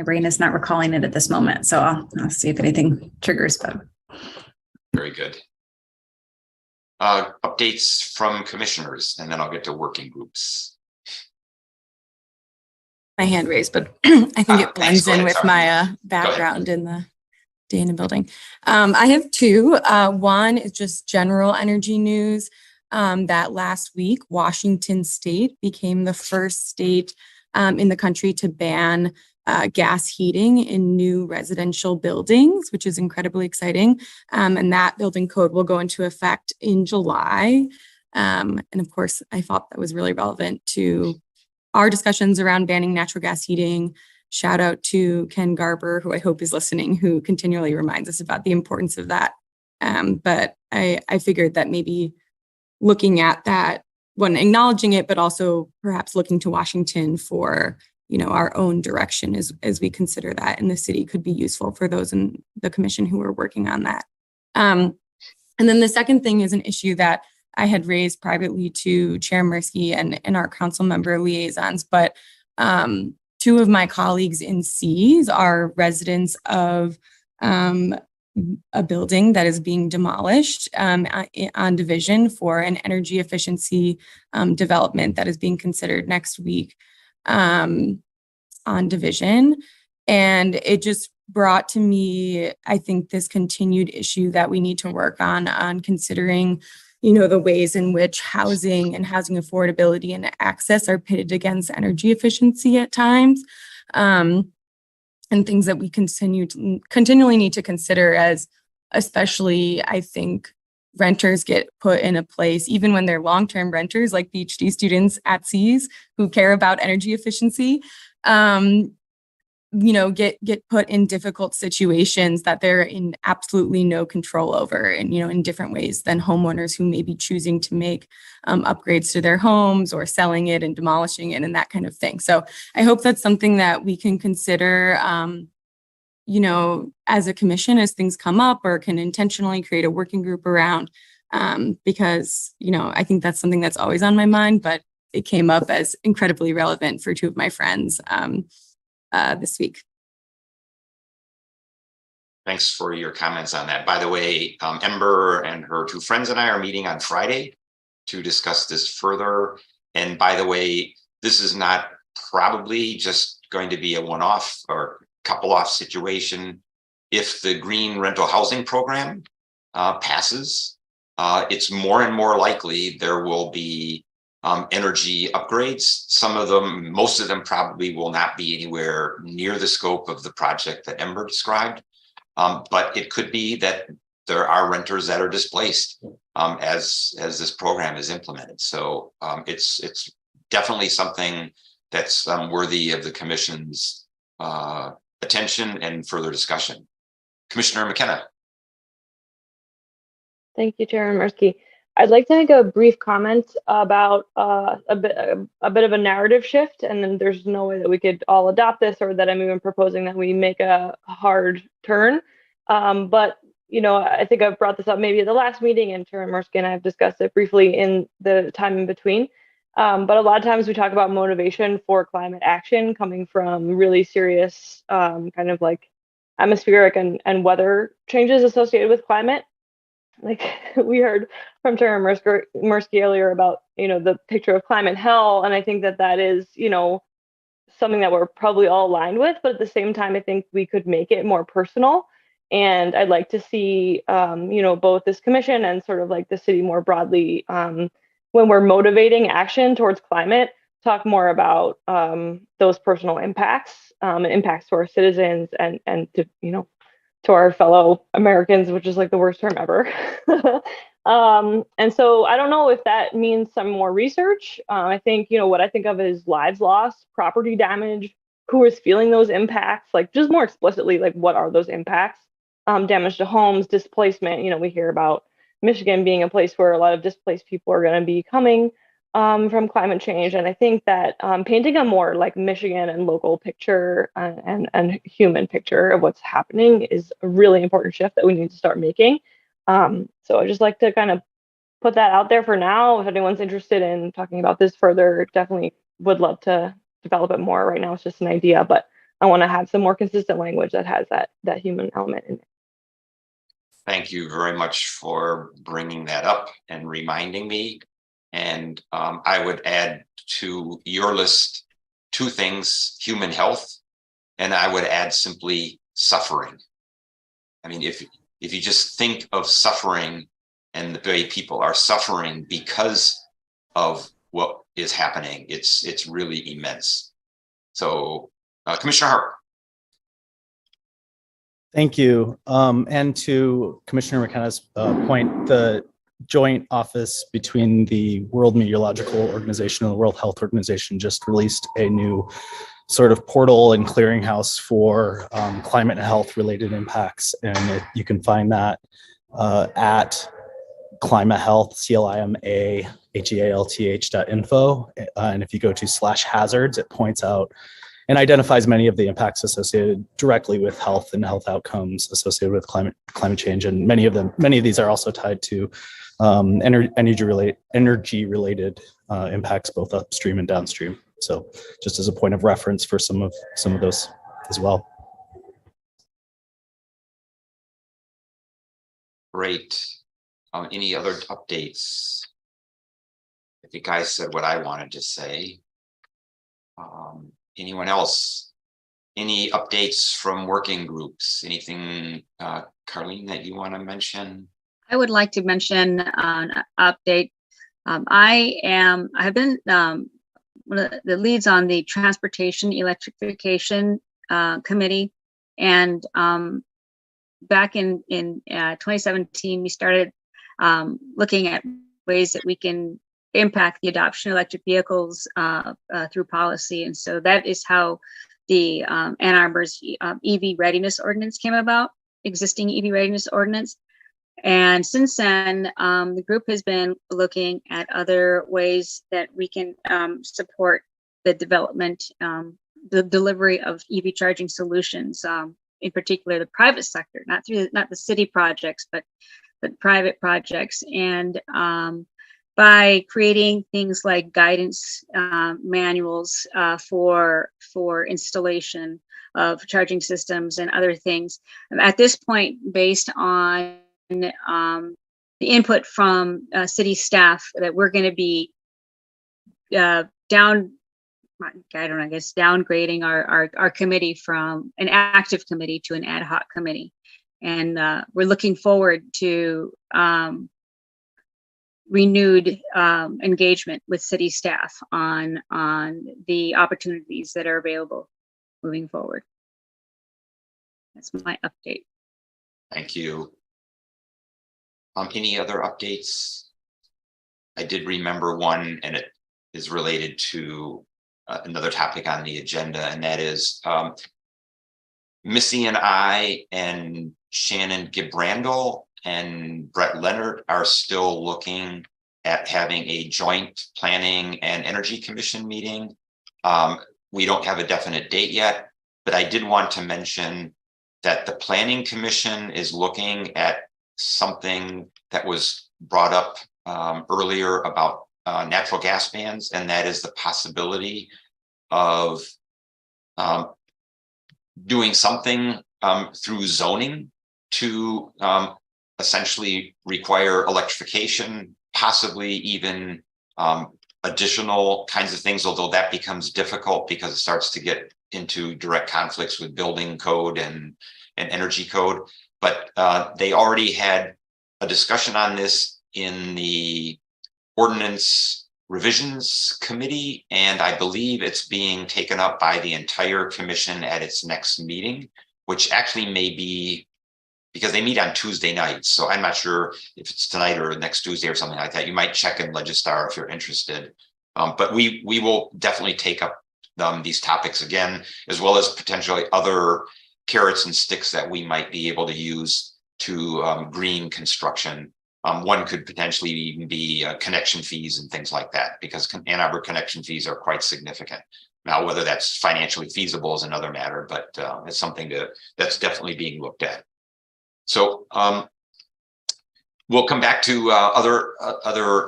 brain is not recalling it at this moment, so I'll see if anything triggers. But very good. Updates from commissioners, and then I'll get to working groups. My hand raised, but I think it blends in with my background in the Dana building. I have two. One is just general energy news. That last week, Washington State became the first state in the country to ban gas heating in new residential buildings, which is incredibly exciting. And that building code will go into effect in July. And of course, I thought that was really relevant to our discussions around banning natural gas heating. Shout out to Ken Garber, who I hope is listening, who continually reminds us about the importance of that. But I figured that maybe looking at that, when acknowledging it, but also perhaps looking to Washington for our own direction as we consider that, and the city could be useful for those in the commission who are working on that. And then the second thing is an issue that I had raised privately to Chair Mirsky and our council member liaisons, but two of my colleagues in Cs are residents of a building that is being demolished on Division for an energy efficiency development that is being considered next week on Division. And it just brought to me, I think, this continued issue that we need to work on considering, the ways in which housing and housing affordability and access are pitted against energy efficiency at times. And things that we continually need to consider, as especially, I think, renters get put in a place, even when they're long-term renters, like PhD students at Cs who care about energy efficiency, get put in difficult situations that they're in absolutely no control over, and, in different ways than homeowners who may be choosing to make upgrades to their homes or selling it and demolishing it and that kind of thing. So I hope that's something that we can consider, as a commission as things come up, or can intentionally create a working group around, because, I think that's something that's always on my mind, but it came up as incredibly relevant for two of my friends this week. Thanks for your comments on that. By the way, Ember and her two friends and I are meeting on Friday to discuss this further. And by the way, this is not probably just going to be a one-off or couple-off situation. If the green rental housing program passes, it's more and more likely there will be energy upgrades. Some of them, most of them probably will not be anywhere near the scope of the project that Ember described. But it could be that there are renters that are displaced as this program is implemented. So it's definitely something that's worthy of the commission's attention and further discussion. Commissioner McKenna. Thank you, Chair Mirsky. I'd like to make a brief comment about a bit of a narrative shift, and then there's no way that we could all adopt this, or that I'm even proposing that we make a hard turn. But I think I've brought this up maybe at the last meeting, and Chair Mirsky and I have discussed it briefly in the time in between. But a lot of times we talk about motivation for climate action coming from really serious kind of like atmospheric and weather changes associated with climate. Like we heard from Chair Mirsky earlier about, the picture of climate hell. And I think that is, something that we're probably all aligned with, but at the same time, I think we could make it more personal. And I'd like to see, both this commission and sort of like the city more broadly, when we're motivating action towards climate, talk more about those personal impacts and impacts to our citizens and to, to our fellow Americans, which is like the worst term ever. And so I don't know if that means some more research. I think, what I think of is lives lost, property damage, who is feeling those impacts, like just more explicitly, like what are those impacts? Damage to homes, displacement. We hear about Michigan being a place where a lot of displaced people are going to be coming from climate change. And I think that painting a more like Michigan and local picture and human picture of what's happening is a really important shift that we need to start making. So I just like to kind of put that out there for now. If anyone's interested in talking about this further, definitely would love to develop it more. Right now it's just an idea, but I want to have some more consistent language that has that human element in it. Thank you very much for bringing that up and reminding me. And I would add to your list two things: human health, and I would add simply suffering. I mean, if you just think of suffering and the way people are suffering because of what is happening, it's really immense. So, Commissioner Harper. Thank you. And to Commissioner McKenna's point, the joint office between the World Meteorological Organization and the World Health Organization just released a new sort of portal and clearinghouse for climate and health related impacts. And you can find that at Climate Health, CLIMAHEALTH.info. And if you go to /hazards, it points out and identifies many of the impacts associated directly with health and health outcomes associated with climate change. And many of these are also tied to energy related impacts, both upstream and downstream. So just as a point of reference for some of those as well. Great. Any other updates? I think I said what I wanted to say. Anyone else? Any updates from working groups? Anything, Carlene, that you want to mention? I would like to mention an update. I have been one of the leads on the Transportation Electrification Committee, and back in 2017, we started looking at ways that we can impact the adoption of electric vehicles through policy. And so that is how the Ann Arbor's EV readiness ordinance came about, existing EV readiness ordinance. And since then, the group has been looking at other ways that we can support the development, the delivery of EV charging solutions, in particular the private sector, not the city projects, but private projects. And by creating things like guidance manuals for installation of charging systems and other things. At this point, based on the input from city staff, that we're going to be downgrading our committee from an active committee to an ad hoc committee. And we're looking forward to renewed engagement with city staff on the opportunities that are available moving forward. That's my update. Thank you. Any other updates? I did remember one, and it is related to another topic on the agenda, and that is Missy and I and Shannon Gibrandel and Brett Leonard are still looking at having a joint planning and energy commission meeting. We don't have a definite date yet, but I did want to mention that the planning commission is looking at something that was brought up earlier about natural gas bans, and that is the possibility of doing something through zoning to essentially require electrification, possibly even additional kinds of things, although that becomes difficult because it starts to get into direct conflicts with building code and energy code. But they already had a discussion on this in the Ordinance Revisions Committee, and I believe it's being taken up by the entire commission at its next meeting, which actually may be, because they meet on Tuesday nights. So I'm not sure if it's tonight or next Tuesday or something like that. You might check in Legistar if you're interested. But we will definitely take up these topics again, as well as potentially other carrots and sticks that we might be able to use to green construction. One could potentially even be connection fees and things like that, because Ann Arbor connection fees are quite significant. Now, whether that's financially feasible is another matter, but it's something that's definitely being looked at. So we'll come back to other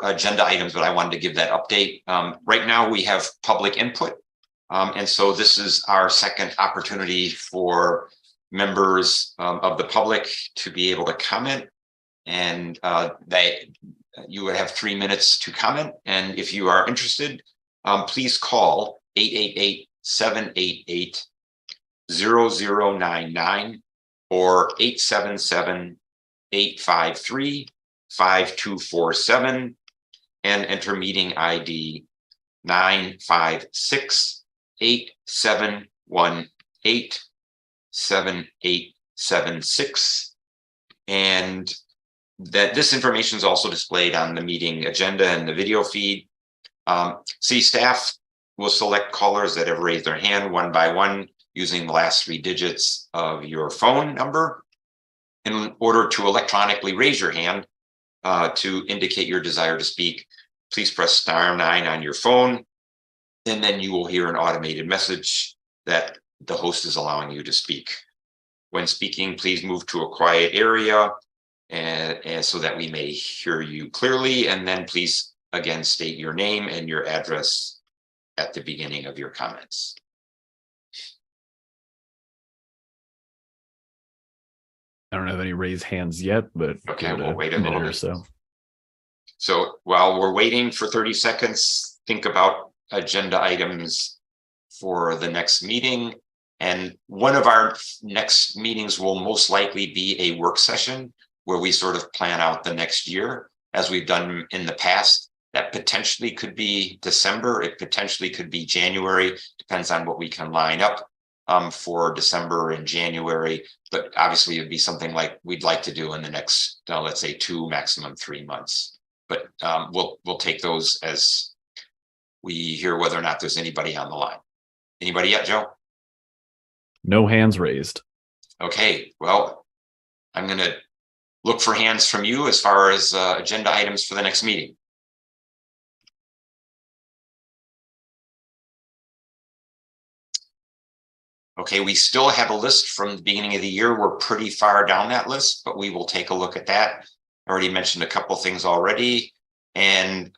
agenda items, but I wanted to give that update. Right now we have public input. And so this is our second opportunity for members of the public to be able to comment. And you would have 3 minutes to comment. And if you are interested, please call 888-788-0099 or 877-853-5247 and enter meeting ID 956-8718-7876. And that this information is also displayed on the meeting agenda and the video feed. City staff will select callers that have raised their hand one by one using the last 3 digits of your phone number. In order to electronically raise your hand to indicate your desire to speak, please press *9 on your phone, and then you will hear an automated message that the host is allowing you to speak. When speaking, please move to a quiet area and so that we may hear you clearly. And then please again state your name and your address at the beginning of your comments. I don't have any raised hands yet, but okay, we'll wait a minute little or so. So while we're waiting for 30 seconds, think about agenda items for the next meeting. And one of our next meetings will most likely be a work session where we sort of plan out the next year, as we've done in the past. That potentially could be December. It potentially could be January. Depends on what we can line up for December and January. But obviously, it'd be something like we'd like to do in the next, let's say, 2, maximum 3 months. But we'll take those as we hear whether or not there's anybody on the line. Anybody yet, Joe? No hands raised. Okay, well, I'm going to look for hands from you as far as agenda items for the next meeting. Okay, we still have a list from the beginning of the year. We're pretty far down that list, but we will take a look at that. I already mentioned a couple things already, and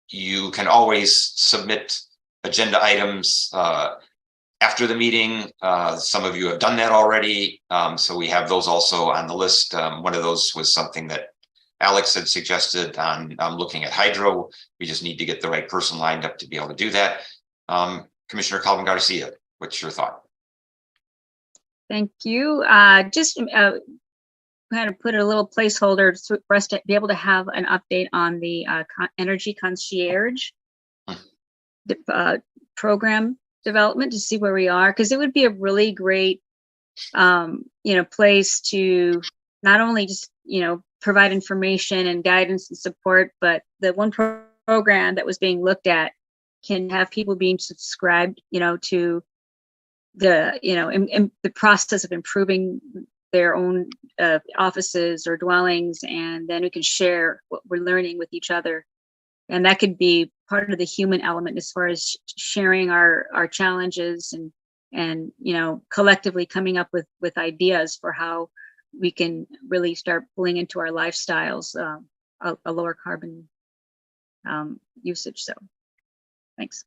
you can always submit agenda items after the meeting. Some of you have done that already, so we have those also on the list. One of those was something that Alex had suggested on looking at hydro. We just need to get the right person lined up to be able to do that. Commissioner Calvin Garcia, what's your thought? Thank you. Just kind of put a little placeholder for us to be able to have an update on the energy concierge program development, to see where we are, because it would be a really great place to not only just provide information and guidance and support, but the one program that was being looked at can have people being subscribed to the in the process of improving their own offices or dwellings, and then we can share what we're learning with each other. And that could be part of the human element as far as sharing our challenges and collectively coming up with ideas for how we can really start pulling into our lifestyles a lower carbon usage. So thanks.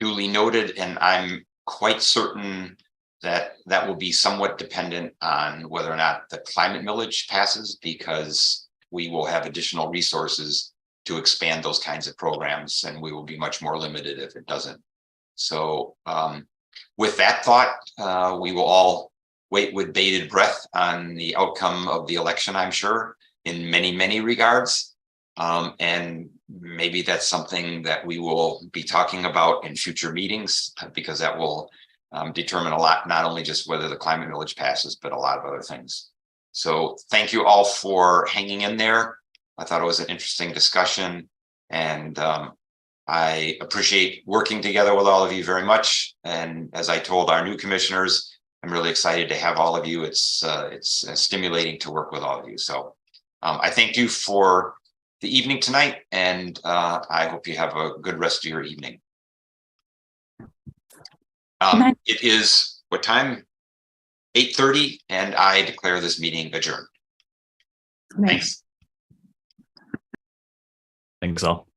Duly noted, and I'm quite certain that that will be somewhat dependent on whether or not the climate millage passes, because we will have additional resources to expand those kinds of programs, and we will be much more limited if it doesn't. So with that thought, we will all wait with bated breath on the outcome of the election, I'm sure, in many, many regards. And maybe that's something that we will be talking about in future meetings, because that will determine a lot, not only just whether the climate millage passes, but a lot of other things. So thank you all for hanging in there. I thought it was an interesting discussion, and I appreciate working together with all of you very much. And as I told our new commissioners, I'm really excited to have all of you. It's stimulating to work with all of you. So I thank you for the evening tonight, and I hope you have a good rest of your evening. It is what time? 8:30, and I declare this meeting adjourned. Thanks. Thanks all.